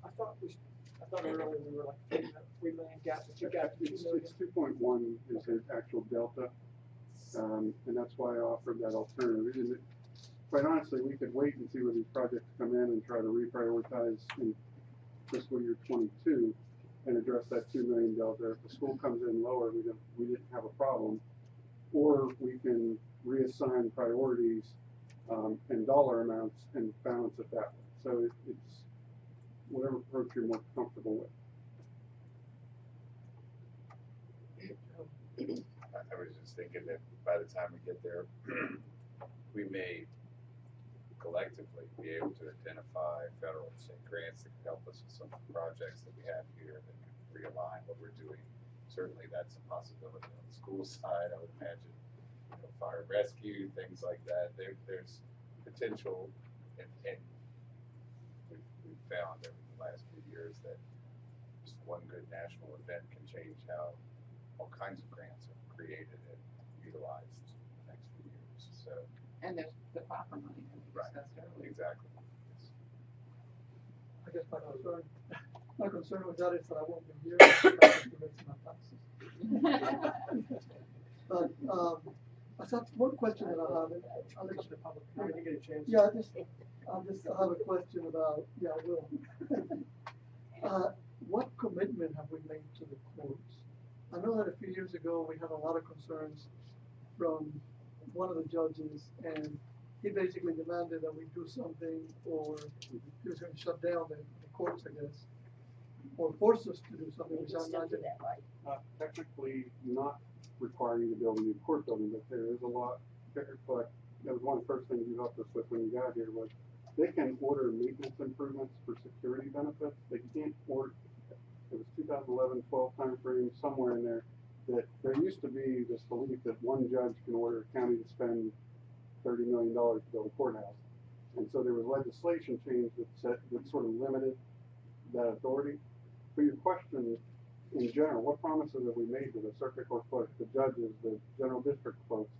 I thought earlier we were like taking that $3 million gap, but you got $2 million. It's 2.1 is the actual delta, and that's why I offered that alternative. And quite honestly, we could wait and see where these projects come in and try to reprioritize in fiscal year 22 and address that $2 million delta. If the school comes in lower, we didn't have a problem, or we can reassign priorities and dollar amounts and balance it that way. So it's whatever approach you're more comfortable with. I was just thinking that by the time we get there, we may collectively be able to identify federal and state grants that can help us with some of the projects that we have here that can realign what we're doing. Certainly that's a possibility on the school side. I would imagine, fire and rescue, things like that. There's potential, and we've found over the last few years that just one good national event can change how all kinds of grants are created and utilized in the next few years. So, and there's the proper money that we discussed earlier. Exactly. I guess my concern with that is that I won't be here to commit to my taxes. But, I thought one question that I have, and I'll let you, Public, when you get a chance. yeah, I have a question about, yeah, I will. What commitment have we made to the courts? I know that a few years ago, we had a lot of concerns from one of the judges, and he basically demanded that we do something, or he was gonna shut down the courts, I guess, or force us to do something, We which can I'm still not. do that, right? Technically not requiring you to build a new court building, but there is a lot, but that was one of the first things you helped us with when you got here was they can order maintenance improvements for security benefits. They can't order, it was 2011, 12 timeframe, somewhere in there, that there used to be this belief that one judge can order a county to spend $30 million to build a courthouse. And so there was legislation change that sort of limited that authority. For your question, in general, what promises have we made to the circuit court clerks, the judges, the general district folks?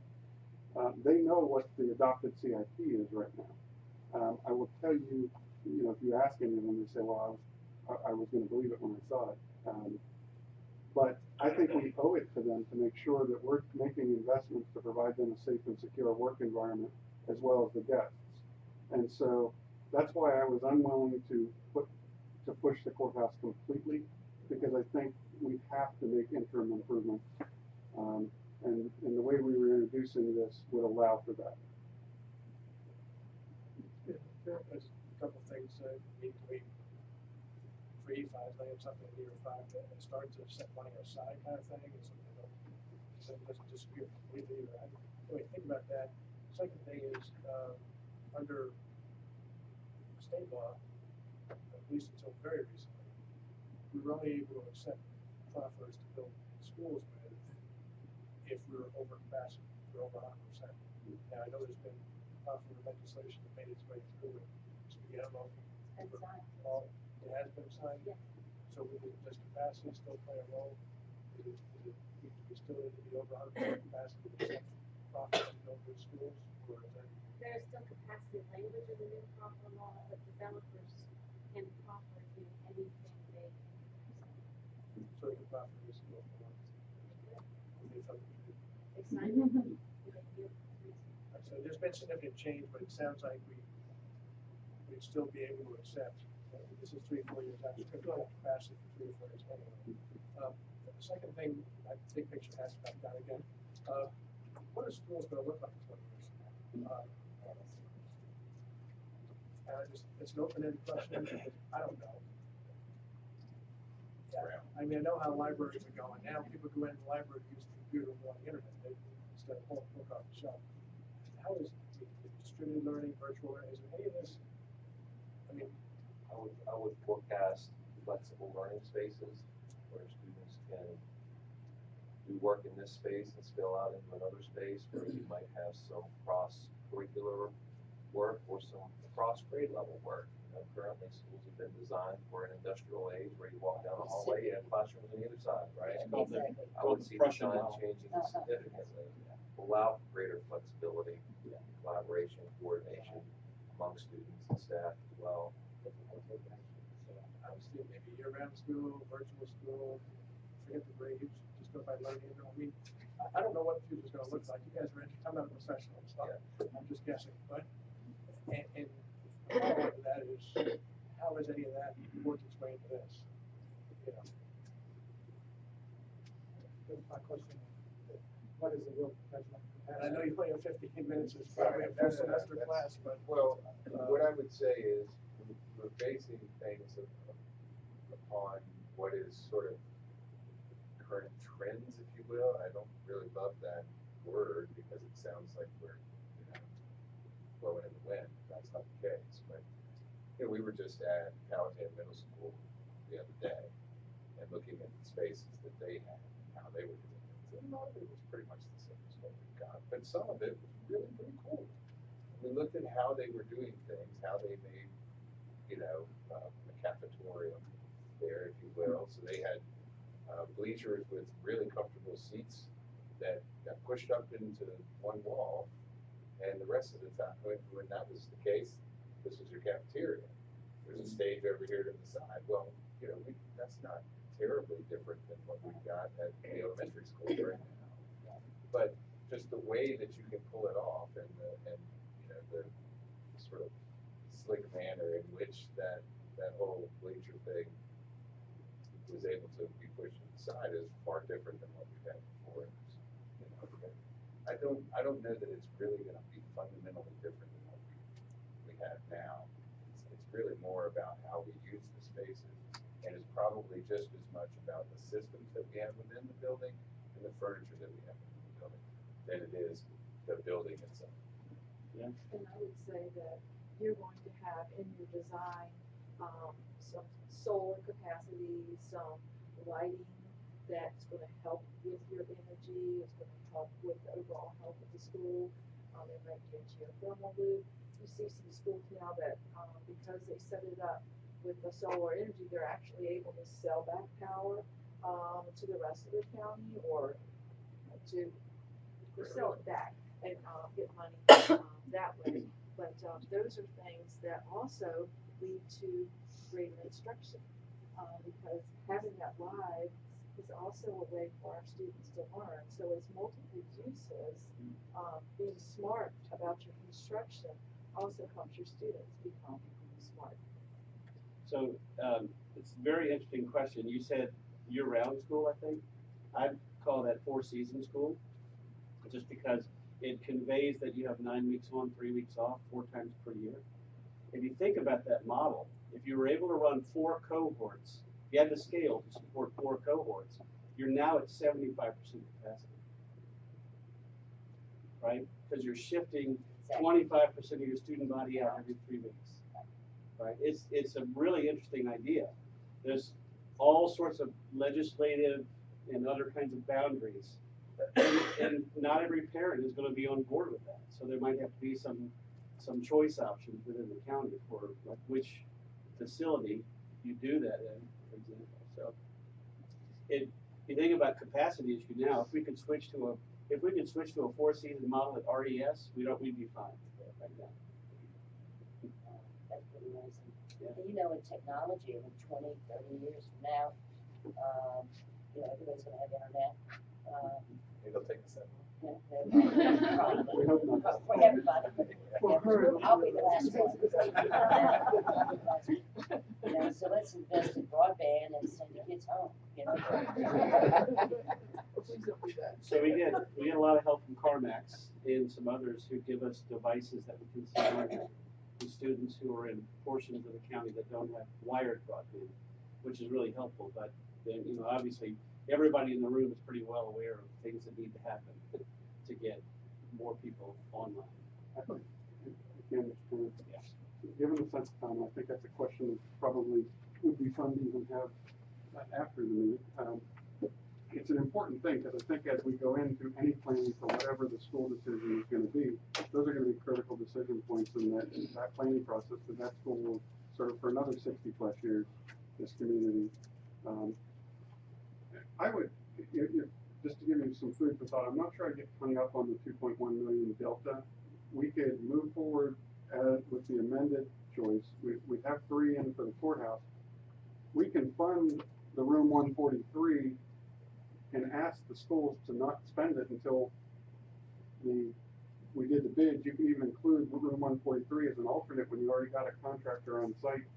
They know what the adopted CIP is right now. I will tell you, if you ask any of them, they say, well, I was going to believe it when I saw it. But I think we owe it to them to make sure that we're making investments to provide them a safe and secure work environment as well as the guests. And so that's why I was unwilling to push the courthouse completely, because I think we have to make interim improvements. And the way we were introducing this would allow for that. There's a couple of things that need to be 3, 5 million, something in year 5, and start to set money aside kind of thing, and so it doesn't disappear completely, right? Anyway, think about that. Second thing is, under state law, at least until very recently, we were only able to accept proffers to build schools with if we were over capacity, we're over 100%. Now, I know there's been proffer legislation that made its way through it. Spaghetti, it has been signed. Yeah. So does capacity still play a role? We still need to be over 100% capacity to accept proffers to build good schools, or is that? There's still capacity language in the new proffer law, but developers can proffer you anything they. So you proffer this school for one. They sign it. So there's been significant change, but it sounds like we'd still be able to accept. This is 3 or 4 years after we've got capacity for 3 or 4 years anyway. The second thing, I think picture has to come down again. What are schools going to look like in 20 years from now? It's an open-ended question. I don't know. Yeah, I mean, I know how libraries are going now. People go in the library to use the computer and go on the internet instead of pulling a book off the shelf. How is distributed learning, virtual learning? Is there any of this? I mean, I would forecast flexible learning spaces where students can do work in this space and spill out into another space where you might have some cross-curricular work or some cross-grade level work. Currently, schools have been designed for an industrial age where you walk down the hallway and classrooms on the other side, right? Exactly. I would see design changing significantly, allow for greater flexibility, collaboration, coordination among students and staff as well. I was thinking maybe year-round school, virtual school, forget the grades, just go by learning. I mean, I don't know what the future's going to look like. You guys are I'm not a professional, so I'm just guessing. But and the follow-up to that is, how has any of that worked its way into this? You know. My question, what is the real professional And I know you only have 15 minutes. It's probably a full semester class, but Well, what I would say is we're basing things upon what is sort of current trends, if you will. I don't really love that word because it sounds like we're, blowing in the wind. That's not the case. But we were just at Powhatan Middle School the other day and looking at the spaces that they had, how they were doing things. And a lot of it was pretty much the same as what we've got, but some of it was really pretty cool. We looked at how they were doing things, how they made, a cafetorium there, if you will. So they had bleachers with really comfortable seats that got pushed up into one wall, and the rest of the time, when that was the case, this was your cafeteria. There's a stage over here to the side. Well, that's not terribly different than what we've got at the elementary school right now. But just the way that you can pull it off and the sort of slick manner in which that whole bleacher thing was able to be pushed aside is far different than what we've had before. I don't know that it's really going to be fundamentally different than what we have now. It's really more about how we use the spaces, and it's probably just as much about the systems that we have within the building and the furniture that we have within the building than it is the building itself. And I would say that you're going to have in your design, some solar capacity, some lighting that's gonna help with your energy, it's gonna help with the overall health of the school. It might be a geothermal loop. You see some schools now that, because they set it up with the solar energy, they're actually able to sell back power, to the rest of the county or to sell it back and, get money, that way. But, those are things that also lead to greater instruction, because having that live is also a way for our students to learn. So it's multiple uses. Being smart about your construction also helps your students become smart. So, it's a very interesting question. You said year-round school, I think. I'd call that four-season school, just because it conveys that you have 9 weeks on, 3 weeks off, 4 times per year. If you think about that model, if you were able to run 4 cohorts, if you had the scale to support 4 cohorts, you're now at 75% capacity, right? Because you're shifting 25% of your student body out every 3 weeks, right? It's a really interesting idea. There's all sorts of legislative and other kinds of boundaries, and not every parent is going to be on board with that. So there might have to be some choice options within the county for like which facility you do that in, for example. So you think about capacity issue now, if we could switch to a 4-season model at RES, we'd be fine right now. That's pretty amazing. Yeah. And in technology, in 20, 30 years from now, everybody's gonna have internet. It'll take us that long. Probably, for everybody. I'll be the last one. So let's invest in broadband and send the kids home. So we get a lot of help from CarMax and some others who give us devices that we can send to students who are in portions of the county that don't have wired broadband, which is really helpful. But then, obviously, everybody in the room is pretty well aware of things that need to happen to get more people online. Again, given the sense of time, I think that's a question that probably would be fun to even have after the meeting. It's an important thing because I think as we go into any planning for whatever the school decision is going to be, those are going to be critical decision points in that planning process, and that school will serve for another 60 plus years, this community. I would, just to give you some food for thought, I'm not sure I'd get hung up on the 2.1 million delta. We could move forward with the amended choice. We have 3 in for the courthouse. We can fund the room 143 and ask the schools to not spend it until we did the bid. You can even include room 143 as an alternate when you already got a contractor on site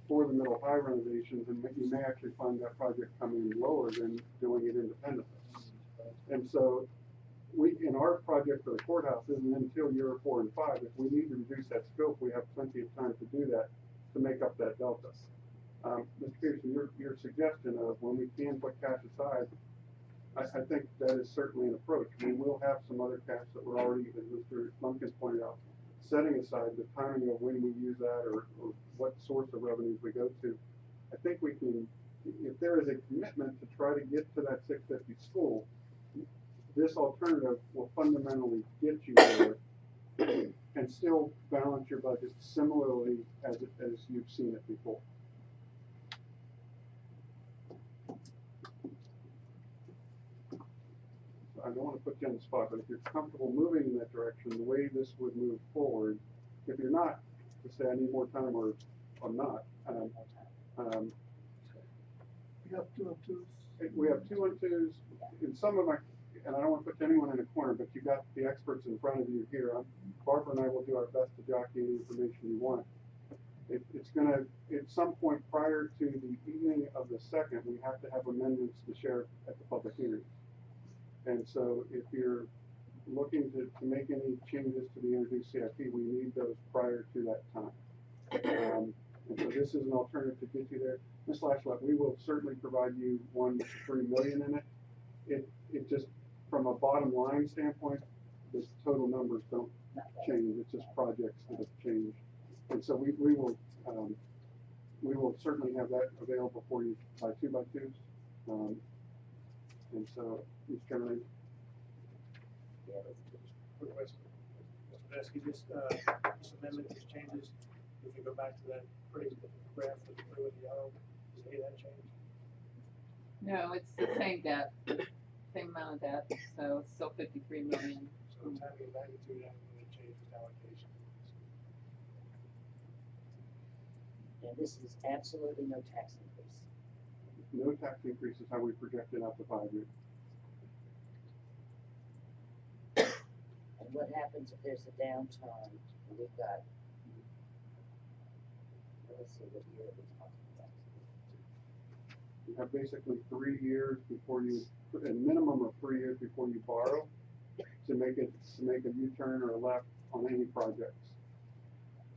for the middle high renovations, and you may actually find that project coming lower than doing it independently. And so in our project for the courthouse isn't until year 4 and 5. If we need to reduce that scope, we have plenty of time to do that, to make up that delta. Mr. Peterson, your suggestion of when we can put cash aside, I think that is certainly an approach. We will have some other cash that we're already, as Mr. Lumpkins pointed out, setting aside. The timing of when we use that or what source of revenues we go to. I think we can, if there is a commitment to try to get to that 650 school, this alternative will fundamentally get you there and still balance your budget similarly as you've seen it before. I don't want to put you on the spot, but if you're comfortable moving in that direction, the way this would move forward, if you're not, to say I need more time or not, We have 2 and 2s. We have 2 and 2s, and some of my, and I don't want to put anyone in a corner, but you got the experts in front of you here. Barbara and I will do our best to jockey any information you want. It's gonna, at some point prior to the evening of the 2nd, we have to have amendments to share at the public hearing. And so if you're looking to make any changes to the introduced CIP, we need those prior to that time. And so this is an alternative to get you there. Ms. Lashlet, we will certainly provide you 1 to 3 million in it. It just, from a bottom line standpoint, the total numbers don't change. It's just projects that have changed. And so we will certainly have that available for you by 2x2s. And so, Mr. Chairman, Quick question. Mr. Vesky, this amendment, these changes, if you go back to that pretty graph with the blue and yellow, does any of that change? No, it's the same debt, same amount of debt, so it's still 53 million. So the timing and magnitude haven't really changed with allocation. And this is absolutely no tax increase. no tax increase is how we project it out to 5 years. And what happens if there's a downturn, and we've got, let's see what year we're talking about. You have basically 3 years before you, a minimum of 3 years before you borrow to make a U-turn or a left on any projects.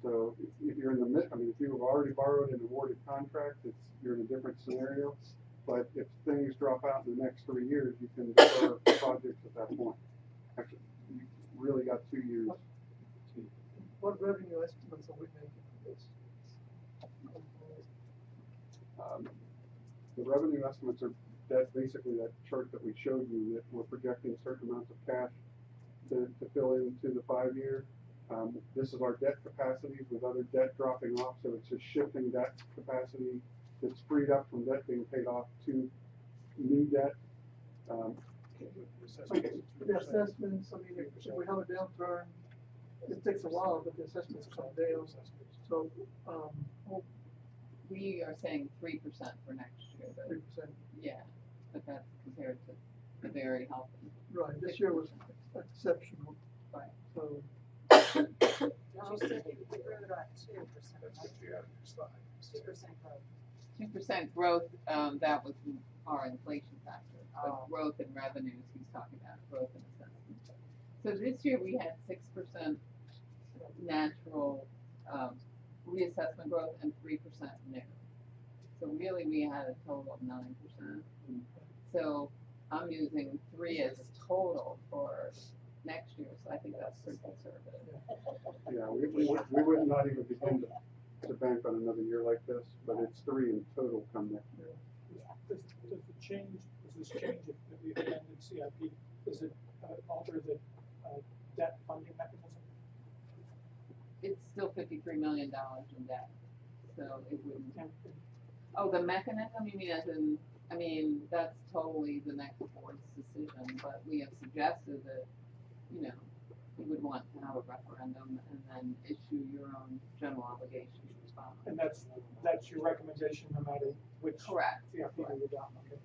So if you're in the mid, I mean, if you have already borrowed and awarded contracts, you're in a different scenario. But if things drop out in the next 3 years, you can defer projects at that point. Actually, you really got 2 years. What revenue estimates are we making for this? The revenue estimates are basically that chart that we showed you, that we're projecting certain amounts of cash to fill into the 5 year. This is our debt capacities with other debt dropping off, so it's just shifting debt capacity that's freed up from debt being paid off to new debt. The assessments, I mean, if we have a downturn, it takes a while, but the assessments come down. So, we are saying 3% for next year, but 3%. yeah, but that's compared to the very healthy. Right, this year was exceptional. Right. So, You said you grew it at 2%, right? 2% growth. 2% growth, that was our inflation factor. But growth in revenues, he's talking about growth in assessments. So this year we had 6% natural reassessment growth and 3% new. So really we had a total of 9%. So I'm using 3 as total for next year, so I think that's pretty conservative. Yeah, we would not even begin to bank on another year like this, but it's 3 in total come next year. Does this change if we amended CIP, does it alter the debt funding mechanism? It's still $53 million in debt, so it wouldn't. Oh, the mechanism, you mean as in, I mean, that's totally the next board's decision, but we have suggested that, you know, you would want to have a referendum and then issue your own general obligations response. And that's your recommendation no matter which Correct. CIP we adopt, okay?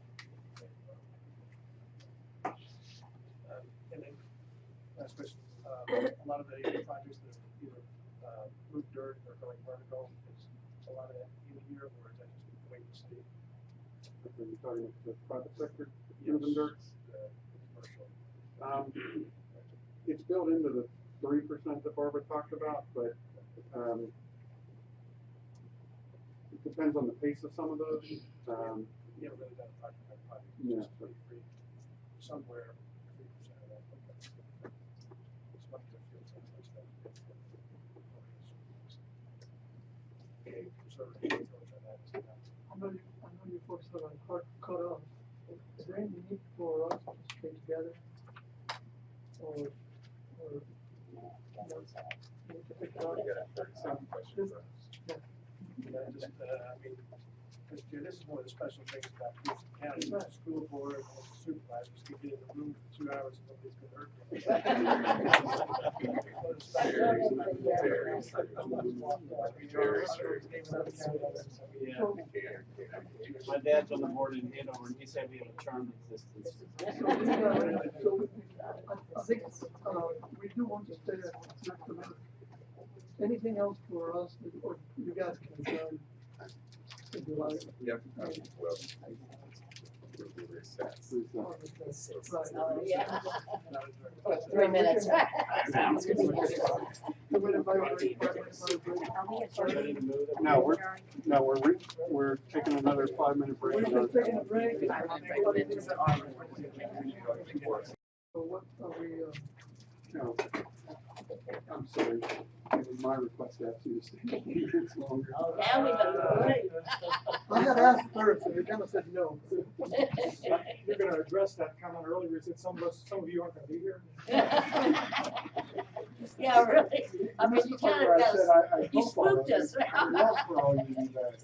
And then, last question, a lot of the projects that are either moved dirt or going vertical, is a lot of that even here, or is that just wait and see? Are you talking about the private sector, Yes, moving dirt? the commercial. It's built into the 3% that Barbara talked about, but it depends on the pace of some of those. You haven't really done a project by project, Yeah. just 23, somewhere 3% of that. It's much different, so much better. Okay, so the approach on that is not. I know you folks are like hard cut off. Is there any need for us to stay together? Or you know, we can pick it up? You got a 30-second question for us. Yeah, just, I mean, Because Jay, this is one of the special things about Houston County, the school board and the supervisors can get in the room for 2 hours and nobody's gonna hurt them. Yeah. My dad's on the board in Hanover, and he said we have a charmed existence. So, I think, we do want to stay at next to minute. Anything else for us, or you guys can adjourn? If you like. Yep. Well, we'll recess. Oh, yeah. Right. 3 minutes. Sounds good. No, we're taking another 5-minute break. We're just taking a break. So what are we, No, I'm sorry. It was my request to ask you to stay 5 minutes longer. Oh, now we go break. I had asked first, and they kind of said no. You're gonna address that comment earlier, you said some of you aren't gonna be here. Yeah, really. I mean, you kind of I said I you hope all of spooked you- us. I would love for all of you to do that.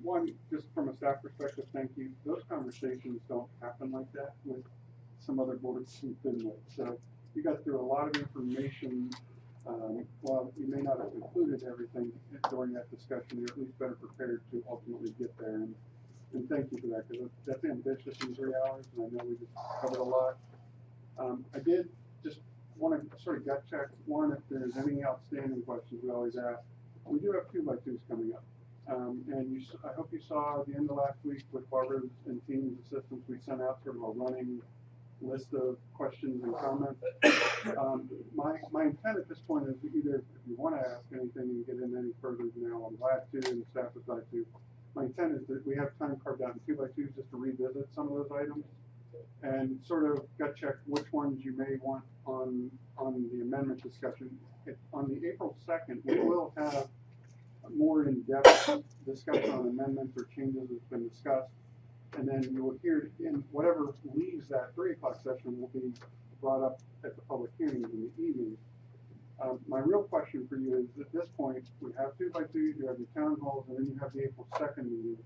One, just from a staff perspective, thank you. Those conversations don't happen like that with some other boards you've been with. So you got through a lot of information. While you may not have included everything during that discussion, you're at least better prepared to ultimately get there. And thank you for that, because that's ambitious in 3 hours, and I know we just covered a lot. I did just want to sort of gut check. One, if there's any outstanding questions, we always ask. We do have 2x2s coming up. And I hope you saw at the end of last week with Barbara's and team's assistance, we sent out sort of a running list of questions and comments. My intent at this point is either if you want to ask anything and get in any further now, I'm glad to, and the staff is glad to. My intent is that we have time carved out in 2x2s just to revisit some of those items and sort of gut check which ones you may want on the amendment discussion. On the April 2nd, we will have more in-depth discussion on amendments or changes that's been discussed. And then you will hear in whatever leaves that 3 o'clock session will be brought up at the public hearings in the evening. My real question for you is, at this point, we have 2x2s, you have your town halls, and then you have the April 2nd meeting.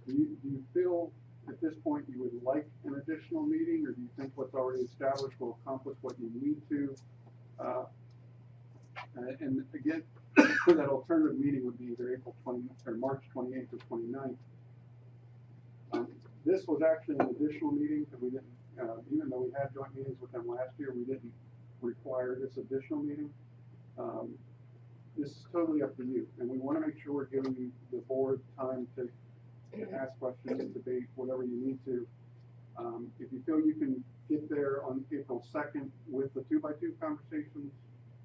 Do you feel at this point you would like an additional meeting, or do you think what's already established will accomplish what you need to? And again, that alternative meeting would be either April 20 or March 28th or 29th. This was actually an additional meeting because we didn't, even though we had joint meetings with them last year, we didn't require this additional meeting. This is totally up to you, and we want to make sure we're giving the board time to ask questions, debate, whatever you need to. If you feel you can get there on April 2nd with the 2x2 conversations,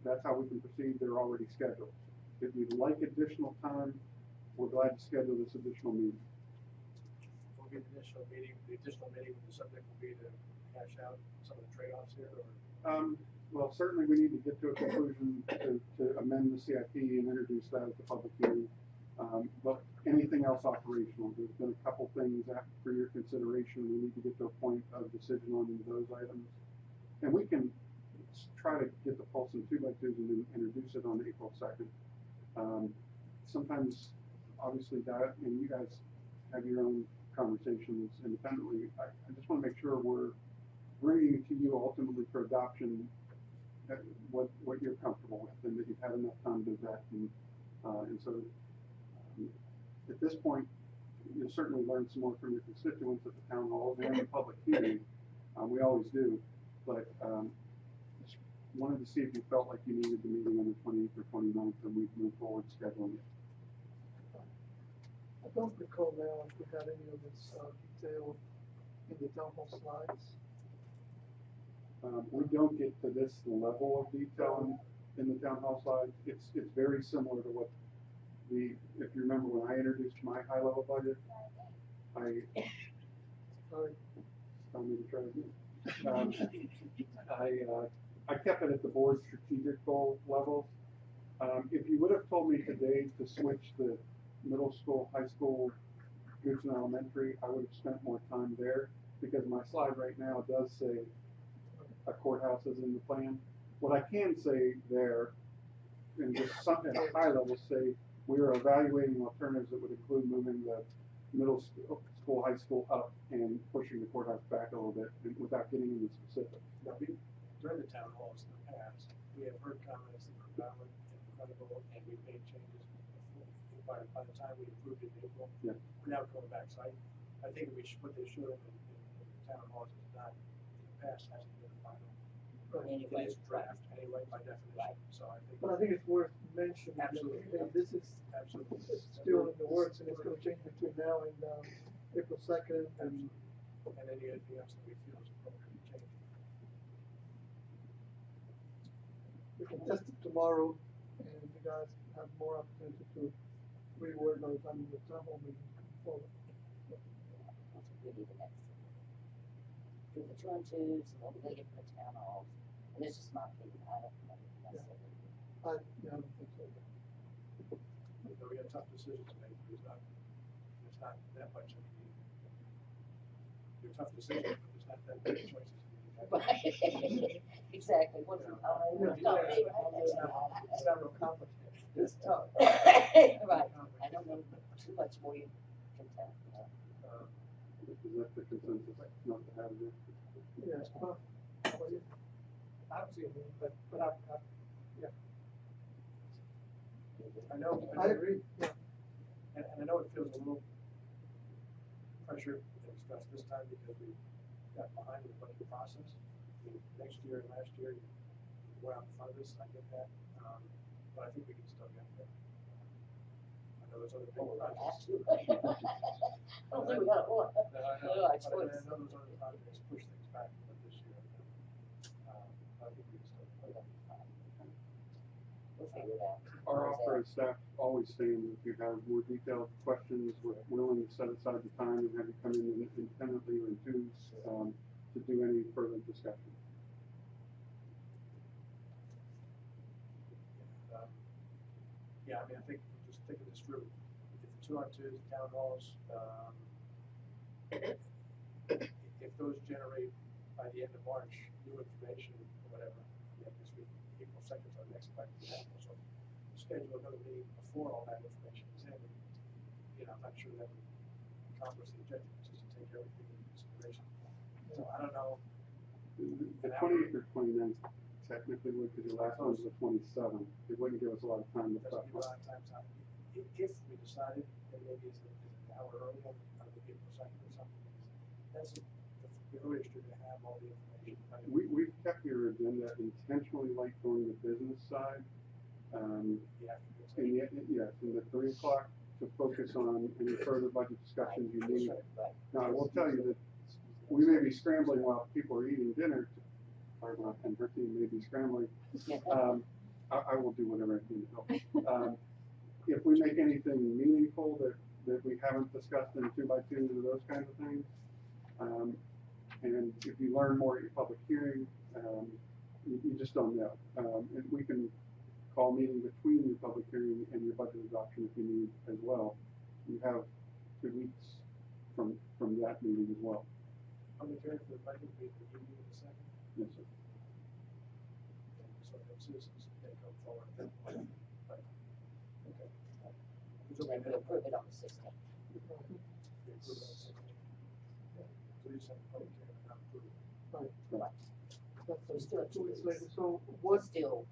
that's how we can proceed. They're already scheduled. If you'd like additional time, we're glad to schedule this additional meeting. Will be the additional meeting, the subject will be to hash out some of the trade-offs here, or? Well, certainly we need to get to a conclusion to amend the CIP and introduce that at the public hearing. But anything else operational, there's been a couple things for your consideration. We need to get to a point of decision on those items. And we can try to get the pulse in 2x2s and then introduce it on April 2nd. Sometimes, obviously, that, and you guys have your own conversations independently. I just want to make sure we're bringing to you ultimately for adoption what you're comfortable with, and that you've had enough time to vet. And so at this point, you'll certainly learn some more from your constituents at the town halls and the public hearing. We always do, but just wanted to see if you felt like you needed the meeting on the 28th or 29th, and we move forward scheduling it. I don't recall now if we had any of this detail in the town hall slides. We don't get to this level of detail in the town hall slides. It's very similar to what if you remember when I introduced my high level budget, tell me to try again. I kept it at the board strategic goal level. If you would have told me today to switch the middle school, high school, Gibson Elementary, I would have spent more time there, because my slide right now does say a courthouse is in the plan. What I can say there, and just something at a high level, say we are evaluating alternatives that would include moving the middle school, high school up and pushing the courthouse back a little bit without getting into specifics. Now, during the town halls in the past, we have heard comments that were valid and credible, and we've made changes before. By the time we approved it in April, Yeah. we're now going back. So I think we should, what they should have in the town halls is not, in the past, hasn't been final. Anyway. It is draft anyway, by definition, so I think. But I think it's worth mentioning that Absolutely. this is Absolutely. still in the works, and it's gonna change between now and, April 2nd, and And anything else that we feel is appropriate to change. we can test it tomorrow, and you guys have more opportunity to reword by the time the town hall meeting comes forward. We need an extra. Do the two and twos, and what we gotta get from the town halls, and this is my opinion, I don't know. I don't think so. So we got tough decisions to make, there's not that much of the, they're tough decisions, but there's not that many choices. Right, exactly, what is it, It's not real complicated, it's tough. Right, I don't know too much more you can tell. Is that the consensus, not to have this? Yeah, how about you? I don't see a need, but yeah. I agree, yeah. And I know it feels a little pressure and stress this time because we got behind in the budget process. I mean, next year and last year, we're out in front of this, I get that, but I think we can still get there. I know there's other big projects. I don't think we got a lot. No, I know, No, I but suppose. I know those other projects push things back a little this year. I think we can still. We'll figure it out. Our offer as staff always stands. If you have more detailed questions, we're willing to set aside the time and have you come in independently or in twos, to do any further discussion. Yeah, I mean, I think just thinking this through, if the 2-on-2s, town halls, if those generate by the end of March, new information or whatever, yeah, this week, April 2nd is our next budget cycle, so schedule another meeting before all that information is in, and, you know, I'm not sure that would accomplish the objective, which is to take everything into consideration. So I don't know. The 28th or 29th technically would, because your last one was the 27th. It wouldn't give us a lot of time to Doesn't prep. give a lot of time, so if we decided that maybe it's an hour early on the April 2nd or something, that's the earliest you're gonna have all the information. We've kept your agenda intentionally light during the business side. Yes, in the 3 o'clock to focus on any further budget discussions you need. Now, I will tell you that we may be scrambling while people are eating dinner, and her team may be scrambling. I will do whatever I can to help. If we make anything meaningful that we haven't discussed in 2x2s or those kinds of things, and if you learn more at your public hearing, you just don't know. And we can call meeting between your public hearing and your budget adoption if you need as well. You have 2 weeks from that meeting as well. Public hearing for the budget will be the beginning of the 2nd, Yes, sir. and so the citizens can come forward at that point. But, okay. And we'll approve it on the 16th. We approve it on the 16th. So you just have a public hearing and not approve it. Right. That's Still 2 weeks 2 later, weeks. so what Still,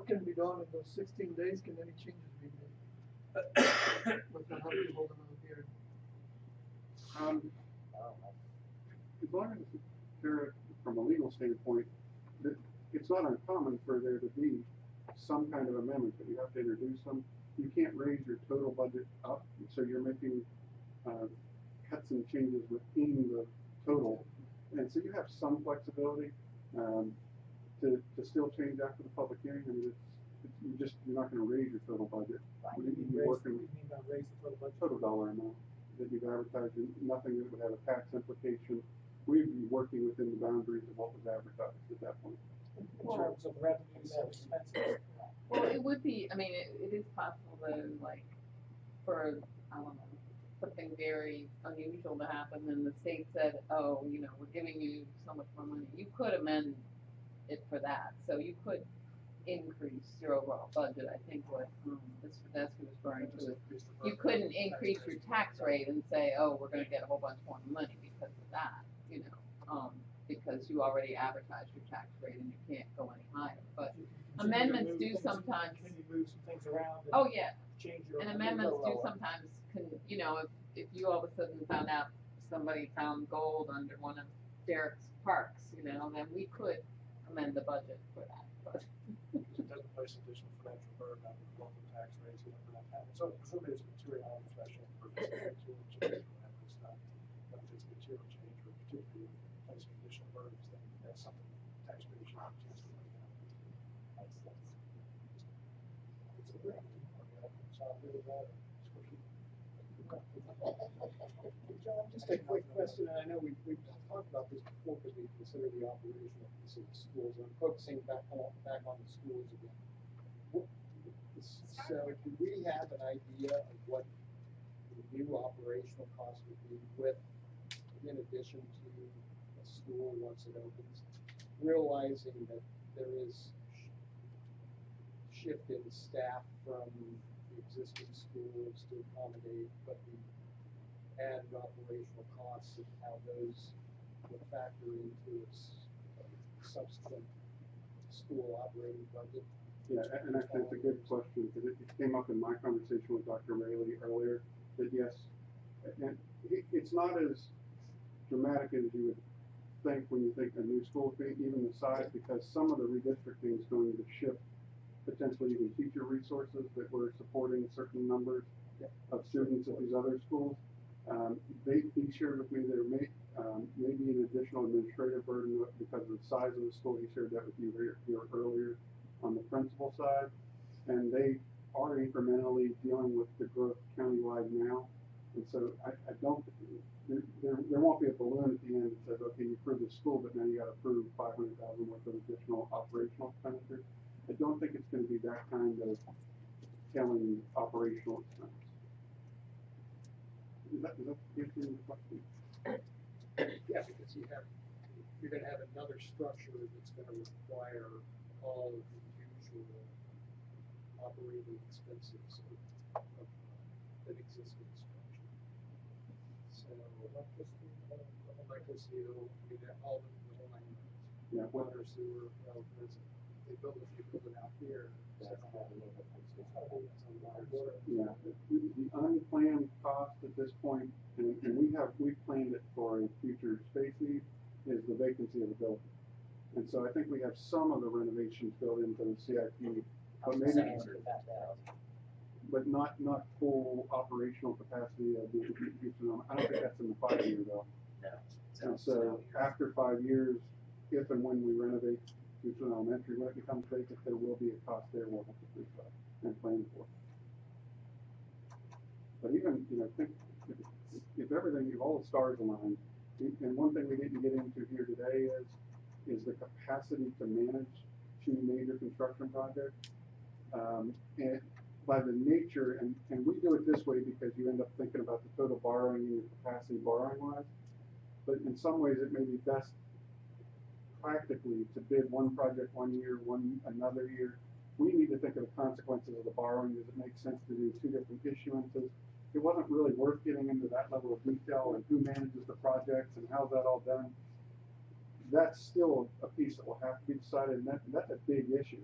can be done in those 16 days? Can any changes be made? Without having to hold another hearing? As long as there, from a legal standpoint, that it's not uncommon for there to be some kind of amendment that you have to introduce them. You can't raise your total budget up, so you're making cuts and changes within the total. And so you have some flexibility to still change after the public hearing. I mean, you're not going to raise your total budget. You're working Raise the total budget. total dollar amount that you've advertised, nothing that would have a tax implication. We'd be working within the boundaries of what was advertised at that point. In terms of revenues and expenses. Well, it would be, I mean, it is possible though, like, for, I don't know, something very unusual to happen, and the state said, oh, you know, we're giving you so much more money. You could amend it for that, so you could increase your overall budget, I think what, Mr. Tedeschi was referring to is, you couldn't increase your tax rate and say, oh, we're gonna get a whole bunch more money because of that, you know, because you already advertised your tax rate and you can't go any higher, but amendments do sometimes. Can you move some things around? Oh, yeah, Change your. and amendments do sometimes you know, if you all of a sudden found out somebody found gold under one of Derek's parks, you know, then we could amend the budget for that, but. It doesn't place additional financial burden on local tax rates, you know, for that happen. So presumably it's a material threshold for this material change, or it's not, but if it's a material change or particularly placing additional burdens, then that's something taxpayers should have a chance to look at. It's a great, so I'll do that. John, just a quick question, and I know we've talked about this before because we consider the operational piece of the schools, and I'm focusing back on the schools again. So do we have an idea of what the new operational cost would be in addition to a school once it opens? Realizing that there is shift in staff from the existing schools to accommodate, but the added operational costs and how those would factor into its subsequent school operating budget. Yeah, and actually it's a good question because it came up in my conversation with Dr. Rayleigh earlier that yes, and it's not as dramatic as you would think when you think a new school fee, even the size, because some of the redistricting is going to shift potentially even teacher resources that we're supporting certain numbers of students at these other schools. He shared with me there may be an additional administrative burden because of the size of the school. He shared that with you here earlier on the principal side, and they are incrementally dealing with the growth countywide now, and so I don't. There won't be a balloon at the end that says, okay, you approved the school, but now you got to approve 500,000 worth of additional operational expenditures. I don't think it's going to be that kind of telling operational expense. Is that answering the question? Yeah, because you're going to have another structure that's going to require all of the usual operating expenses of an existing structure. So electricity, all the whole nine yards. Yeah. Water, sewer, well, they build if you build it out here. Yeah, the unplanned cost at this point, and we've planned it for a future space need, is the vacancy of the building. And so I think we have some of the renovations built into the CIP, but maybe, but not full operational capacity of the Houston. I don't think that's in the 5-year though. No. And so after 5 years, if and when we renovate Houston Elementary, when it becomes vacant, there will be a cost there we'll have to think about and plan for. But even, think if everything, if all the stars align, and one thing we didn't get into here today is the capacity to manage 2 major construction projects. And by the nature, and we do it this way because you end up thinking about the total borrowing and your capacity borrowing wise, but in some ways it may be best practically to bid one project 1 year, another year. We need to think of the consequences of the borrowing. Does it make sense to do 2 different issuances? It wasn't really worth getting into that level of detail and who manages the projects and how's that all done. That's still a piece that will have to be decided, and that's a big issue.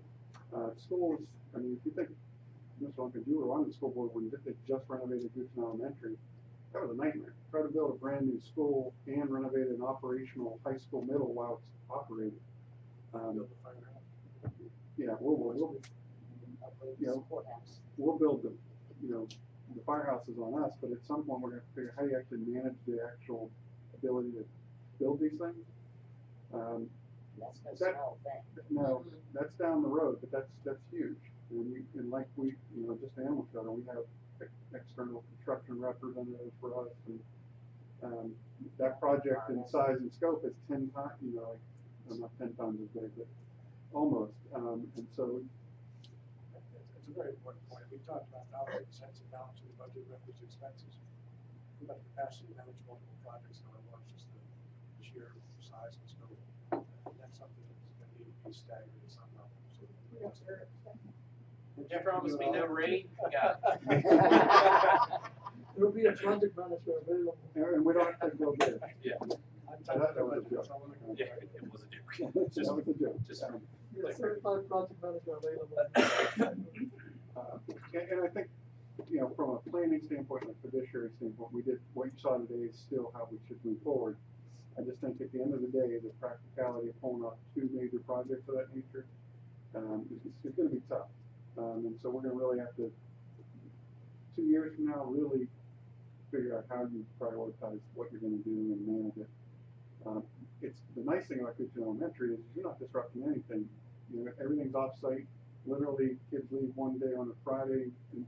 Schools, I mean, if you think, Mr. Lincoln, you were on the school board when they just renovated Houston Elementary. That was a nightmare. Try to build a brand new school and renovate an operational high school middle while it's operating. Yeah, we'll build them. The firehouse is on us, but at some point we're going to figure out how you actually manage the actual ability to build these things. That's no small thing. No, that's down the road, but that's huge. And like just animal shelter, we have external construction representatives for us, and that project in size and scope is 10 times, not 10 times as big, but almost. And so it's a very important point. We talked about how it sense of balance in the budget reference expenses. We've got the capacity to manage multiple projects in our work, just the sheer size and scope. And that's something that's going to need to be staggered at some level. So You promised me no rain, you got it. There'll be a project manager available. And we don't have to go there. Yeah. That was a joke. Yeah, it was a joke. That was a joke. Just Yeah, certified project manager available. And I think, you know, from a planning standpoint and a fiduciary standpoint, we did, what you saw today is still how we should move forward. I just think at the end of the day, the practicality of pulling off two major projects of that nature, is gonna be tough. And so we're gonna really have to, 2 years from now, really figure out how you prioritize what you're gonna do and manage it. It's, the nice thing about Christian Elementary is you're not disrupting anything. You know, everything's off-site. Literally, kids leave one day on a Friday and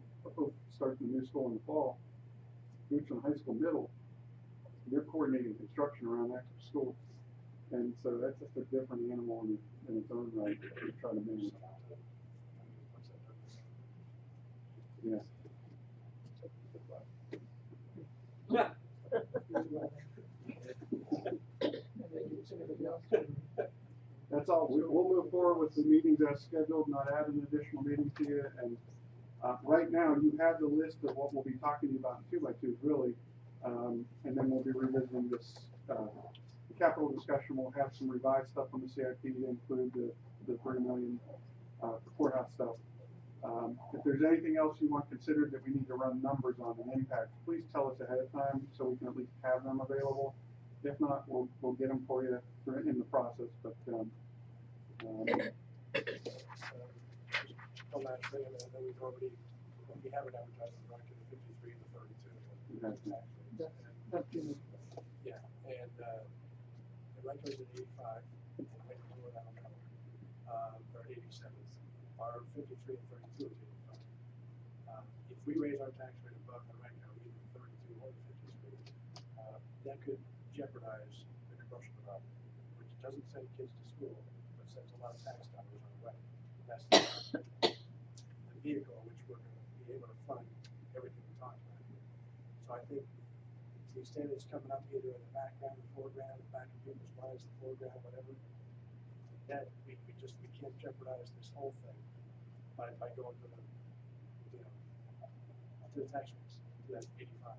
start the new school in the fall. Christian High School Middle, they're coordinating construction around after school. And so that's just a different animal in its own right to try to manage. Yeah. Yeah. That's all. We'll move forward with the meetings as scheduled, not add an additional meeting to you. And right now, you have the list of what we'll be talking about in 2x2s, really. And then we'll be revisiting this capital discussion. We'll have some revised stuff on the CIP to include the $3 million courthouse stuff. If there's anything else you want considered that we need to run numbers on and impact, please tell us ahead of time so we can at least have them available. If not, we'll get them for you in the process. But One last thing, I know we've already, we haven't advertised the right to the 53 and the 32. Yeah, and the right to is at 85, and right to it, I don't know, or 87. Our 53 and 32 is 85. If we raise our tax rate above the right now, either 32 or the 53, that could jeopardize the commercial development, which doesn't send kids to school, but sends a lot of tax dollars our way. That's the vehicle which we're going to be able to fund everything we talked about here. So I think to the extent it's coming up either in the background, the foreground, the back of people's minds, the foreground, whatever, that we can't jeopardize this whole thing by going to the, you know, to the tax rates, to that 85.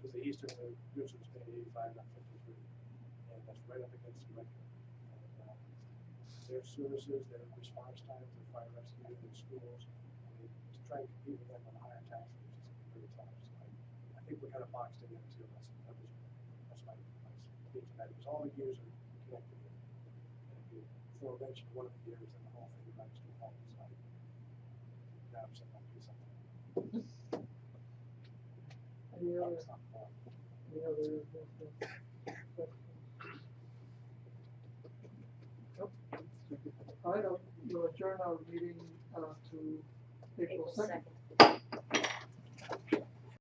Because the Eastern and the Goods was paying 85, not 53. And that's right up against the record. And their services, their response times, their fire rescue, their schools, I mean, to try and compete with them on higher tax rates is very tough. So I think we're kind of boxed in there too. That's my speech to that. Because all the years are connected. And if you throw a wrench in one of the years, then the whole thing runs to a halt. So now I'm saying I'll do something. Any other questions? Nope. All right, we'll adjourn our meeting to April 2nd.